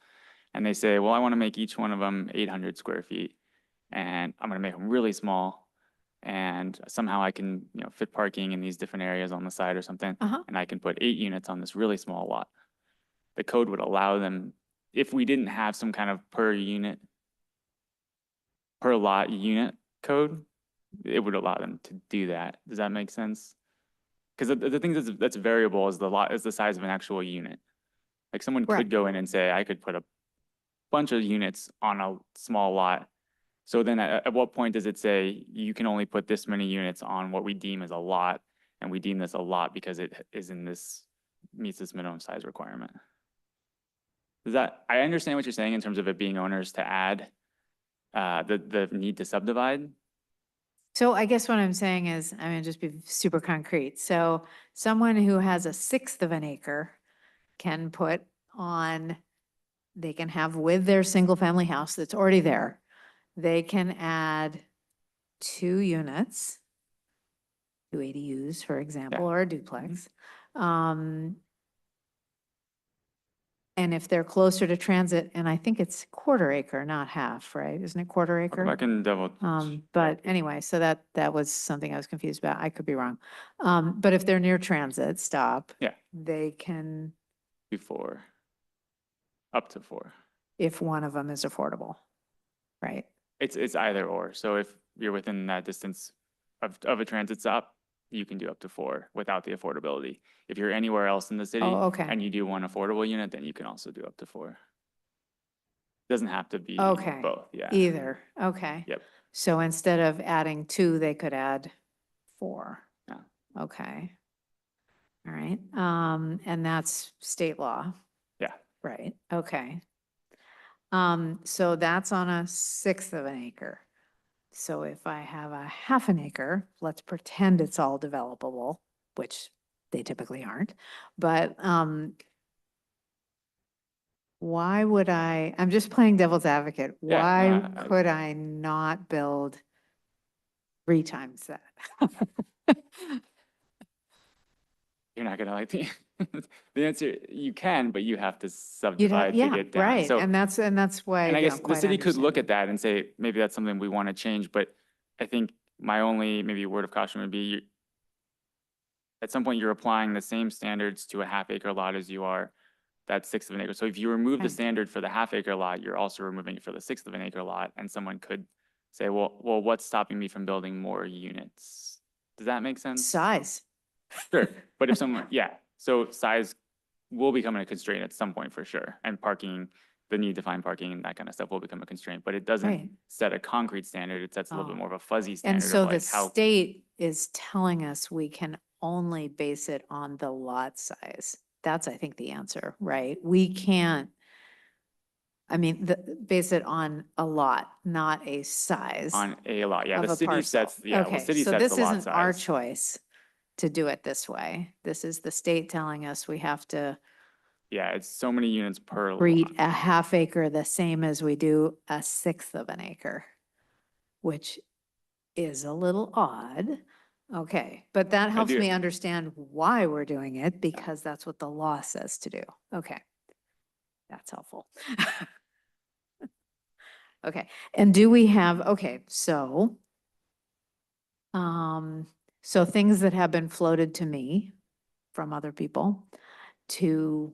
And they say, well, I want to make each one of them 800 square feet, and I'm going to make them really small. And somehow I can, fit parking in these different areas on the side or something. And I can put 8 units on this really small lot. The code would allow them, if we didn't have some kind of per lot unit code, it would allow them to do that. Does that make sense? Because the thing that's variable is the size of an actual unit. Like someone Right. could go in and say, I could put a bunch of units on a small lot. So then at what point does it say you can only put this many units on what we deem as a lot, and we deem this a lot because it meets this minimum size requirement? I understand what you're saying in terms of it being owners to add the need to subdivide. So I guess what I'm saying is, just be super concrete. So someone who has 1/6 of an acre can put on, they can have with their single family house that's already there, they can add 2 units, 2 ADUs, for example, or a duplex. And if they're closer to transit, and I think it's 1/4 acre, not half, right? Isn't it 1/4 acre? I can double. But anyway, so that was something I was confused about. I could be wrong. But if they're near transit stop, Yeah. they can, Before, up to 4. if one of them is affordable, right? It's either or. So if you're within that distance of a transit stop, you can do up to 4 without the affordability. If you're anywhere else in the city Oh, okay. and you do one affordable unit, then you can also do up to 4. Doesn't have to be Okay. both, yeah. Either, okay. Yep. So instead of adding 2, they could add 4. Yeah. Okay. All right, and that's state law, Yeah. right? Okay. So that's on 1/6 of an acre. So if I have 1/2 an acre, let's pretend it's all developable, which they typically aren't, but, why would I'm just playing devil's advocate. Yeah, Why could I not build 3 times that? You're not gonna like the answer. You can, but you have to You'd have, subdivide to yeah, get down. right, So, and that's why and I I guess don't the quite city could look understand. at that and say, maybe that's something we want to change, but I think my only maybe word of caution would be, at some point, you're applying the same standards to a half acre lot as you are that 1/6 of an acre. So if you remove the Okay. standard for the half acre lot, you're also removing it for the 1/6 of an acre lot, and someone could say, well, what's stopping me from building more units? Does that make sense? Size. Sure, but if someone, yeah, so size will become a constraint at some point for sure, and parking, the need to find parking and that kind of stuff will become a constraint, but it Right. doesn't set a concrete standard, it sets a little bit Oh. more of a fuzzy And standard so of the like how. state is telling us we can only base it on the lot size. That's, I think, the answer, right? We can't, base it on a lot, not a size On a lot, yeah, of the a city parcel. sets, yeah, well, Okay, city so sets this the lot isn't our size. choice to do it this way. This is the state telling us we have to Yeah, it's so many units per lot. treat a half acre the same as we do 1/6 of an acre, which is a little odd. Okay, but that helps do. me understand why we're doing it, because that's what the law says to do. Okay. That's helpful. Okay, and do we have, okay, so things that have been floated to me from other people to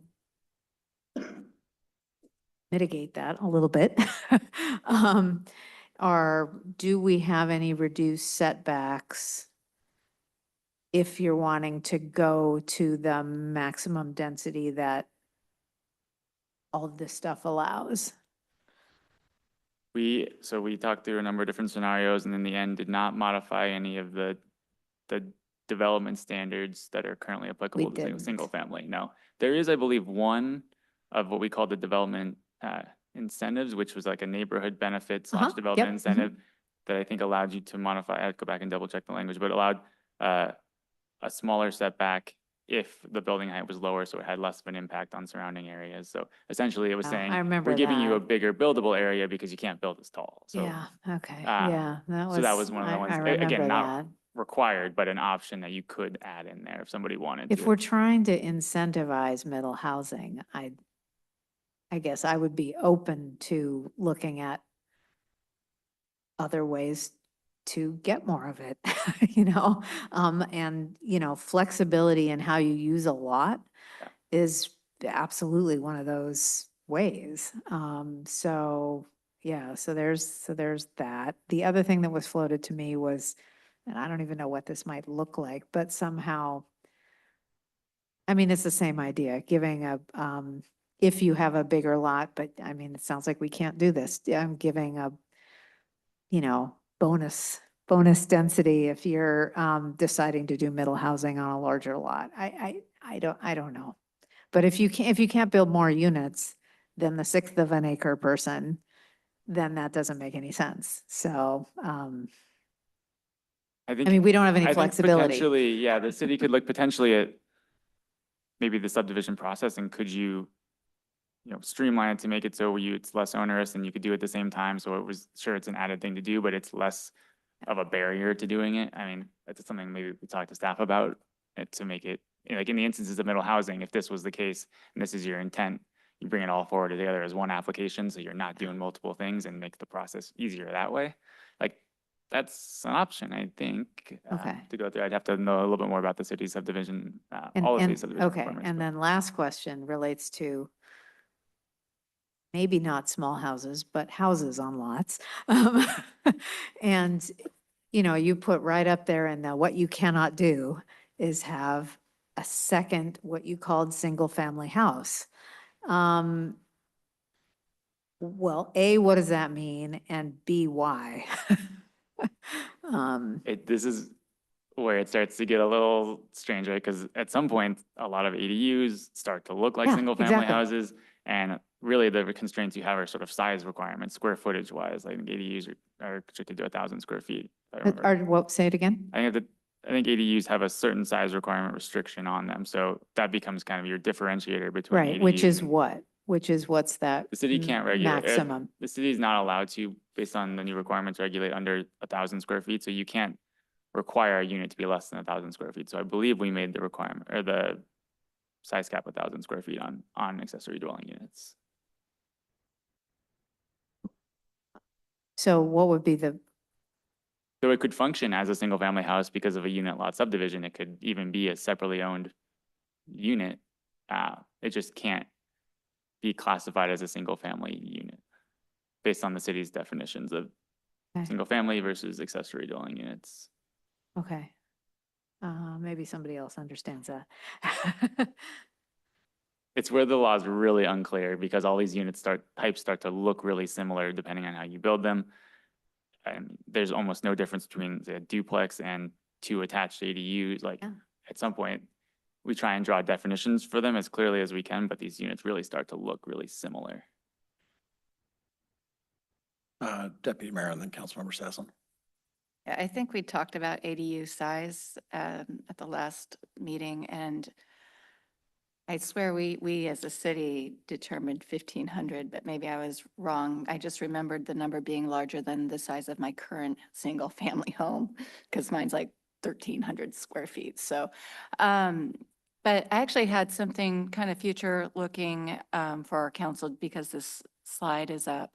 mitigate that a little bit, do we have any reduced setbacks if you're wanting to go to the maximum density that all of this stuff allows? So we talked through a number of different scenarios and in the end did not modify any of the development standards that are currently applicable to didn't. single family. No, there is, I believe, one of what we call the development incentives, which was like a neighborhood benefit slash Yep, development mhm. incentive that I think allowed you to modify. I'd go back and double check the language, but allowed a smaller setback if the building height was lower, so it had less of an impact on surrounding areas. So essentially, it was Oh, saying, I remember we're giving you a that. bigger buildable area because you can't build as tall. So, Yeah, okay, um, yeah, so that was one of the ones, I again, remember not that. required, but an option that you could add in there if somebody wanted If to. we're trying to incentivize middle housing, I guess I would be open to looking at other ways to get more of it, and, flexibility in how you use a lot is absolutely one of those ways. So, yeah, so there's that. The other thing that was floated to me was, and I don't even know what this might look like, but somehow, I mean, it's the same idea, giving if you have a bigger lot, but I mean, it sounds like we can't do this. I'm giving a, bonus density if you're deciding to do middle housing on a larger lot. I don't know. But if you can't build more units than the sixth of an acre person, then that doesn't make any sense. So, I think, I mean, we don't have any I think flexibility. potentially, yeah, the city could look potentially at maybe the subdivision process and could you streamline it to make it so it's less onerous and you could do it at the same time. So it was, sure, it's an added thing to do, but it's less of a barrier to doing it. I mean, that's something maybe we talk to staff about to make it, like in the instances of middle housing, if this was the case and this is your intent, you bring it all forward together as one application. So you're not doing multiple things and make the process easier that way. Like that's an option, I think, Okay. to go through. I'd have to know a little bit more about the city subdivision, And, all the city and, subdivision okay, requirements, and but- then last question relates to maybe not small houses, but houses on lots. And, you put right up there in the, what you cannot do is have a second, what you called single-family house. Well, A, what does that mean? And B, why? This is where it starts to get a little strange, right? Because at some point, a lot of ADUs start to look like Yeah, single-family exactly. houses. And really, the constraints you have are sort of size requirements, square footage wise. I think ADUs are restricted to 1,000 square feet. If I remember. What, say it again? I think ADUs have a certain size requirement restriction on them. So that becomes kind of your differentiator between Right, which ADUs is and- what? What's that? The city can't regulate. Maximum. The city is not allowed to, based on the new requirements, regulate under 1,000 square feet. So you can't require a unit to be less than 1,000 square feet. So I believe we made the requirement or the size cap 1,000 square feet on accessory dwelling units. So what would be the, So it could function as a single family house because of a unit lot subdivision. It could even be a separately owned unit. It just can't be classified as a single family unit based on the city's definitions of Okay. single family versus accessory dwelling units. okay. Maybe somebody else understands that. It's where the law is really unclear because all these types start to look really similar depending on how you build them. And there's almost no difference between say, a duplex and two attached ADUs. Like Yeah. at some point, we try and draw definitions for them as clearly as we can, but these units really start to look really similar. Deputy Mayor and then Councilmember Sassen. Yeah, I think we talked about ADU size at the last meeting, and I swear we as a city determined 1,500, but maybe I was wrong. I just remembered the number being larger than the size of my current single-family home, because mine's like 1,300 square feet. So, but I actually had something kind of future-looking for our council because this slide is up.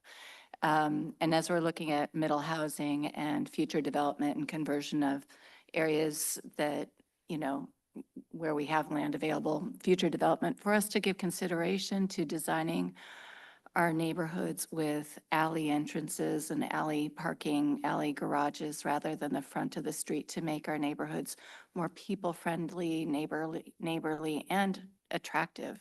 And as we're looking at middle housing and future development and conversion of areas that, where we have land available, future development, for us to give consideration to designing our neighborhoods with alley entrances and alley parking, alley garages, rather than the front of the street, to make our neighborhoods more people-friendly, neighborly, and attractive.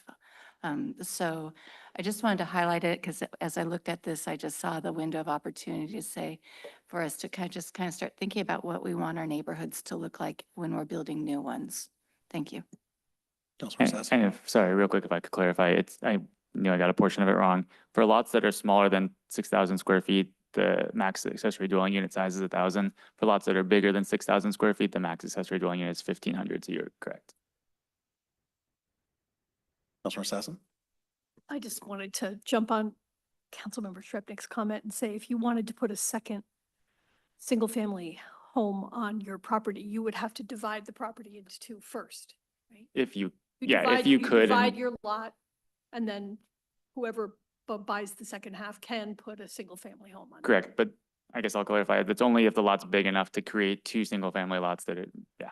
So I just wanted to highlight it because as I looked at this, I just saw the window of opportunity to say, for us to kind of start thinking about what we want our neighborhoods to look like when we're building new ones. Thank you. Councilor Sassen. And if, sorry, real quick, if I could clarify, I knew I got a portion of it wrong. For lots that are smaller than 6,000 square feet, the max accessory dwelling unit size is 1,000. For lots that are bigger than 6,000 square feet, the max accessory dwelling unit is 1,500. So you're correct. Councilor Sassen. I just wanted to jump on Councilmember Shrepnick's comment and say, if you wanted to put a second single-family home on your property, you would have to divide the property into two first, right? If you, You yeah, divide- if you could. Divide and- your lot, and then whoever buys the second half can put a single-family home on it. Correct, but I guess I'll clarify. That's only if the lot's big enough to create two single-family lots that are, yeah.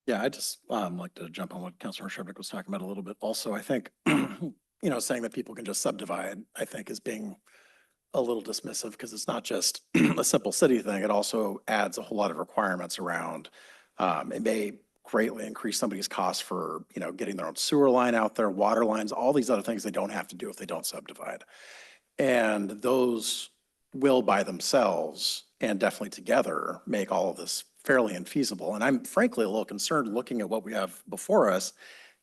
Yeah, I just like to jump on what Councilor Shrepnick was talking about a little bit. Also, I think, saying that people can just subdivide, I think is being a little dismissive because it's not just a simple city thing. It also adds a whole lot of requirements around. It may greatly increase somebody's cost for, getting their own sewer line out there, water lines, all these other things they don't have to do if they don't subdivide. And those will by themselves and definitely together make all of this fairly infeasible. And I'm frankly a little concerned looking at what we have before us,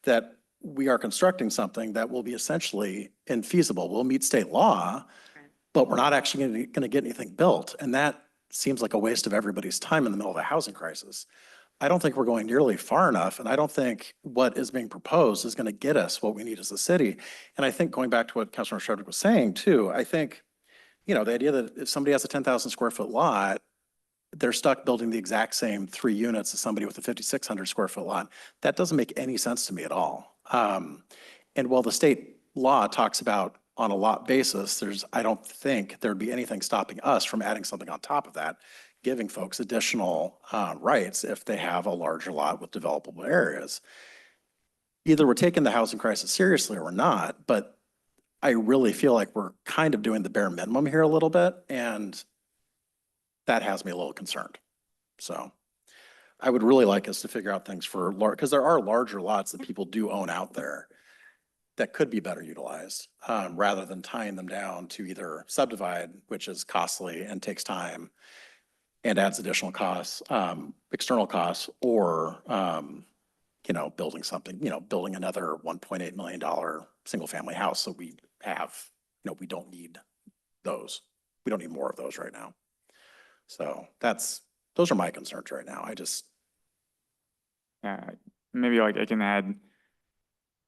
that we are constructing something that will be essentially infeasible. We'll meet state law, but we're not actually going to get anything built. And that seems like a waste of everybody's time in the middle of a housing crisis. I don't think we're going nearly far enough. And I don't think what is being proposed is going to get us what we need as a city. And I think going back to what Councilor Shrepnick was saying too, I think, the idea that if somebody has a 10,000 square foot lot, they're stuck building the exact same 3 units as somebody with a 5,600 square foot lot. That doesn't make any sense to me at all. And while the state law talks about on a lot basis, I don't think there'd be anything stopping us from adding something on top of that, giving folks additional rights if they have a larger lot with developable areas. Either we're taking the housing crisis seriously or we're not, but I really feel like we're kind of doing the bare minimum here a little bit, and that has me a little concerned. So I would really like us to figure out things for large, because there are larger lots that people do own out there that could be better utilized, rather than tying them down to either subdivide, which is costly and takes time and adds additional costs, external costs, or, building something, building another $1.8 million single family house. So we have, we don't need those. We don't need more of those right now. So those are my concerns right now. Maybe I can add,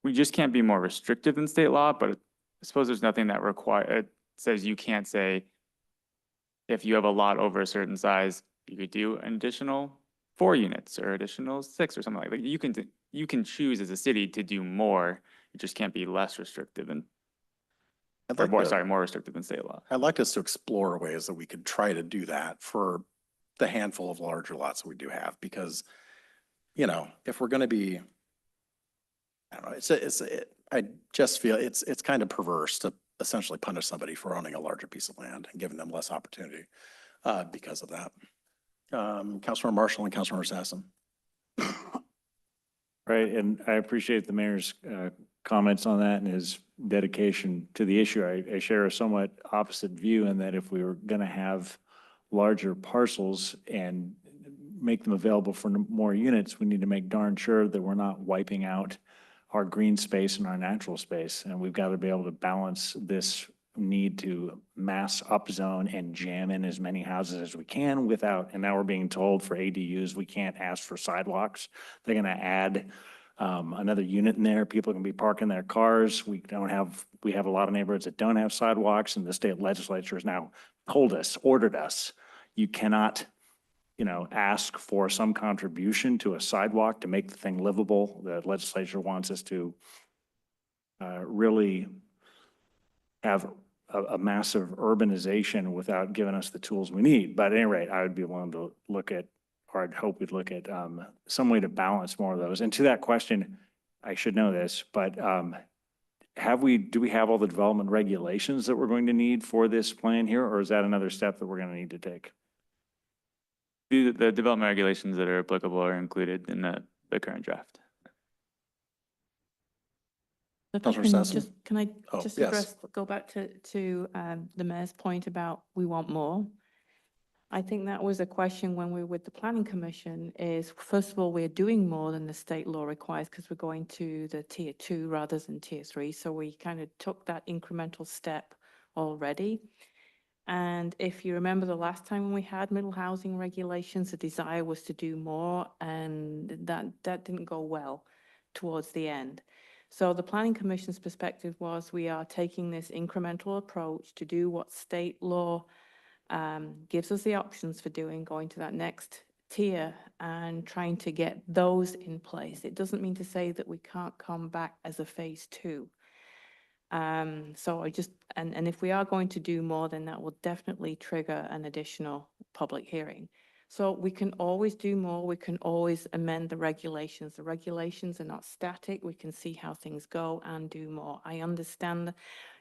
we just can't be more restrictive than state law, but I suppose there's nothing that says you can't say, if you have a lot over a certain size, you could do an additional 4 units or additional 6 or something like that. You can choose as a city to do more. It just can't be less restrictive and more restrictive than state law. I'd like us to explore ways that we could try to do that for the handful of larger lots that we do have, because, if we're going to be, I don't know, I just feel it's kind of perverse to essentially punish somebody for owning a larger piece of land and giving them less opportunity because of that. Councilor Marshall and Councilor Sassen. Right, and I appreciate the mayor's comments on that and his dedication to the issue. I share a somewhat opposite view in that if we were going to have larger parcels and make them available for more units, we need to make darn sure that we're not wiping out our green space and our natural space. And we've got to be able to balance this need to mass upzone and jam in as many houses as we can without, and now we're being told for ADUs, we can't ask for sidewalks. They're going to add another unit in there. People can be parking their cars. We have a lot of neighborhoods that don't have sidewalks, and the state legislature has now ordered us, you cannot, ask for some contribution to a sidewalk to make the thing livable. The legislature wants us to really have a massive urbanization without giving us the tools we need. But at any rate, I would be willing to look at, or I'd hope we'd look at some way to balance more of those. And to that question, I should know this, but do we have all the development regulations that we're going to need for this plan here, or is that another step that we're going to need to take? The development regulations that are applicable are included in the current draft. If I Councilor can Sassen? just, can I Oh, just yes. address, go back to the mayor's point about we want more? I think that was a question when we were with the planning commission is, first of all, we're doing more than the state law requires because we're going to the tier 2 rather than tier 3. So we kind of took that incremental step already. And if you remember the last time when we had middle housing regulations, the desire was to do more, and that didn't go well towards the end. So the planning commission's perspective was we are taking this incremental approach to do what state law gives us the options for doing, going to that next tier and trying to get those in place. It doesn't mean to say that we can't come back as a phase 2. So I just, and if we are going to do more, then that will definitely trigger an additional public hearing. So we can always do more. We can always amend the regulations. The regulations are not static. We can see how things go and do more. I understand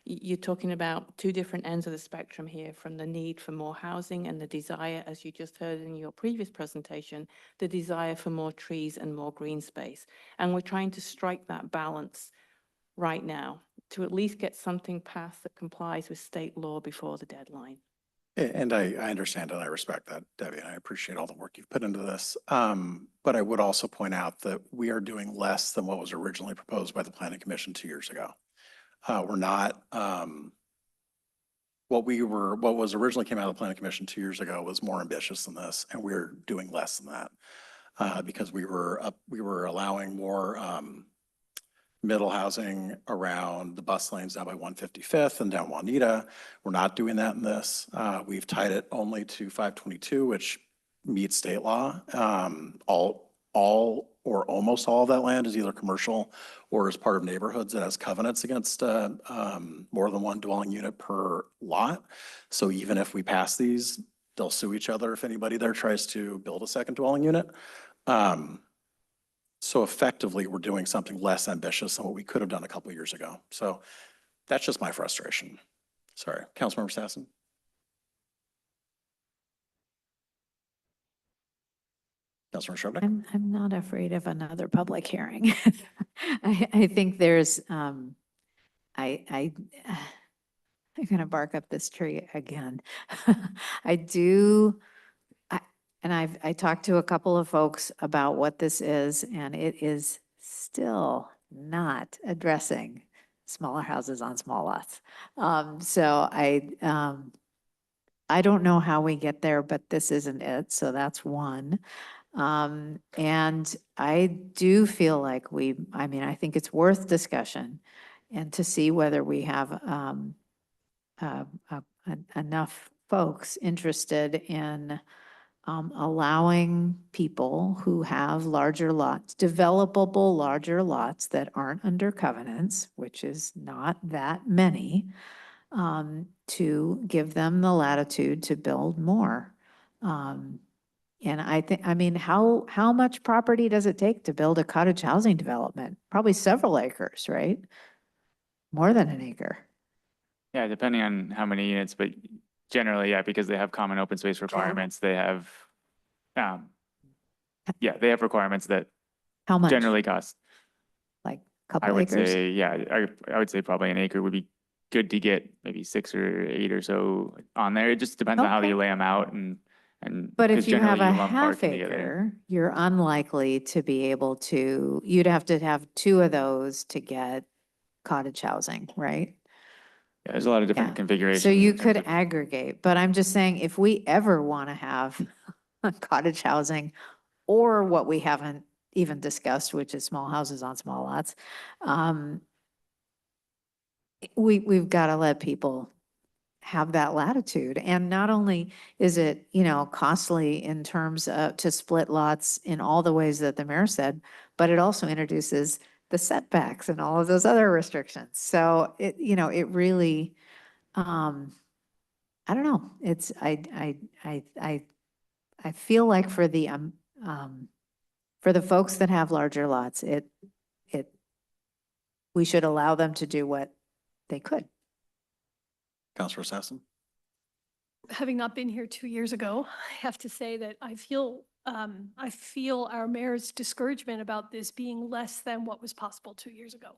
you're talking about two different ends of the spectrum here, from the need for more housing and the desire, as you just heard in your previous presentation, the desire for more trees and more green space. And we're trying to strike that balance right now to at least get something passed that complies with state law before the deadline. And I understand and I respect that, Debbie, and I appreciate all the work you've put into this. But I would also point out that we are doing less than what was originally proposed by the Planning Commission 2 years ago. We're not, what was originally came out of the Planning Commission 2 years ago was more ambitious than this, and we're doing less than that. Because we were allowing more, middle housing around the bus lanes down by 155th and down Juanita. We're not doing that in this. We've tied it only to 522, which meets state law. All or almost all of that land is either commercial or is part of neighborhoods that has covenants against more than one dwelling unit per lot. So even if we pass these, they'll sue each other if anybody there tries to build a second dwelling unit. So effectively, we're doing something less ambitious than what we could have done a couple of years ago. So that's just my frustration. Sorry, Councilmember Sassen. Councilmember Shrubnik. I'm not afraid of another public hearing. I think there's, I'm gonna bark up this tree again. And I talked to a couple of folks about what this is, and it is still not addressing smaller houses on small lots. So I don't know how we get there, but this isn't it. So that's one. And I do feel like I think it's worth discussion and to see whether we have enough folks interested in allowing people who have larger lots, developable larger lots that aren't under covenants, which is not that many, to give them the latitude to build more. And how much property does it take to build a cottage housing development? Probably several acres, right? More than an acre. Yeah, depending on how many units, but generally, yeah, because they have common open space requirements, they have, they have requirements that How much? generally cost. Like a I couple would acres? say, I would say probably an acre would be good to get maybe 6 or 8 or so on there. It just depends on how Okay. you lay them out and. But if because you have generally a lump half them together. acre, you're unlikely to be able to, you'd have to have 2 of those to get cottage housing, right? Yeah, there's a lot of different Yeah. configurations. So in you terms could of- aggregate, but I'm just saying, if we ever want to have cottage housing or what we haven't even discussed, which is small houses on small lots, we've got to let people have that latitude. And not only is it, costly in terms of to split lots in all the ways that the mayor said, but it also introduces the setbacks and all of those other restrictions. So it really, I don't know. It's, I feel like for the folks that have larger lots, we should allow them to do what they could. Councilor Sassen. Having not been here 2 years ago, I have to say that I feel our mayor's discouragement about this being less than what was possible 2 years ago.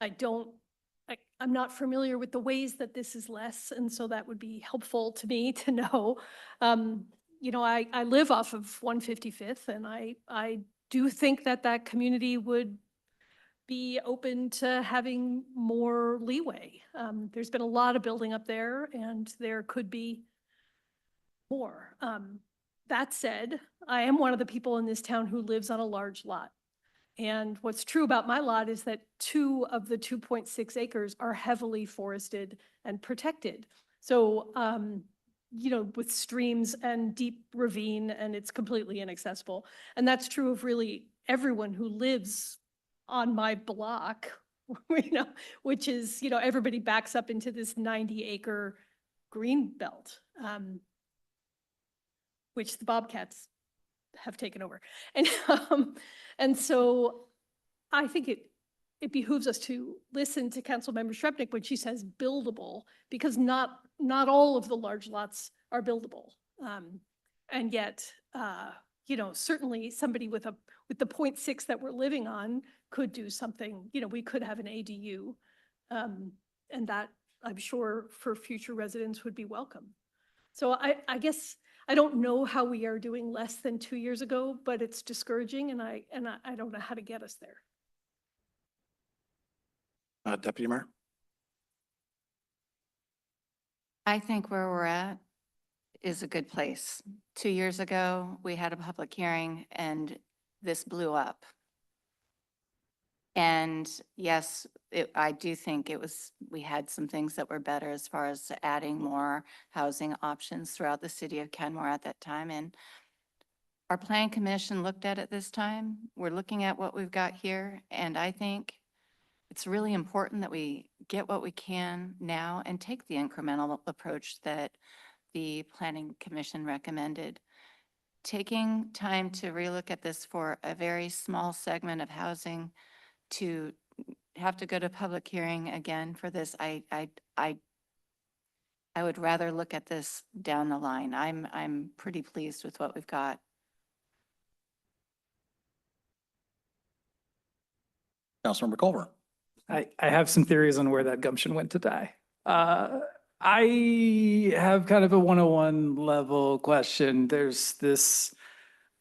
I'm not familiar with the ways that this is less, and so that would be helpful to me to know. You know, I live off of 155th, and I do think that that community would be open to having more leeway. There's been a lot of building up there, and there could be more. That said, I am one of the people in this town who lives on a large lot. And what's true about my lot is that 2 of the 2.6 acres are heavily forested and protected. So, you know, with streams and deep ravine, and it's completely inaccessible. And that's true of really everyone who lives on my block, you know, which is, you know, everybody backs up into this 90-acre green belt, which the Bobcats have taken over. And so I think it behooves us to listen to Councilmember Shrepnick when she says buildable, because not all of the large lots are buildable. And yet, you know, certainly somebody with the 0.6 that we're living on could do something. You know, we could have an ADU, and that I'm sure for future residents would be welcome. So I guess I don't know how we are doing less than 2 years ago, but it's discouraging, and I don't know how to get us there. Deputy Mayor? I think where we're at is a good place. 2 years ago, we had a public hearing and this blew up. And yes, I do think we had some things that were better as far as adding more housing options throughout the city of Kenmore at that time. And our planning commission looked at it this time. We're looking at what we've got here. And I think it's really important that we get what we can now and take the incremental approach that the planning commission recommended. Taking time to relook at this for a very small segment of housing, to have to go to public hearing again for this, I would rather look at this down the line. I'm pretty pleased with what we've got. Councilmember Culver? I have some theories on where that gumption went to die. I have kind of a 101 level question. There's this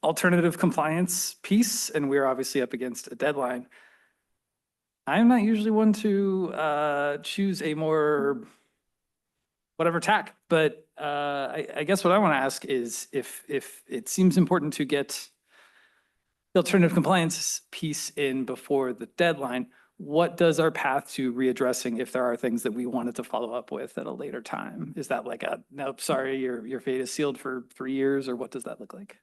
alternative compliance piece, and we're obviously up against a deadline. I'm not usually one to choose a more whatever tack, but I guess what I want to ask is if it seems important to get the alternative compliance piece in before the deadline, what does our path to readdressing if there are things that we wanted to follow up with at a later time? Is that like nope, sorry, your fate is sealed for 3 years, or what does that look like?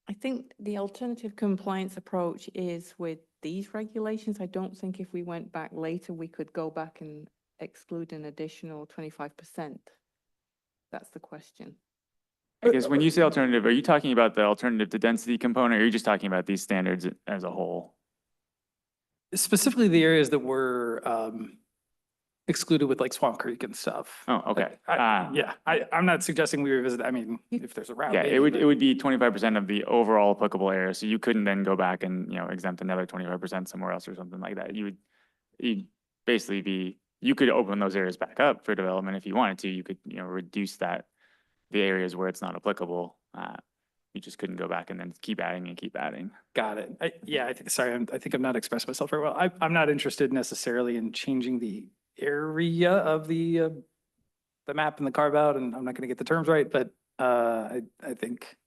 I think the alternative compliance approach is with these regulations. I don't think if we went back later, we could go back and exclude an additional 25%. That's the question. I guess when you say alternative, are you talking about the alternative to density component, or are you just talking about these standards as a whole? Specifically the areas that were excluded with like Swamp Creek and stuff. Oh, okay. Yeah, I'm not suggesting we revisit, I mean, if there's a route. Yeah, maybe, it would be 25% of the overall applicable area. So you couldn't then go back and, you know, exempt another 25% somewhere else or something like that. You'd basically you could open those areas back up for development if you wanted to. You could, you know, reduce the areas where it's not applicable. You just couldn't go back and then keep adding and keep adding. Got it. I think I'm not expressing myself very well. I'm not interested necessarily in changing the area of the map and the carve out, and I'm not going to get the terms right, but I think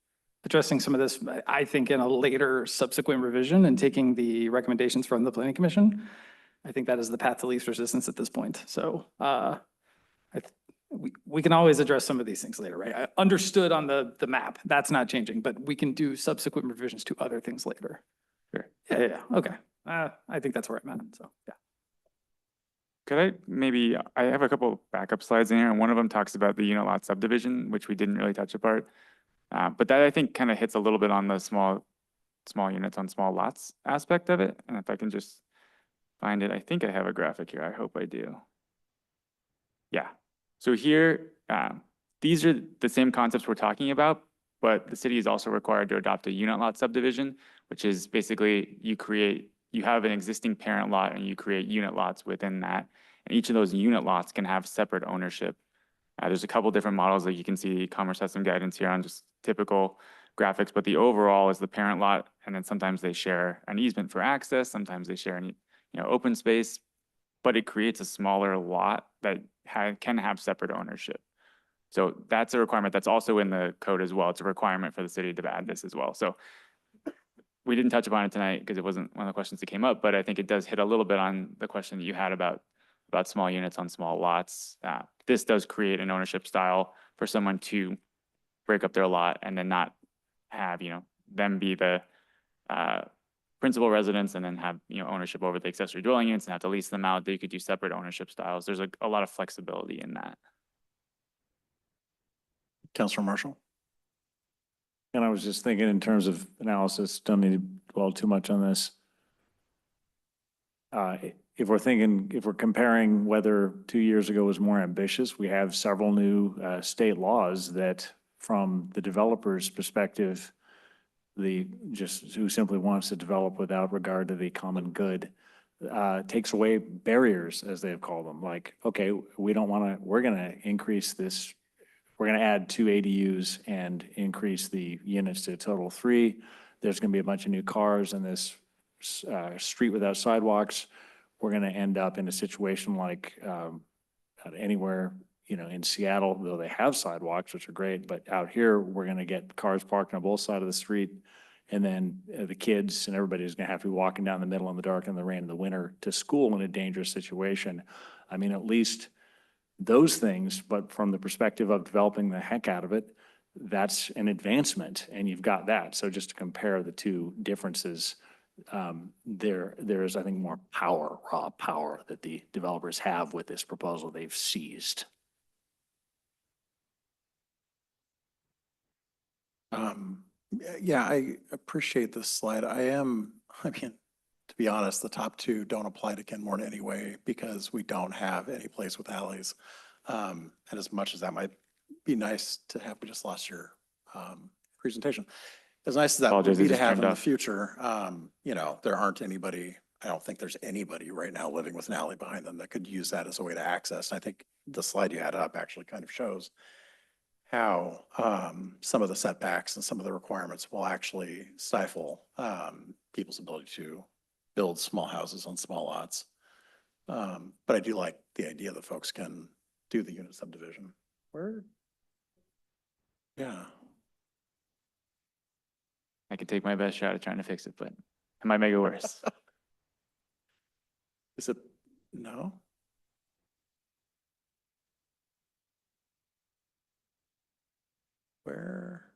addressing some of this, I think in a later subsequent revision and taking the recommendations from the planning commission, I think that is the path to least resistance at this point. So we can always address some of these things later, right? I understood on the map, that's not changing, but we can do subsequent revisions to other things later. Sure. Yeah, okay. I think that's where I'm at, so, yeah. Could I have a couple backup slides in here, and one of them talks about the unit lot subdivision, which we didn't really touch apart. But that I think kind of hits a little bit on the small units on small lots aspect of it. And if I can just find it, I think I have a graphic here. I hope I do. Yeah. So here, these are the same concepts we're talking about, but the city is also required to adopt a unit lot subdivision, which is basically you have an existing parent lot and you create unit lots within that. And each of those unit lots can have separate ownership. There's a couple different models that you can see. Commerce has some guidance here on just typical graphics, but the overall is the parent lot, and then sometimes they share an easement for access, sometimes they share any, open space, but it creates a smaller lot that can have separate ownership. So that's a requirement that's also in the code as well. It's a requirement for the city to add this as well. So we didn't touch upon it tonight because it wasn't one of the questions that came up, but I think it does hit a little bit on the question that you had about small units on small lots. This does create an ownership style for someone to break up their lot and then not have, them be the principal residence and then have, ownership over the accessory dwelling units and have to lease them out. They could do separate ownership styles. There's a lot of flexibility in that. Councilor Marshall? And I was just thinking in terms of analysis, don't need to dwell too much on this. If we're comparing whether 2 years ago was more ambitious, we have several new state laws that, from the developer's perspective, who simply wants to develop without regard to the common good, takes away barriers, as they have called them. Like, okay, we're going to increase this. We're going to add 2 ADUs and increase the units to a total of 3. There's going to be a bunch of new cars in this street without sidewalks. We're going to end up in a situation like anywhere, in Seattle, though they have sidewalks, which are great, but out here, we're going to get cars parked on both sides of the street. And then the kids and everybody's going to have to be walking down the middle in the dark in the rain in the winter to school in a dangerous situation. I mean, at least those things, but from the perspective of developing the heck out of it, that's an advancement, and you've got that. So just to compare the two differences, there's, I think, more power, raw power that the developers have with this proposal they've seized. Yeah, I appreciate this slide. To be honest, the top 2 don't apply to Kenmore in any way because we don't have any place with alleys. And as much as that might be nice to have, we just lost your presentation. As nice as that would Apologize, it be to just have turned in the off. future, there aren't anybody, I don't think there's anybody right now living with an alley behind them that could use that as a way to access. And I think the slide you had up actually kind of shows how some of the setbacks and some of the requirements will actually stifle people's ability to build small houses on small lots. But I do like the idea that folks can do the unit subdivision. Yeah. I could take my best shot at trying to fix it, but it might make it worse. Is it, no? Where?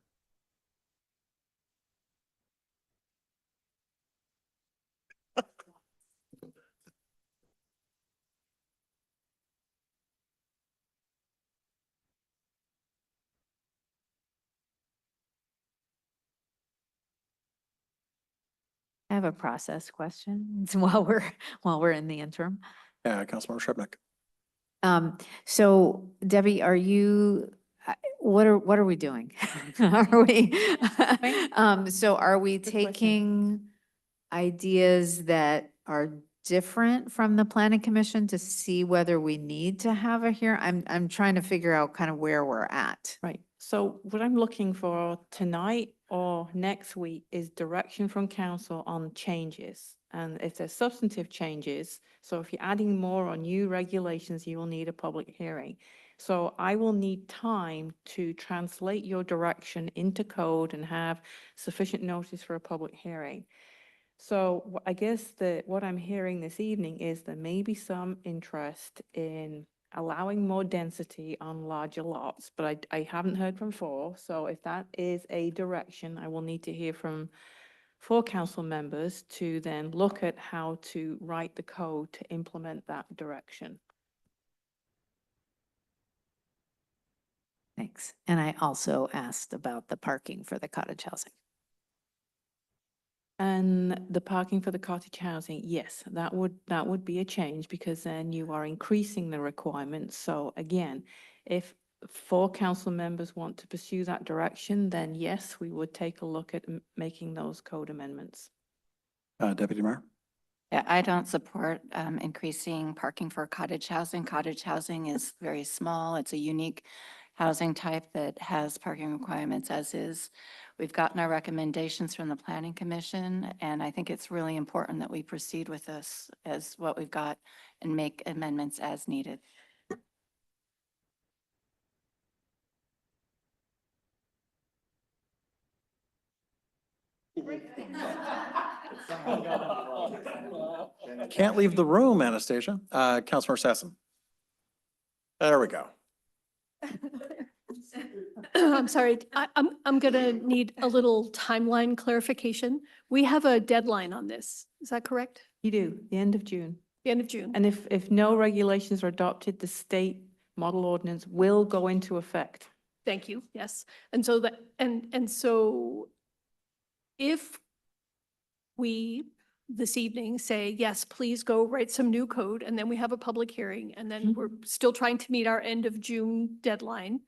I have a process question while we're in the interim. Yeah, Councilmember Shrubnik. So Debbie, what are we doing? Are we? So are we Good question. taking ideas that are different from the planning commission to see whether we need to have a hearing? I'm trying to figure out kind of where we're at. Right. So what I'm looking for tonight or next week is direction from council on changes. And if there's substantive changes, so if you're adding more or new regulations, you will need a public hearing. So I will need time to translate your direction into code and have sufficient notice for a public hearing. So I guess what I'm hearing this evening is there may be some interest in allowing more density on larger lots, but I haven't heard from 4. So if that is a direction, I will need to hear from 4 council members to then look at how to write the code to implement that direction. Thanks. And I also asked about the parking for the cottage housing. And the parking for the cottage housing, yes, that would be a change because then you are increasing the requirements. So again, if four council members want to pursue that direction, then yes, we would take a look at making those code amendments. Deputy Mayor? Yeah, I don't support increasing parking for cottage housing. Cottage housing is very small. It's a unique housing type that has parking requirements as is. We've gotten our recommendations from the Planning Commission, and I think it's really important that we proceed with this as what we've got and make amendments as needed. Can't leave the room, Anastasia. Councilmember Sassen. There we go. I'm sorry, I'm gonna need a little timeline clarification. We have a deadline on this. Is that correct? You do, the end of June. The end of June? And if no regulations are adopted, the state model ordinance will go into effect. Thank you, yes. And so that, and so if we this evening say, yes, please go write some new code, and then we have a public hearing, and then we're still trying to meet our end of June deadline,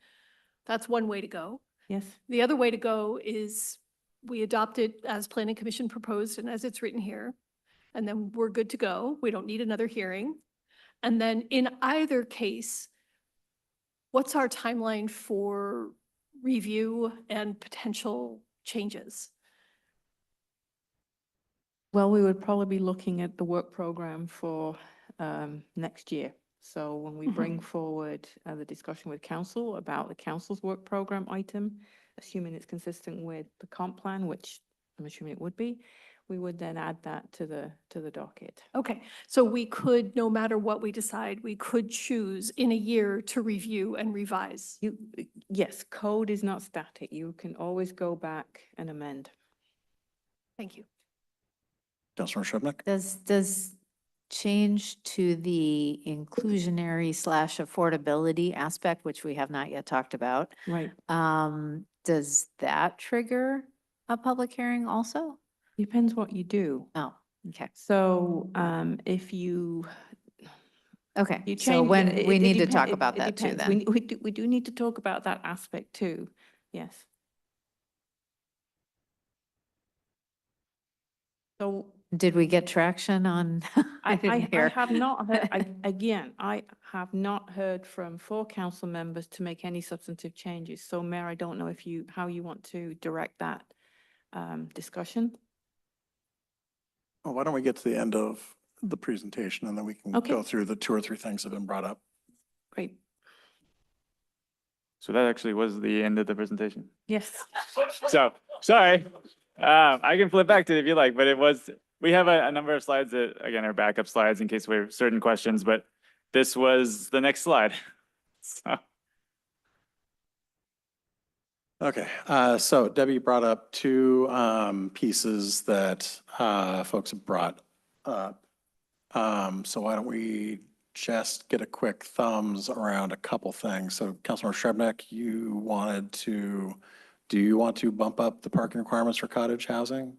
that's one way to go. Yes. The other way to go is we adopt it as Planning Commission proposed and as it's written here, and then we're good to go. We don't need another hearing. And then in either case, what's our timeline for review and potential changes? Well, we would probably be looking at the work program for next year. So when we bring forward the discussion with council about the council's work program item, assuming it's consistent with the comp plan, which I'm assuming it would be, we would then add that to the docket. Okay, so we could, no matter what we decide, we could choose in a year to review and revise. Yes, code is not static. You can always go back and amend. Thank you. Councilmember Shrubnik? Does change to the inclusionary / affordability aspect, which we have not yet talked about, Right. does that trigger a public hearing also? Depends what you do. Oh, okay. So if you Okay, you so change, when it- we it need to depen- talk it- about it that too depends. then. We do need to talk about that aspect too. Yes. So Did we get traction on? I didn't hear. have not heard, again, I have not heard from four council members to make any substantive changes. So Mayor, I don't know if how you want to direct that discussion. Well, why don't we get to the end of the presentation and then we can Okay. go through the 2 or 3 things that have been brought up. Great. So that actually was the end of the presentation. Yes. So, sorry. I can flip back to it if you like, but we have a number of slides that, again, are backup slides in case we have certain questions, but this was the next slide. So. Okay, so Debbie brought up 2 pieces that folks have brought up. So why don't we just get a quick thumbs around a couple things? So Councilmember Shrubnik, do you want to bump up the parking requirements for cottage housing?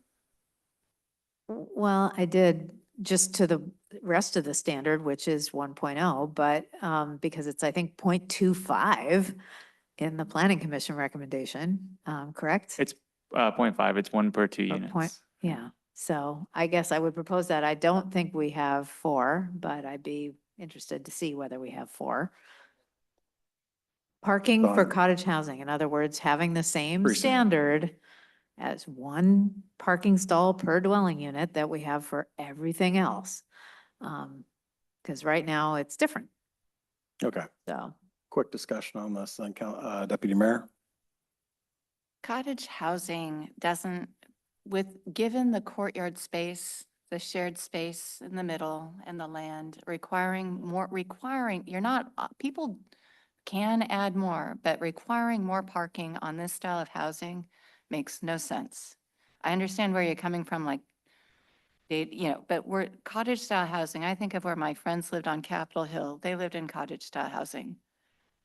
Well, I did just to the rest of the standard, which is 1.0, but because it's, I think, 0.25 in the Planning Commission recommendation, correct? It's 0.5, it's 1 per 2 Or units. Yeah, so I guess I would propose that. I don't think we have 4, but I'd be interested to see whether we have 4. Parking for Fine. cottage housing, in other words, having the same Precinct. standard as 1 parking stall per dwelling unit that we have for everything else. Because right now it's different, Okay, so. quick discussion on this then, Deputy Mayor. Cottage housing doesn't, given the courtyard space, the shared space in the middle and the land, people can add more, but requiring more parking on this style of housing makes no sense. I understand where you're coming from, like, but we're cottage style housing. I think of where my friends lived on Capitol Hill. They lived in cottage style housing.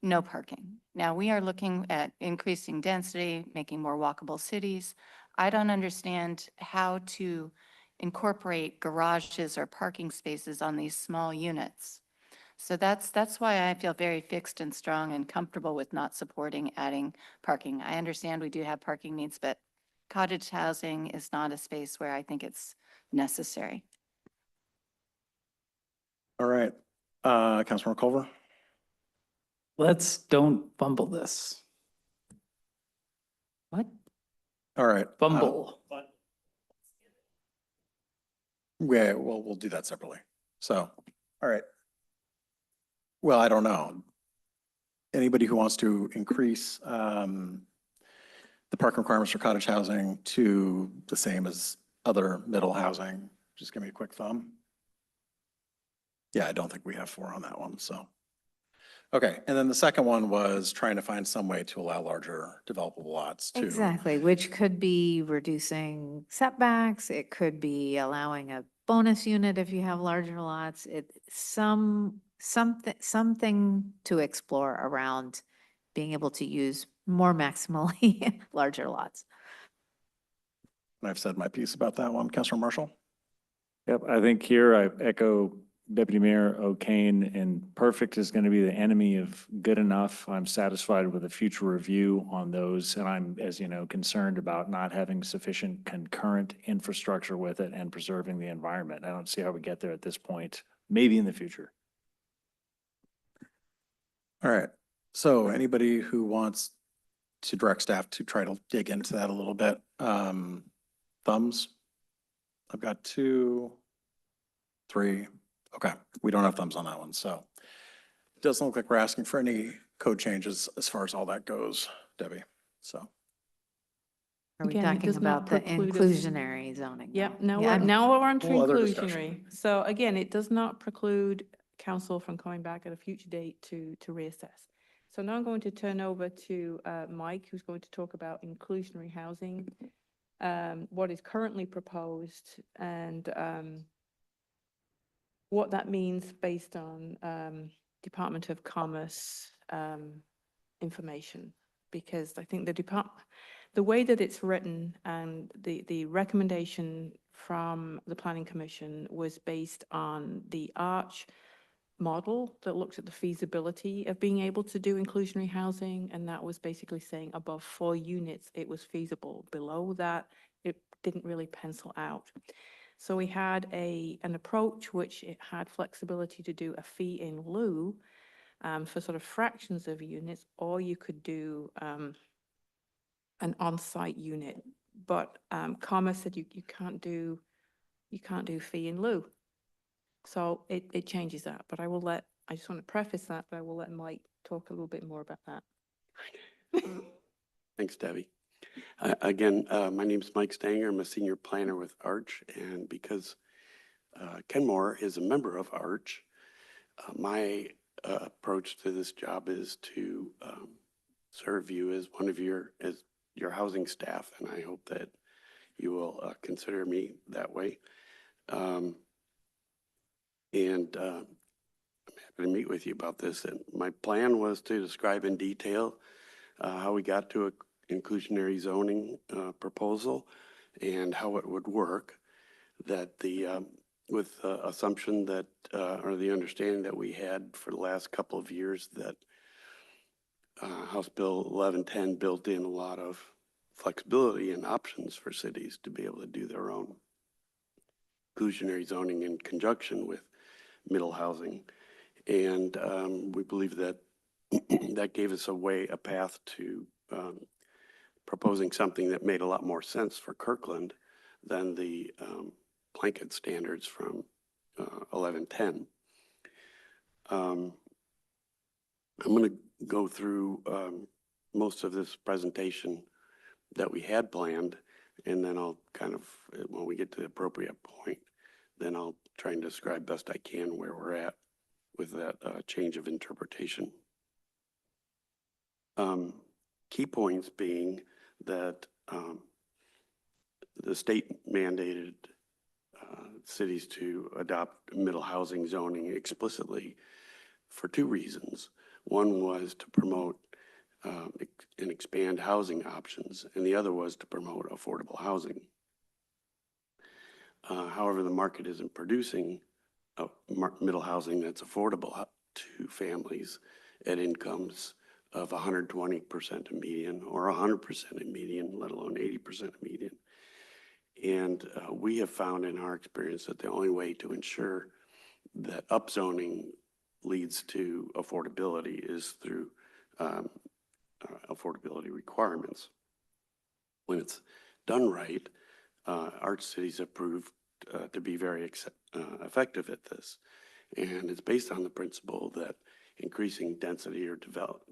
No parking. Now, we are looking at increasing density, making more walkable cities. I don't understand how to incorporate garages or parking spaces on these small units. So that's why I feel very fixed and strong and comfortable with not supporting adding parking. I understand we do have parking needs, but cottage housing is not a space where I think it's necessary. All right, Councilmember Culver? Let's don't fumble this. What? All right. Fumble. Yeah, well, we'll do that separately. So, all right. Well, I don't know. Anybody who wants to increase the parking requirements for cottage housing to the same as other middle housing, just give me a quick thumb. Yeah, I don't think we have 4 on that one, so. Okay, and then the second one was trying to find some way to allow larger developable lots to. Exactly, which could be reducing setbacks. It could be allowing a bonus unit if you have larger lots. Something to explore around being able to use more maximally larger lots. And I've said my piece about that one. Councilor Marshall? Yep, I think here I echo Deputy Mayor O'Kane, and perfect is going to be the enemy of good enough. I'm satisfied with a future review on those, and I'm, as you know, concerned about not having sufficient concurrent infrastructure with it and preserving the environment. I don't see how we get there at this point, maybe in the future. All right, so anybody who wants to direct staff to try to dig into that a little bit, thumbs? I've got 2, 3. Okay, we don't have thumbs on that one, so it doesn't look like we're asking for any code changes as far as all that goes, Debbie, so. Are we Again, it talking does not about the preclude us- inclusionary zoning? Yep, though? now Yeah, now we're on to Whole other discussion. inclusionary. So again, it does not preclude council from coming back at a future date to reassess. So now I'm going to turn over to Mike, who's going to talk about inclusionary housing, what is currently proposed, and what that means based on Department of Commerce information. Because I think the way that it's written and the recommendation from the Planning Commission was based on the ARCH model that looked at the feasibility of being able to do inclusionary housing, and that was basically saying above 4 units it was feasible. Below that, it didn't really pencil out. So we had an approach which it had flexibility to do a fee in lieu for sort of fractions of units, or you could do an on-site unit. But Commerce said you can't do fee in lieu. So it changes that, but I just want to preface that, but I will let Mike talk a little bit more about that. Thanks, Debbie. Again, my name is Mike Stanger. I'm a senior planner with ARCH, and because Kenmore is a member of ARCH, my approach to this job is to serve you as one of your housing staff, and I hope that you will consider me that way. And I'm happy to meet with you about this. And my plan was to describe in detail how we got to a inclusionary zoning proposal and how it would work, that with the assumption that, or the understanding that we had for the last couple of years that House Bill 1110 built in a lot of flexibility and options for cities to be able to do their own inclusionary zoning in conjunction with middle housing. And we believe that that gave us a path to proposing something that made a lot more sense for Kirkland than the blanket standards from 1110. I'm going to go through most of this presentation that we had planned, and then I'll kind of, when we get to the appropriate point, then I'll try and describe best I can where we're at with that change of interpretation. Key points being that the state mandated cities to adopt middle housing zoning explicitly for 2 reasons. One was to promote and expand housing options, and the other was to promote affordable housing. However, the market isn't producing middle housing that's affordable to families at incomes of 120% of median or 100% of median, let alone 80% of median. And we have found in our experience that the only way to ensure that upzoning leads to affordability is through affordability requirements. When it's done right, our cities have proved to be very effective at this. And it's based on the principle that increasing density or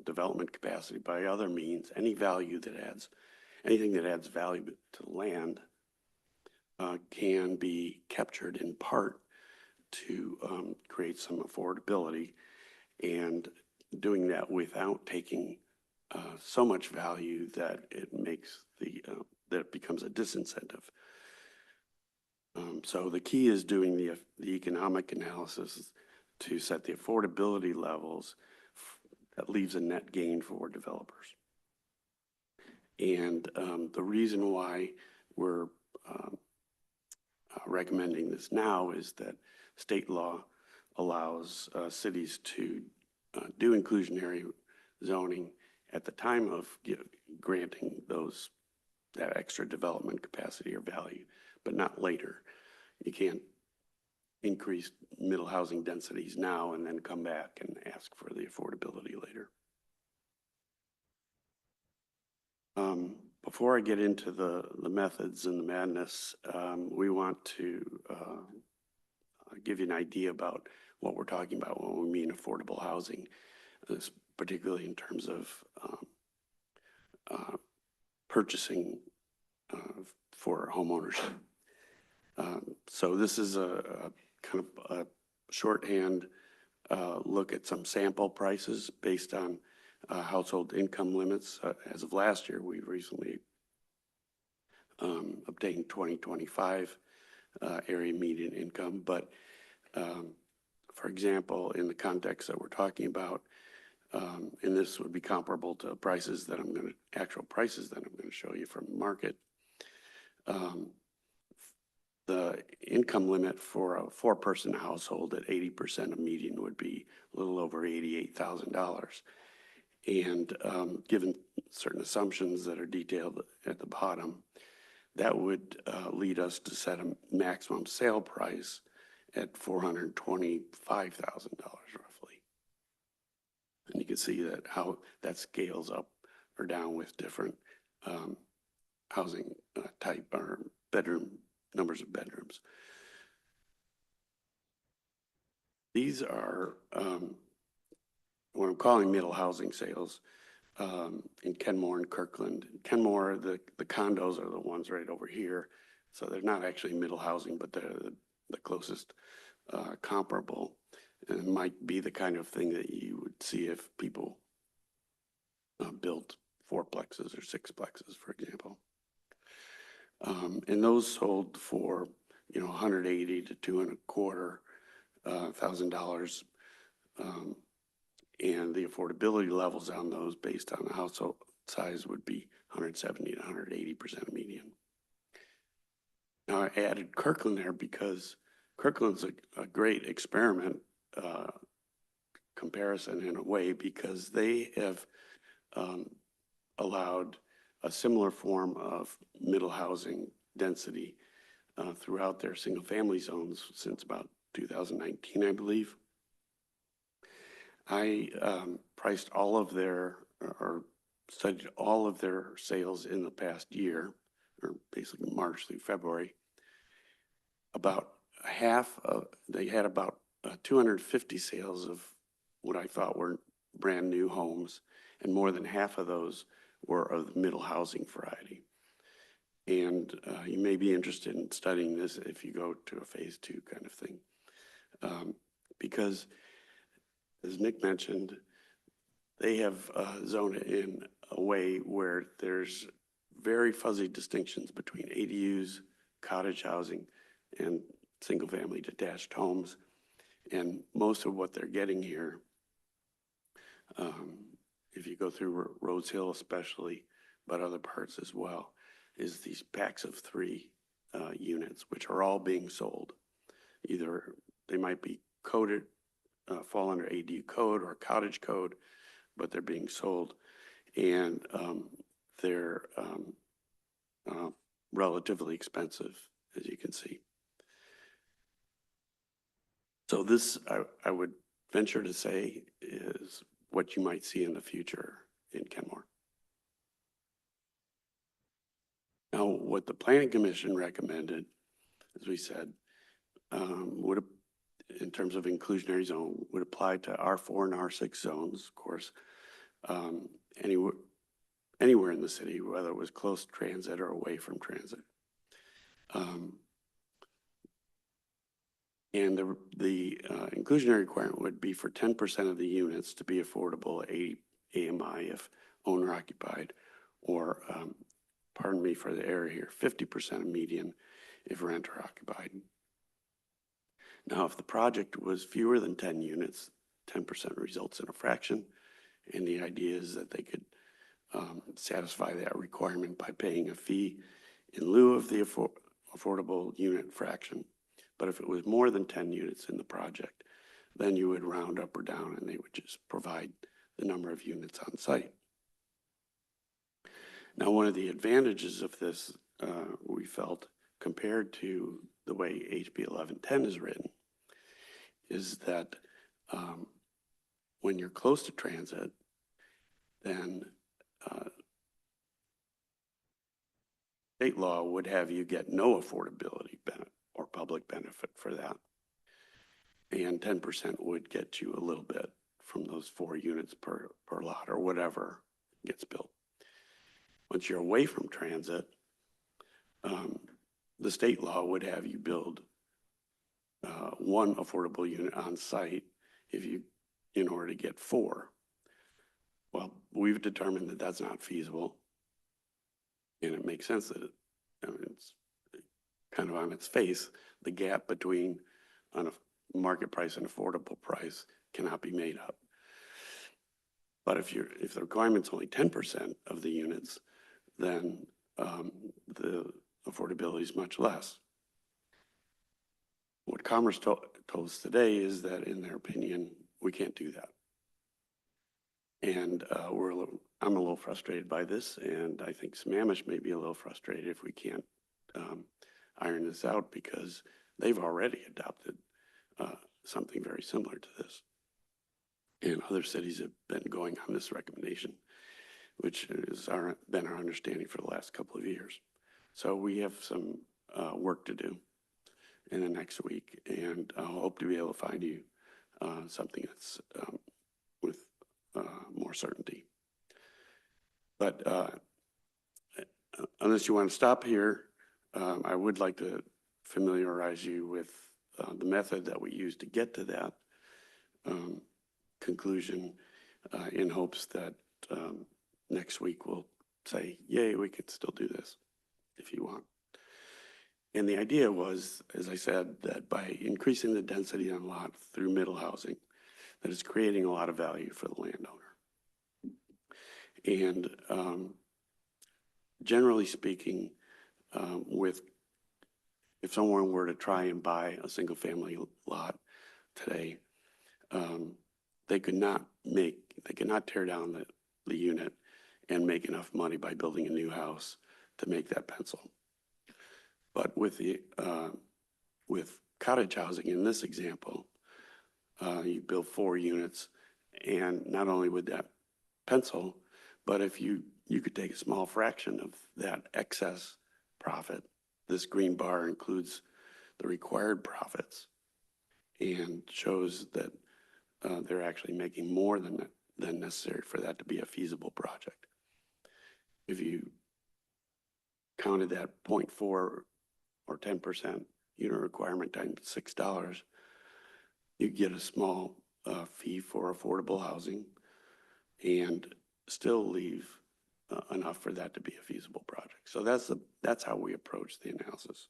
development capacity by other means, anything that adds value to the land can be captured in part to create some affordability, and doing that without taking so much value that it makes that it becomes a disincentive. So the key is doing the economic analysis to set the affordability levels that leaves a net gain for developers. And the reason why we're recommending this now is that state law allows cities to do inclusionary zoning at the time of granting that extra development capacity or value, but not later. You can't increase middle housing densities now and then come back and ask for the affordability later. Before I get into the methods and the madness, we want to give you an idea about what we're talking about when we mean affordable housing, particularly in terms of purchasing for homeownership. So this is a kind of a shorthand look at some sample prices based on household income limits. As of last year, we recently obtained 2025 area median income. But for example, in the context that we're talking about, and this would be comparable to prices that actual prices that I'm going to show you from the market. The income limit for a 4-person household at 80% of median would be a little over $88,000. And given certain assumptions that are detailed at the bottom, that would lead us to set a maximum sale price at $425,000 roughly. And you can see that how that scales up or down with different housing type or numbers of bedrooms. These are what I'm calling middle housing sales in Kenmore and Kirkland. Kenmore, the condos are the ones right over here. So they're not actually middle housing, but they're the closest comparable. And it might be the kind of thing that you would see if people built 4-plexes or 6-plexes, for example. And those sold for, $180,000 to $225,000. And the affordability levels on those based on the household size would be 170 to 180% of median. Now I added Kirkland there because Kirkland's a great experiment comparison in a way, because they have allowed a similar form of middle housing density throughout their single family zones since about 2019, I believe. I priced all of their, or studied all of their sales in the past year, or basically March through February. About half of, they had about 250 sales of what I thought were brand new homes, and more than half of those were of the middle housing variety. And you may be interested in studying this if you go to a phase 2 kind of thing. Because as Nick mentioned, they have zoned it in a way where there's very fuzzy distinctions between ADUs, cottage housing, and single-family detached homes. And most of what they're getting here, if you go through Rose Hill especially, but other parts as well, is these packs of 3 units, which are all being sold. Either they might be coded fall under ADU code or cottage code, but they're being sold. And they're relatively expensive, as you can see. So this, I would venture to say, is what you might see in the future in Kenmore. Now, what the Planning Commission recommended, as we said, would, in terms of inclusionary zone, would apply to R4 and R6 zones, of course, anywhere in the city, whether it was close to transit or away from transit. And the inclusionary requirement would be for 10% of the units to be affordable AMI if owner occupied, or pardon me for the error here, 50% of median if renter occupied. Now, if the project was fewer than 10 units, 10% results in a fraction, and the idea is that they could satisfy that requirement by paying a fee in lieu of the affordable unit fraction. But if it was more than 10 units in the project, then you would round up or down and they would just provide the number of units on site. Now, one of the advantages of this, we felt, compared to the way HB 1110 is written, is that when you're close to transit, then state law would have you get no affordability benefit or public benefit for that. And 10% would get you a little bit from those 4 units per lot or whatever gets built. Once you're away from transit, the state law would have you build 1 affordable unit on site in order to get 4. Well, we've determined that that's not feasible, and it makes sense that it's kind of on its face. The gap between on a market price and affordable price cannot be made up. But if the requirement's only 10% of the units, then the affordability is much less. What Commerce told us today is that, in their opinion, we can't do that. And I'm a little frustrated by this, and I think Sammamish may be a little frustrated if we can't iron this out, because they've already adopted something very similar to this. And other cities have been going on this recommendation, which has been our understanding for the last couple of years. So we have some work to do in the next week, and I hope to be able to find you something that's with more certainty. But unless you want to stop here, I would like to familiarize you with the method that we use to get to that conclusion, in hopes that next week we'll say, yay, we can still do this if you want. And the idea was, as I said, that by increasing the density on a lot through middle housing, that it's creating a lot of value for the landowner. And generally speaking, if someone were to try and buy a single family lot today, they could not tear down the unit and make enough money by building a new house to make that pencil. But with cottage housing in this example, you build 4 units, and not only would that pencil, but if you could take a small fraction of that excess profit. This green bar includes the required profits and shows that they're actually making more than necessary for that to be a feasible project. If you counted that 0.4 or 10% unit requirement times $6, you get a small fee for affordable housing and still leave enough for that to be a feasible project. So that's how we approach the analysis.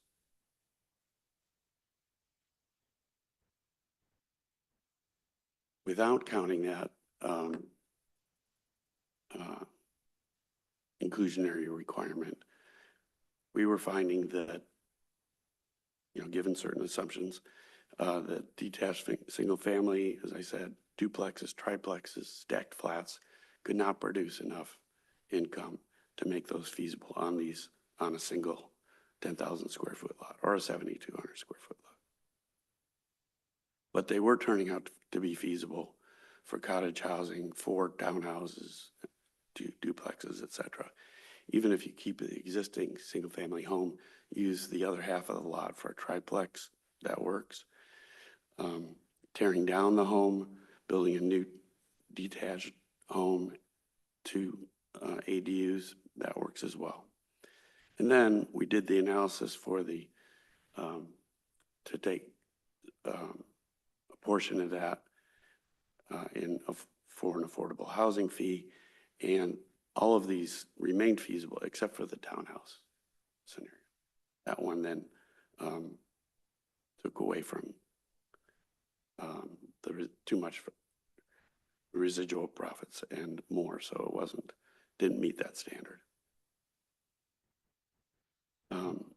Without counting that inclusionary requirement, we were finding that, given certain assumptions, The detached single family, as I said, duplexes, triplexes, stacked flats could not produce enough income to make those feasible on a single 10,000 square foot lot or a 7,200 square foot lot. But they were turning out to be feasible for cottage housing, for townhouses, duplexes, et cetera. Even if you keep the existing single-family home, use the other half of the lot for a triplex, that works. Tearing down the home, building a new detached home to ADUs, that works as well. And then we did the analysis for the, to take a portion of that for an affordable housing fee, and all of these remained feasible except for the townhouse scenario. That one then took away from too much residual profits and more, so it didn't meet that standard.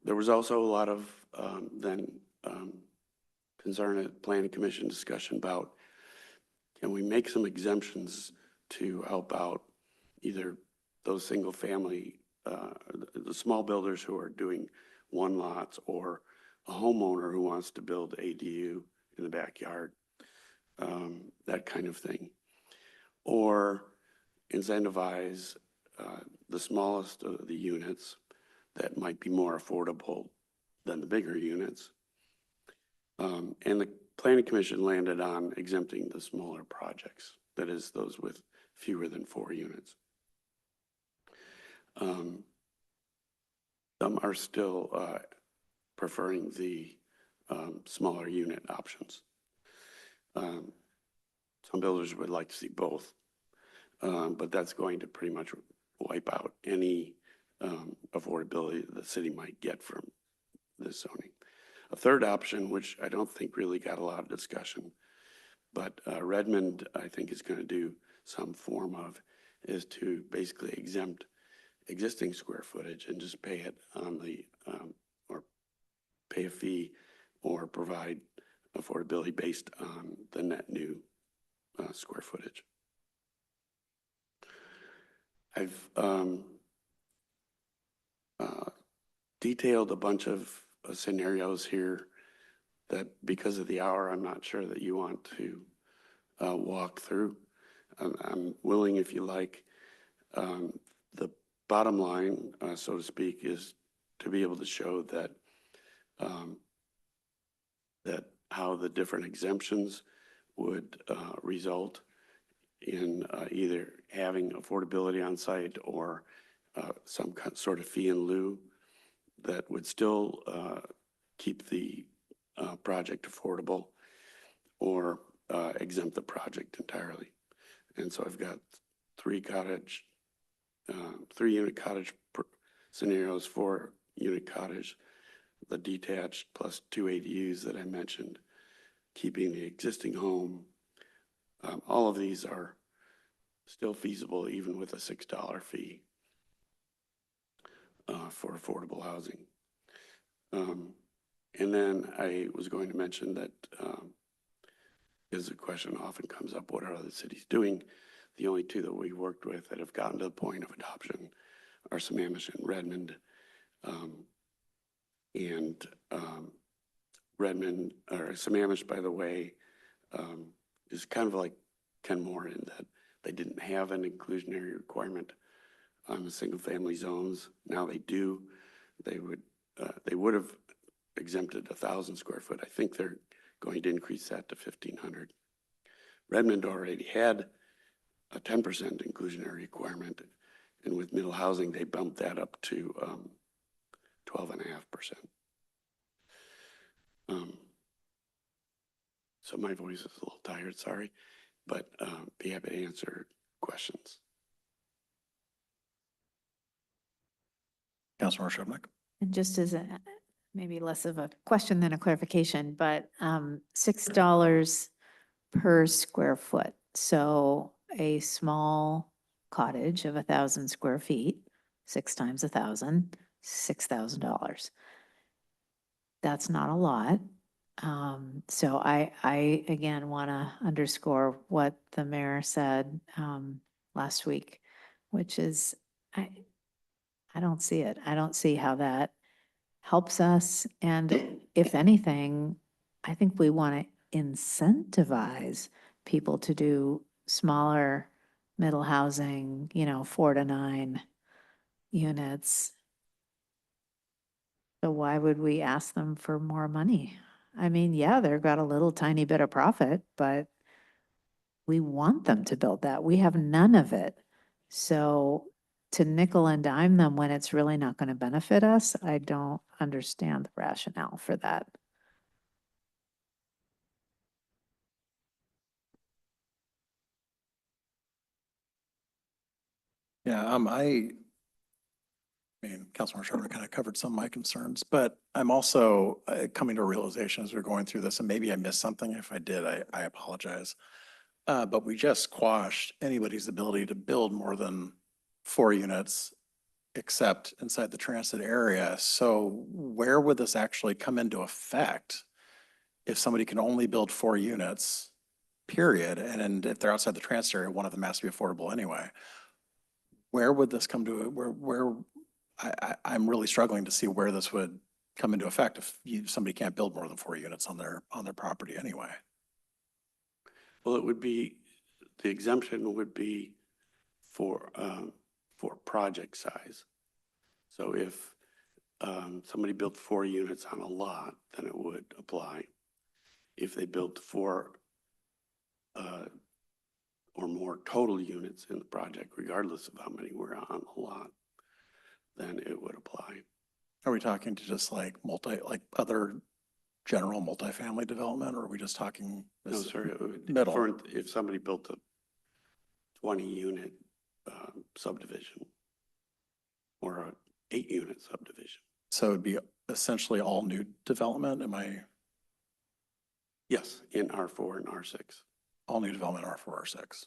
There was also a lot of concern at Planning Commission discussion about, can we make some exemptions to help out either those single family, the small builders who are doing one lots, or a homeowner who wants to build ADU in the backyard, that kind of thing. Or incentivize the smallest of the units that might be more affordable than the bigger units. And the Planning Commission landed on exempting the smaller projects, that is, those with fewer than 4 units. Some are still preferring the smaller unit options. Some builders would like to see both, but that's going to pretty much wipe out any affordability the city might get from this zoning. A third option, which I don't think really got a lot of discussion, but Redmond, I think, is going to do some form of, is to basically exempt existing square footage and just pay it on the, or pay a fee or provide affordability based on the net new square footage. I've detailed a bunch of scenarios here that, because of the hour, I'm not sure that you want to walk through. I'm willing, if you like. The bottom line, so to speak, is to be able to show that that how the different exemptions would result in either having affordability on site or some sort of fee in lieu that would still keep the project affordable, or exempt the project entirely. And so I've got 3 unit cottage scenarios, 4 unit cottage, the detached plus 2 ADUs that I mentioned, keeping the existing home. All of these are still feasible even with a $6 fee for affordable housing. And then I was going to mention that, because the question often comes up, what are other cities doing? The only 2 that we worked with that have gotten to the point of adoption are Sammamish and Redmond. Redmond, or Sammamish, by the way, is kind of like Kenmore in that they didn't have an inclusionary requirement on the single family zones. Now they do. They would have exempted 1,000 square foot. I think they're going to increase that to 1,500. Redmond already had a 10% inclusionary requirement, and with middle housing, they bumped that up to 12.5%. So my voice is a little tired, sorry, but be happy to answer questions. Councilmember Shevnik? And just as a, maybe less of a question than a clarification, but $6 per square foot. So a small cottage of 1,000 square feet, 6 times 1,000, $6,000. That's not a lot. So I again want to underscore what the mayor said last week, which is I don't see it. I don't see how that helps us. And if anything, I think we want to incentivize people to do smaller middle housing, 4 to 9 units. So why would we ask them for more money? I mean, yeah, they've got a little tiny bit of profit, but we want them to build that. We have none of it. So to nickel and dime them when it's really not going to benefit us, I don't understand the rationale for that. Yeah, I mean, Councilmember Sherman kind of covered some of my concerns, but I'm also coming to a realization as we're going through this, and maybe I missed something. If I did, I apologize. But we just quashed anybody's ability to build more than 4 units except inside the transit area. So where would this actually come into effect if somebody can only build 4 units, period? And if they're outside the transit area, one of them has to be affordable anyway. Where would this come to, I'm really struggling to see where this would come into effect if somebody can't build more than 4 units on their property anyway. Well, it would be, the exemption would be for project size. So if somebody built 4 units on a lot, then it would apply. If they built 4 or more total units in the project, regardless of how many were on the lot, then it would apply. Are we talking to just like other general multifamily development, or are we just talking? No, sir, it would, Middle. if somebody built a 20-unit subdivision or a 8-unit subdivision. So it'd be essentially all new development, am I? Yes, in R4 and R6. All new development R4, R6.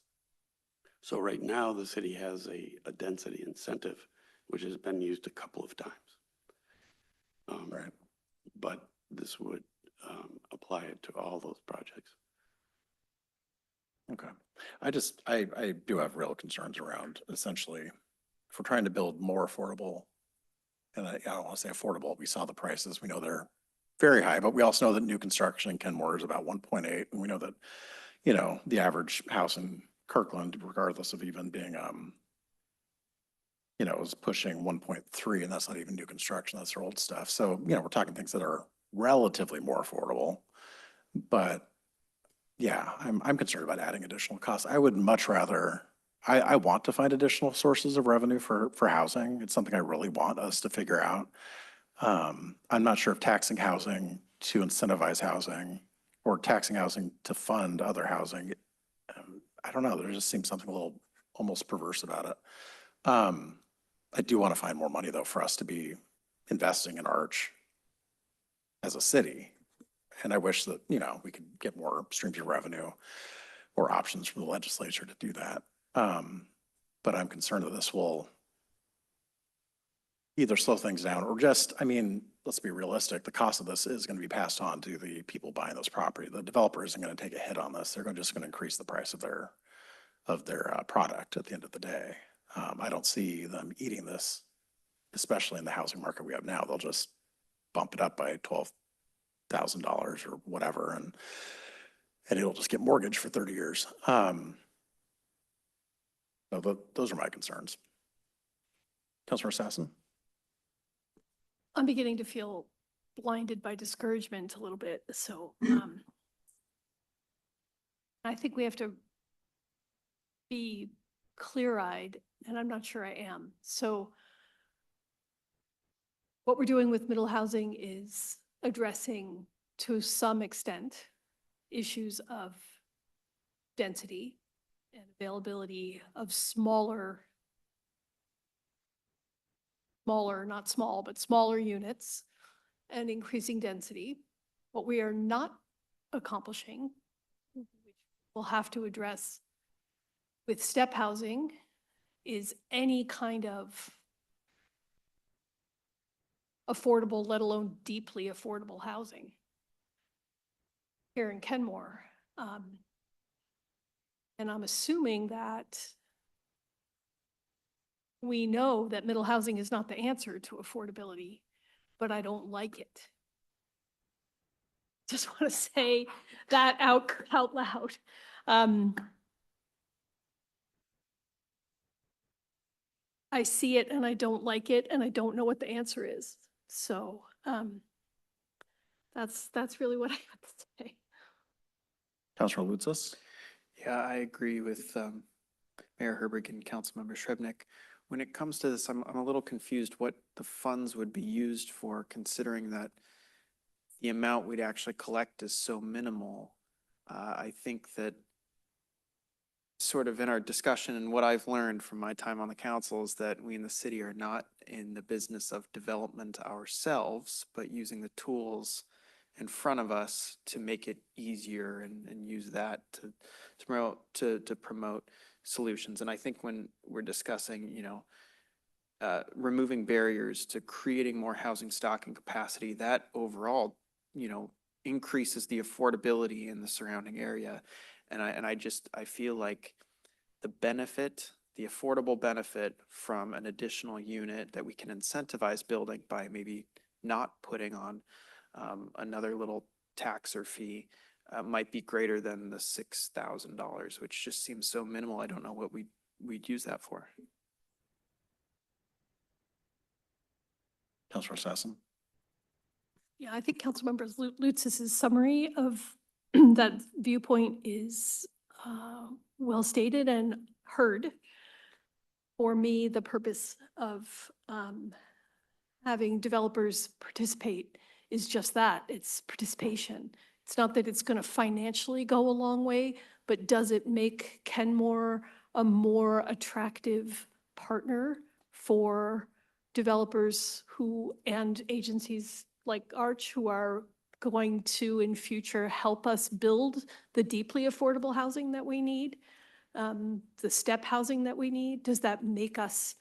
So right now, the city has a density incentive, which has been used a couple of times. Right. But this would apply it to all those projects. Okay. I do have real concerns around essentially, if we're trying to build more affordable, and I don't want to say affordable, we saw the prices, we know they're very high, but we also know that new construction in Kenmore is about 1.8. And we know that, the average house in Kirkland, regardless of even being, is pushing 1.3, and that's not even new construction, that's their old stuff. So, we're talking things that are relatively more affordable. But yeah, I'm concerned about adding additional costs. I would much rather, I want to find additional sources of revenue for housing. It's something I really want us to figure out. I'm not sure if taxing housing to incentivize housing or taxing housing to fund other housing. I don't know, there just seems something a little almost perverse about it. I do want to find more money though for us to be investing in Arch as a city. And I wish that, we could get more streams of revenue or options from the legislature to do that. But I'm concerned that this will either slow things down or just, let's be realistic. The cost of this is going to be passed on to the people buying this property. The developer isn't going to take a hit on this. They're just going to increase the price of their product at the end of the day. I don't see them eating this, especially in the housing market we have now. They'll just bump it up by $12,000 or whatever, and it'll just get mortgaged for 30 years. So those are my concerns. Councilor Sassen? I'm beginning to feel blinded by discouragement a little bit, so I think we have to be clear-eyed, and I'm not sure I am. So what we're doing with middle housing is addressing, to some extent, issues of density and availability of smaller, not small, but smaller units and increasing density. What we are not accomplishing, which we'll have to address with step housing, is any kind of affordable, let alone deeply affordable housing. here in Kenmore. And I'm assuming that we know that middle housing is not the answer to affordability, but I don't like it. Just want to say that out loud. I see it and I don't like it, and I don't know what the answer is. So that's really what I have to say. Counselor Lutzis? Yeah, I agree with Mayor Herberg and Councilmember Shribnick. When it comes to this, I'm a little confused what the funds would be used for, considering that the amount we'd actually collect is so minimal. I think that sort of in our discussion and what I've learned from my time on the council is that we in the city are not in the business of development ourselves, but using the tools in front of us to make it easier and use that to promote solutions. And I think when we're discussing, removing barriers to creating more housing stock and capacity, that overall, increases the affordability in the surrounding area. And I feel like the affordable benefit from an additional unit that we can incentivize building by maybe not putting on another little tax or fee might be greater than the $6,000, which just seems so minimal. I don't know what we'd use that for. Counselor Sassen? Yeah, I think Councilmember Lutzis's summary of that viewpoint is well stated and heard. For me, the purpose of having developers participate is just that, it's participation. It's not that it's going to financially go a long way, but does it make Kenmore a more attractive partner for developers and agencies like Arch who are going to in future help us build the deeply affordable housing that we need, the step housing that we need? Does that make us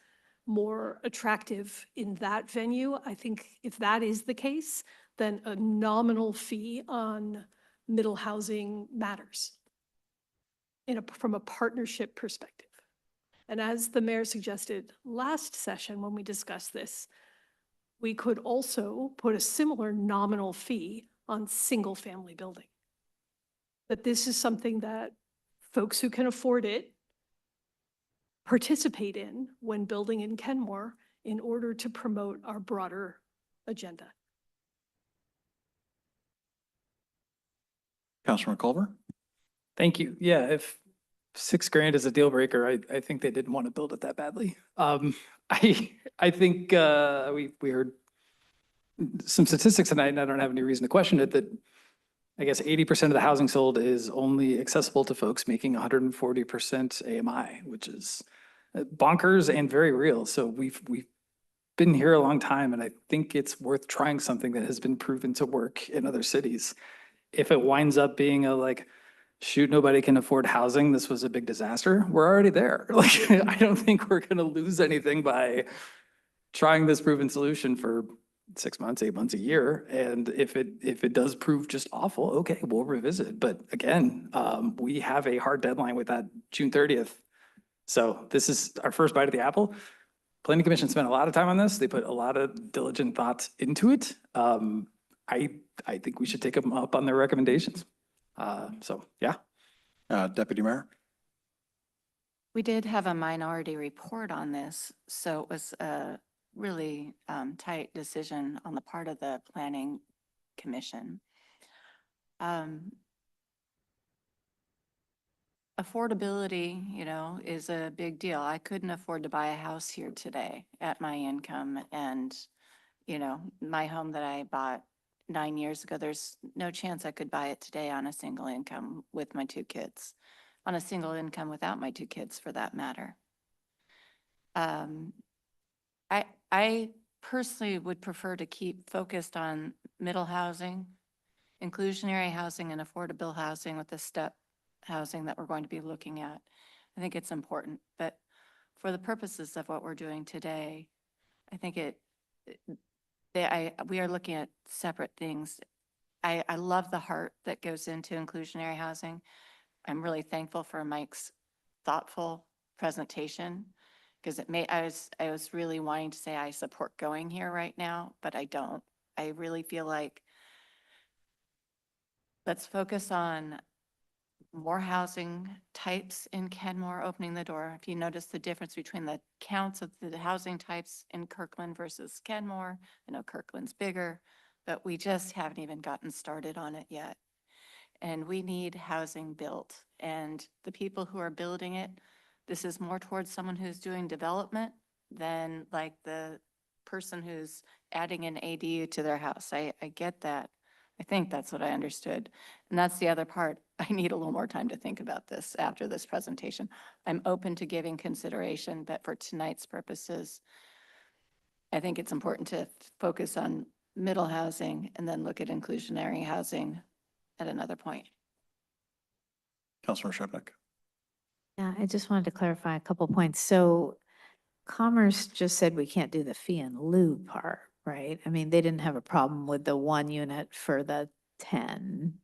more attractive in that venue? I think if that is the case, then a nominal fee on middle housing matters from a partnership perspective. And as the mayor suggested last session when we discussed this, we could also put a similar nominal fee on single-family building. That this is something that folks who can afford it participate in when building in Kenmore in order to promote our broader agenda. Counselor McCulver? Thank you. Yeah, if $6,000 is a deal breaker, I think they didn't want to build it that badly. I think we heard some statistics tonight, and I don't have any reason to question it, that I guess 80% of the housing sold is only accessible to folks making 140% AMI, which is bonkers and very real. So we've been here a long time, and I think it's worth trying something that has been proven to work in other cities. If it winds up being shoot, nobody can afford housing, this was a big disaster, we're already there. I don't think we're gonna lose anything by trying this proven solution for 6 months, 8 months, a year. And if it does prove just awful, okay, we'll revisit. But again, we have a hard deadline with that June 30th. So this is our first bite of the apple. Planning Commission spent a lot of time on this. They put a lot of diligent thoughts into it. I think we should take them up on their recommendations. So, yeah. Deputy Mayor? We did have a minority report on this, so it was a really tight decision on the part of the Planning Commission. Affordability, is a big deal. I couldn't afford to buy a house here today at my income, and, my home that I bought 9 years ago, there's no chance I could buy it today on a single income with my 2 kids, on a single income without my 2 kids for that matter. I personally would prefer to keep focused on middle housing, inclusionary housing, and affordable housing with the step housing that we're going to be looking at. I think it's important, but for the purposes of what we're doing today, I think we are looking at separate things. I love the heart that goes into inclusionary housing. I'm really thankful for Mike's thoughtful presentation because I was really wanting to say I support going here right now, but I don't. I really feel like let's focus on more housing types in Kenmore, opening the door. If you notice the difference between the counts of the housing types in Kirkland versus Kenmore, I know Kirkland's bigger, but we just haven't even gotten started on it yet. And we need housing built. And the people who are building it, this is more towards someone who's doing development than like the person who's adding an ADU to their house. I get that. I think that's what I understood. And that's the other part. I need a little more time to think about this after this presentation. I'm open to giving consideration, but for tonight's purposes, I think it's important to focus on middle housing and then look at inclusionary housing at another point. Councilor Shevnik. Yeah, I just wanted to clarify a couple points. So Commerce just said we can't do the fee in lieu part, right? I mean, they didn't have a problem with the 1 unit for the 10,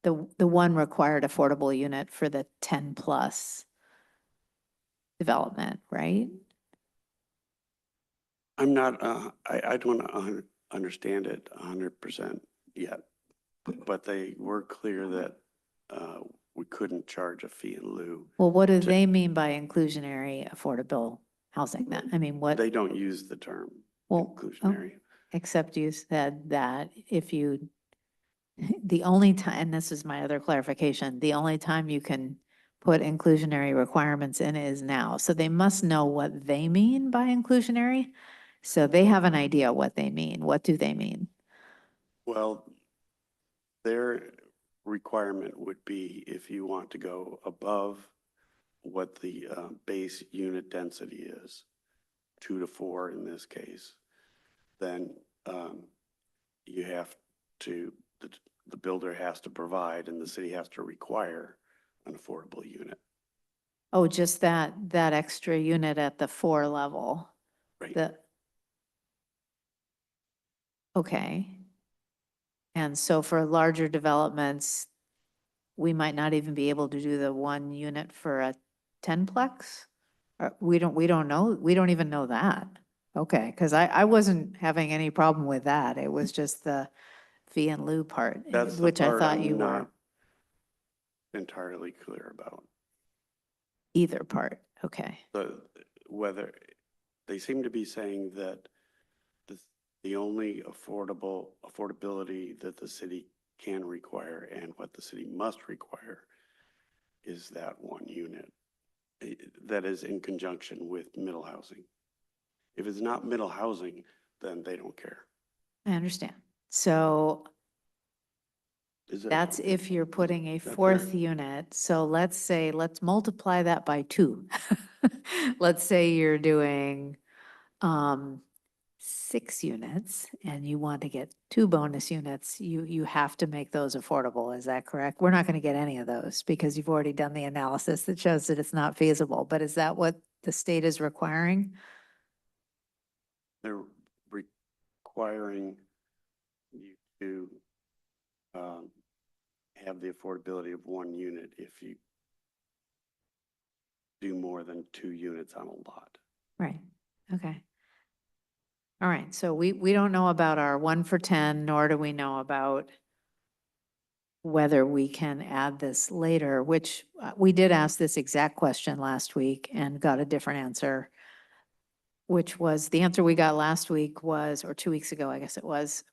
the one required affordable unit for the 10 plus development, right? I'm not, I don't understand it 100% yet, but they were clear that we couldn't charge a fee in lieu. Well, what do to- they mean by inclusionary affordable housing then? I mean, what? They don't use the term Well, inclusionary. Except you said that if you, the only time, and this is my other clarification, the only time you can put inclusionary requirements in is now. So they must know what they mean by inclusionary. So they have an idea what they mean. What do they mean? Well, their requirement would be if you want to go above what the base unit density is, 2 to 4 in this case, then you have to, the builder has to provide and the city has to require an affordable unit. Oh, just that extra unit at the 4 level. Right. Okay. And so for larger developments, we might not even be able to do the 1 unit for a 10-plex? Or we don't know, we don't even know that. Okay, because I wasn't having any problem with that. It was just the fee and lieu part, That's the which I part thought I'm you were, not entirely clear about. either part. Okay. Whether, they seem to be saying that the only affordability that the city can require and what the city must require is that 1 unit that is in conjunction with middle housing. If it's not middle housing, then they don't care. I understand. So Is it? that's if you're putting a That's 4th fair. unit. So let's say, let's multiply that by 2. Let's say you're doing 6 units and you want to get 2 bonus units, you have to make those affordable. Is that correct? We're not going to get any of those because you've already done the analysis that shows that it's not feasible. But is that what the state is requiring? They're requiring you to have the affordability of 1 unit if you do more than 2 units on a lot. Right. Okay. All right. So we don't know about our 1 for 10, nor do we know about whether we can add this later, which we did ask this exact question last week and got a different answer, which was, the answer we got last week was, or 2 weeks ago, I guess it was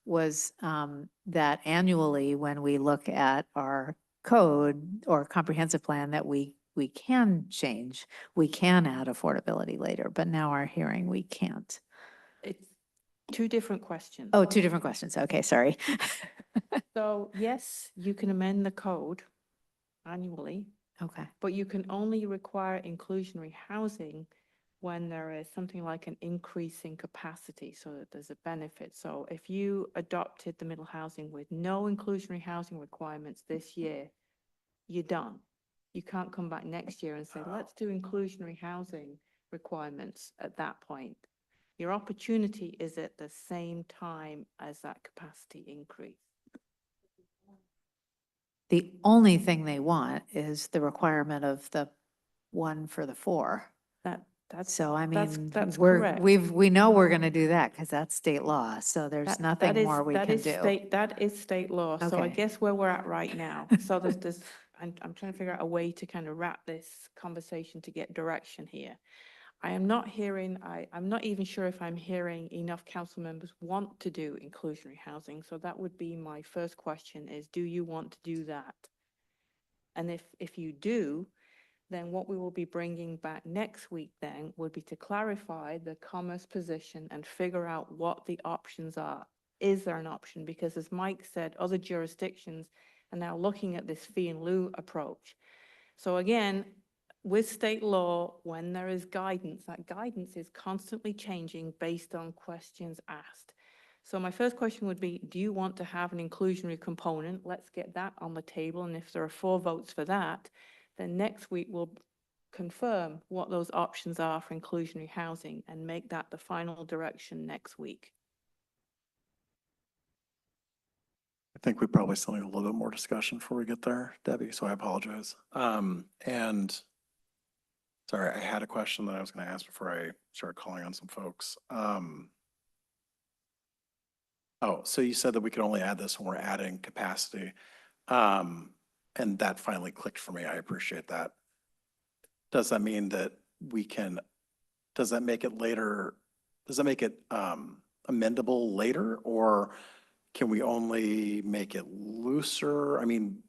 that annually when we look at our code or comprehensive plan that we can change, we can add affordability later, but now our hearing, we can't. It's 2 different questions. Oh, 2 different questions. Okay, sorry. So yes, you can amend the code annually, Okay. but you can only require inclusionary housing when there is something like an increase in capacity so that there's a benefit. So if you adopted the middle housing with no inclusionary housing requirements this year, you're done. You can't come back next year and say, let's do inclusionary housing requirements at that point. Your opportunity is at the same time as that capacity increase. The only thing they want is the requirement of the one for the four. That's, So I that's- mean, that's we're, correct. we know we're going to do that because that's state law. So there's that nothing is- more we that can is do. That is state law. So I Okay. guess where we're at right now. So there's, I'm trying to figure out a way to kind of wrap this conversation to get direction here. I am not hearing, I'm not even sure if I'm hearing enough council members want to do inclusionary housing. So that would be my first question is, do you want to do that? And if you do, then what we will be bringing back next week then would be to clarify the commerce position and figure out what the options are. Is there an option? Because as Mike said, other jurisdictions are now looking at this fee in lieu approach. So again, with state law, when there is guidance, that guidance is constantly changing based on questions asked. So my first question would be, do you want to have an inclusionary component? Let's get that on the table. And if there are 4 votes for that, then next week we'll confirm what those options are for inclusionary housing and make that the final direction next week. I think we probably still need a little bit more discussion before we get there, Debbie, so I apologize. And sorry, I had a question that I was going to ask before I started calling on some folks. Oh, so you said that we could only add this when we're adding capacity. And that finally clicked for me. I appreciate that. Does that mean that we can, does that make it later? Does that make it amendable later, or can we only make it looser? I mean,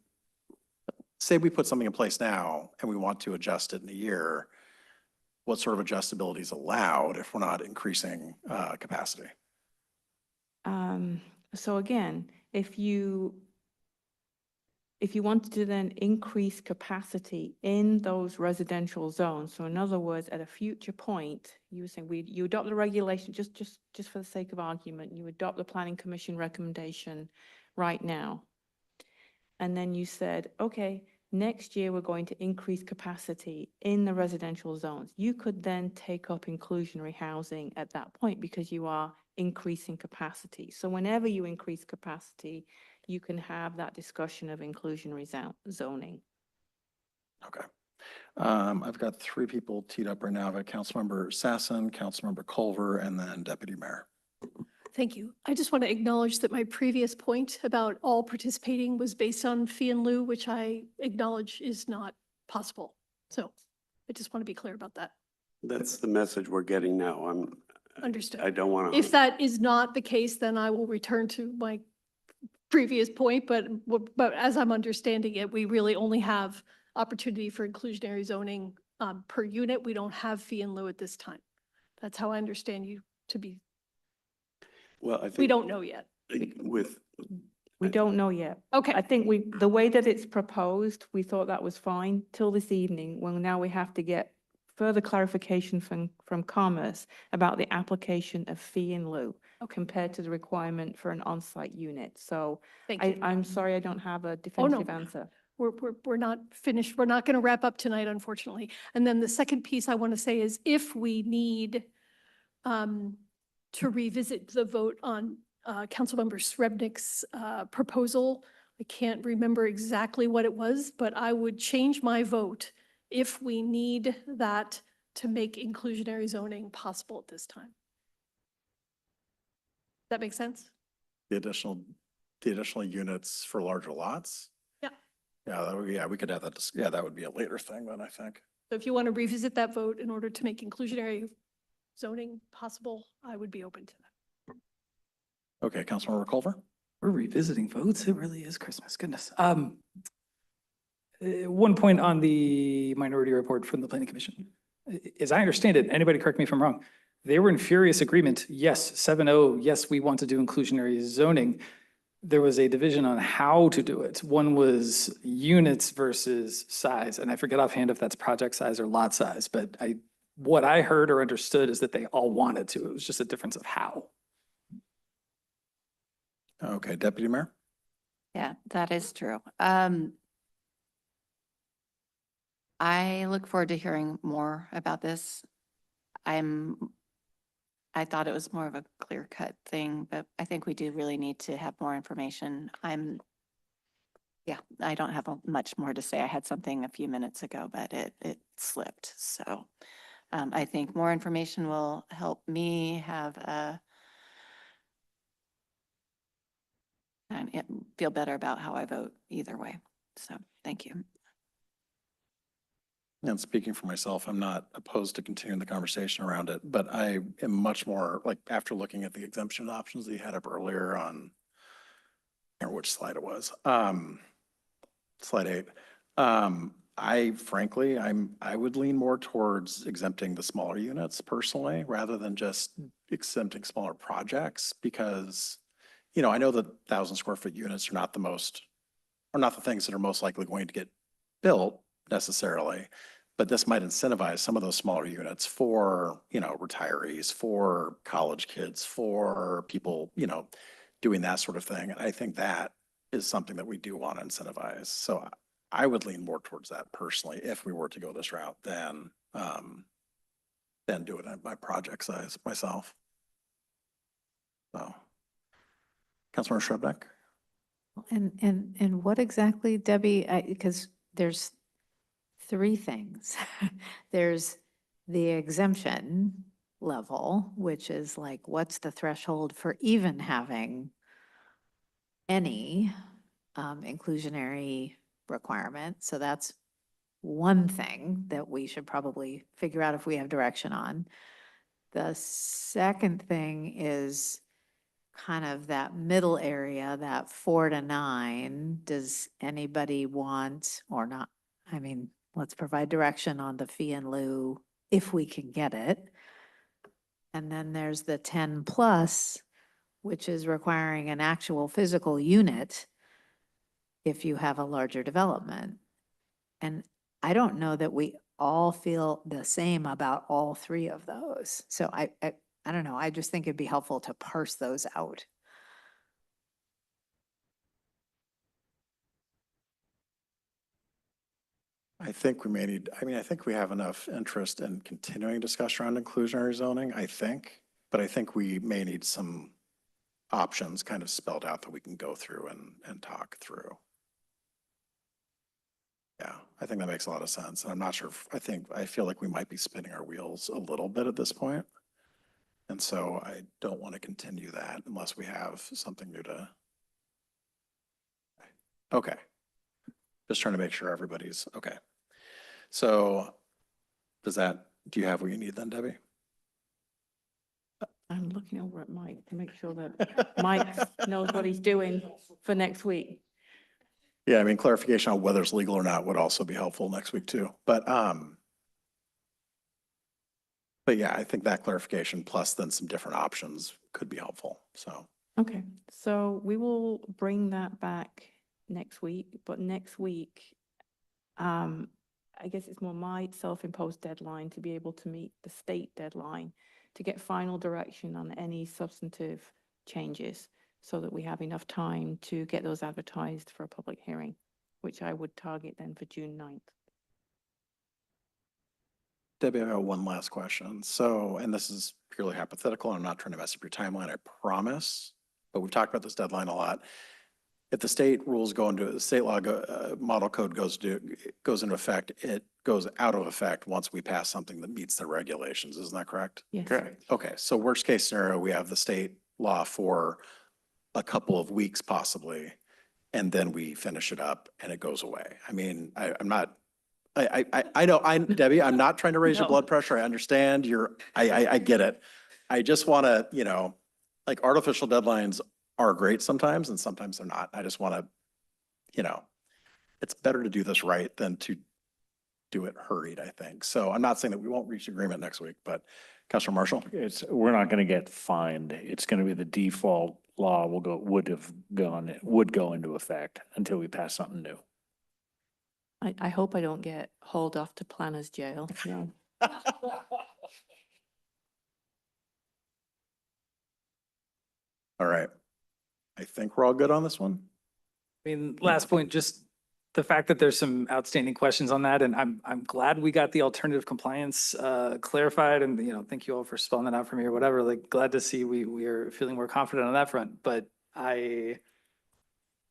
say we put something in place now and we want to adjust it in a year, what sort of adjustability is allowed if we're not increasing capacity? So again, if you wanted to then increase capacity in those residential zones, so in other words, at a future point, you were saying you adopt the regulation, just for the sake of argument, you adopt the planning commission recommendation right now. And then you said, okay, next year we're going to increase capacity in the residential zones. You could then take up inclusionary housing at that point because you are increasing capacity. So whenever you increase capacity, you can have that discussion of inclusionary zoning. Okay. I've got 3 people teed up right now. I've got Councilmember Sasson, Councilmember Culver, and then Deputy Mayor. Thank you. I just want to acknowledge that my previous point about all participating was based on fee in lieu, which I acknowledge is not possible. So I just want to be clear about that. That's the message we're getting now. Understood. I don't want to. If that is not the case, then I will return to my previous point, but as I'm understanding it, we really only have opportunity for inclusionary zoning per unit. We don't have fee in lieu at this time. That's how I understand you to be. Well, I think. We don't know yet. We don't know yet. Okay. I think the way that it's proposed, we thought that was fine till this evening, when now we have to get further clarification from Commerce about the application of fee in lieu compared to the requirement for an on-site unit. So Thank you. I'm sorry I don't have a definitive answer. We're not finished. We're not going to wrap up tonight, unfortunately. And then the second piece I want to say is if we need to revisit the vote on Councilmember Srebnick's proposal, I can't remember exactly what it was, but I would change my vote if we need that to make inclusionary zoning possible at this time. That make sense? The additional units for larger lots? Yeah. Yeah, we could have that. Yeah, that would be a later thing then, I think. So if you want to revisit that vote in order to make inclusionary zoning possible, I would be open to that. Okay, Councilmember Culver? We're revisiting votes. It really is Christmas. Goodness. One point on the minority report from the planning commission. As I understand it, anybody correct me if I'm wrong, they were in furious agreement. Yes, 7-0, yes, we want to do inclusionary zoning. There was a division on how to do it. One was units versus size, and I forget offhand if that's project size or lot size, but what I heard or understood is that they all wanted to. It was just a difference of how. Okay, Deputy Mayor? Yeah, that is true. I look forward to hearing more about this. I thought it was more of a clear-cut thing, but I think we do really need to have more information. Yeah, I don't have much more to say. I had something a few minutes ago, but it slipped. So I think more information will help me have feel better about how I vote either way. So thank you. And speaking for myself, I'm not opposed to continuing the conversation around it, but I am much more, like, after looking at the exemption options that you had up earlier on, or which slide it was, slide 8. I frankly, I would lean more towards exempting the smaller units personally, rather than just exempting smaller projects, because, you know, I know that 1,000 square foot units are not the things that are most likely going to get built necessarily, but this might incentivize some of those smaller units for, you know, retirees, for college kids, for people, you know, doing that sort of thing. And I think that is something that we do want to incentivize. So I would lean more towards that personally, if we were to go this route, than do it at my project size myself. So, Councilmember Shrubnik? And what exactly, Debbie, because there's three things. There's the exemption level, which is like, what's the threshold for even having any inclusionary requirement? So that's one thing that we should probably figure out if we have direction on. The second thing is kind of that middle area, that 4 to 9. Does anybody want or not? I mean, let's provide direction on the fee in lieu if we can get it. And then there's the 10 plus, which is requiring an actual physical unit if you have a larger development. And I don't know that we all feel the same about all three of those. So I don't know. I just think it'd be helpful to parse those out. I think we may need, I mean, I think we have enough interest in continuing discussion around inclusionary zoning, I think, but I think we may need some options kind of spelled out that we can go through and talk through. Yeah, I think that makes a lot of sense. And I'm not sure, I feel like we might be spinning our wheels a little bit at this point. And so I don't want to continue that unless we have something new to. Okay. Just trying to make sure everybody's, okay. So do you have what you need then, Debbie? I'm looking over at Mike to make sure that Mike knows what he's doing for next week. Yeah, I mean, clarification on whether it's legal or not would also be helpful next week too. But yeah, I think that clarification plus then some different options could be helpful. So. Okay, so we will bring that back next week, but next week, I guess it's more my self-imposed deadline to be able to meet the state deadline to get final direction on any substantive changes so that we have enough time to get those advertised for a public hearing, which I would target then for June 9th. Debbie, I have one last question. So, and this is purely hypothetical, and I'm not trying to mess up your timeline, I promise, but we've talked about this deadline a lot. If the state rules the state law model code goes into effect, it goes out of effect once we pass something that meets the regulations. Isn't that correct? Yes. Correct. Okay, so worst case scenario, we have the state law for a couple of weeks possibly, and then we finish it up and it goes away. I mean, I'm not, I know, Debbie, I'm not trying to raise your No. blood pressure. I understand I get it. I just want to, you know, like artificial deadlines are great sometimes and sometimes they're not. I just want to, you know, it's better to do this right than to do it hurried, I think. So I'm not saying that we won't reach agreement next week, but Councilor Marshall? We're not going to get fined. It's going to be the default law would go into effect until we pass something new. I hope I don't get hauled off to planner's jail. No. All right. I think we're all good on this one. I mean, last point, just the fact that there's some outstanding questions on that, and I'm glad we got the alternative compliance clarified, and, you know, thank you all for spelling that out for me or whatever. Like, glad to see we are feeling more confident on that front. But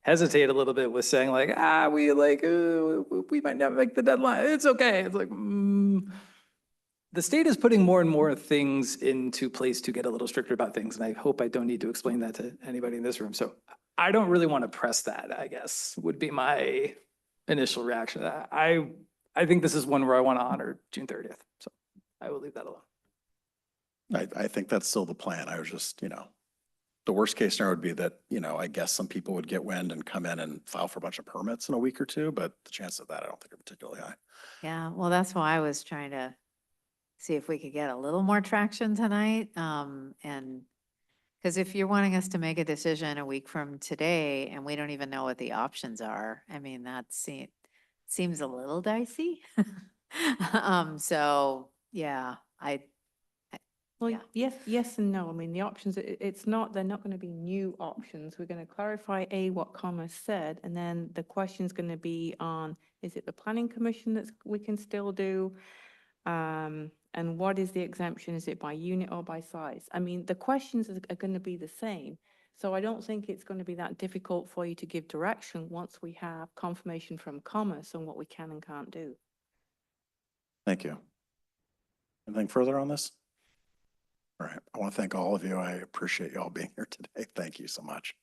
hesitate a little bit with saying like, we might not make the deadline. It's okay. It's like, the state is putting more and more things into place to get a little stricter about things. And I hope I don't need to explain that to anybody in this room. So I don't really want to press that, I guess, would be my initial reaction to that. I think this is one where I want to honor June 30th. So I will leave that alone. I think that's still the plan. I was just, the worst case scenario would be that, I guess some people would get wind and come in and file for a bunch of permits in a week or two, but the chances of that I don't think are particularly high. Yeah, well, that's why I was trying to see if we could get a little more traction tonight. And because if you're wanting us to make a decision a week from today and we don't even know what the options are, I mean, that seems a little dicey. So yeah, Well, yes and no. I mean, the options, it's not, they're not going to be new options. We're going to clarify what Commerce said, and then the question's going to be on, is it the planning commission that we can still do? And what is the exemption? Is it by unit or by size? I mean, the questions are going to be the same. So I don't think it's going to be that difficult for you to give direction once we have confirmation from Commerce on what we can and can't do. Thank you. Anything further on this? All right. I want to thank all of you. I appreciate you all being here today. Thank you so much.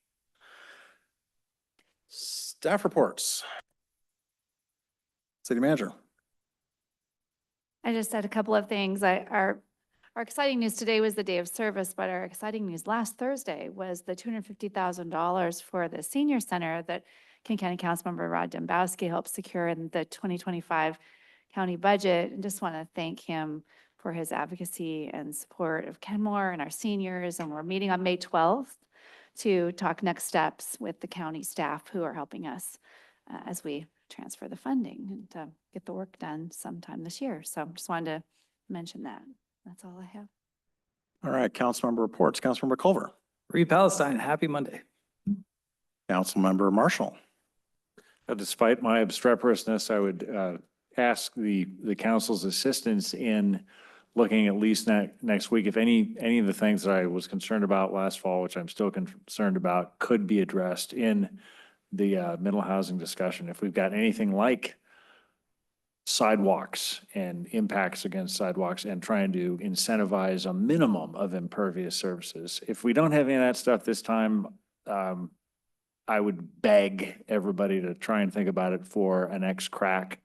Staff reports. City manager. I just had a couple of things. Our exciting news today was the day of service, but our exciting news last Thursday was the $250,000 for the senior center that King County Councilmember Rod Dembowski helped secure in the 2025 county budget. And just want to thank him for his advocacy and support of Kenmore and our seniors. And we're meeting on May 12th to talk next steps with the county staff who are helping us as we transfer the funding and get the work done sometime this year. So just wanted to mention that. That's all I have. All right. Councilmember reports. Councilmember Culver. Read Palestine. Happy Monday. Councilmember Marshall. Despite my obstreperousness, I would ask the council's assistance in looking at least next week if any of the things that I was concerned about last fall, which I'm still concerned about, could be addressed in the middle housing discussion. If we've got anything like sidewalks and impacts against sidewalks and trying to incentivize a minimum of impervious surfaces. If we don't have any of that stuff this time, I would beg everybody to try and think about it for an next crack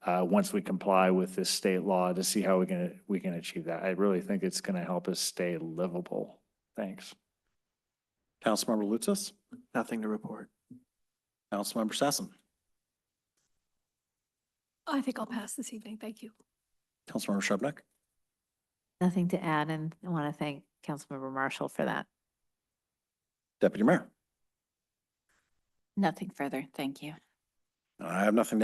once we comply with this state law to see how we can achieve that. I really think it's going to help us stay livable. Thanks. Councilmember Lutzis. Nothing to report. Councilmember Sassen. I think I'll pass this evening. Thank you. Councilmember Shubnik. nothing to add, and I want to thank Councilmember Marshall for that. Deputy Mayor. Nothing further. Thank you. I have nothing to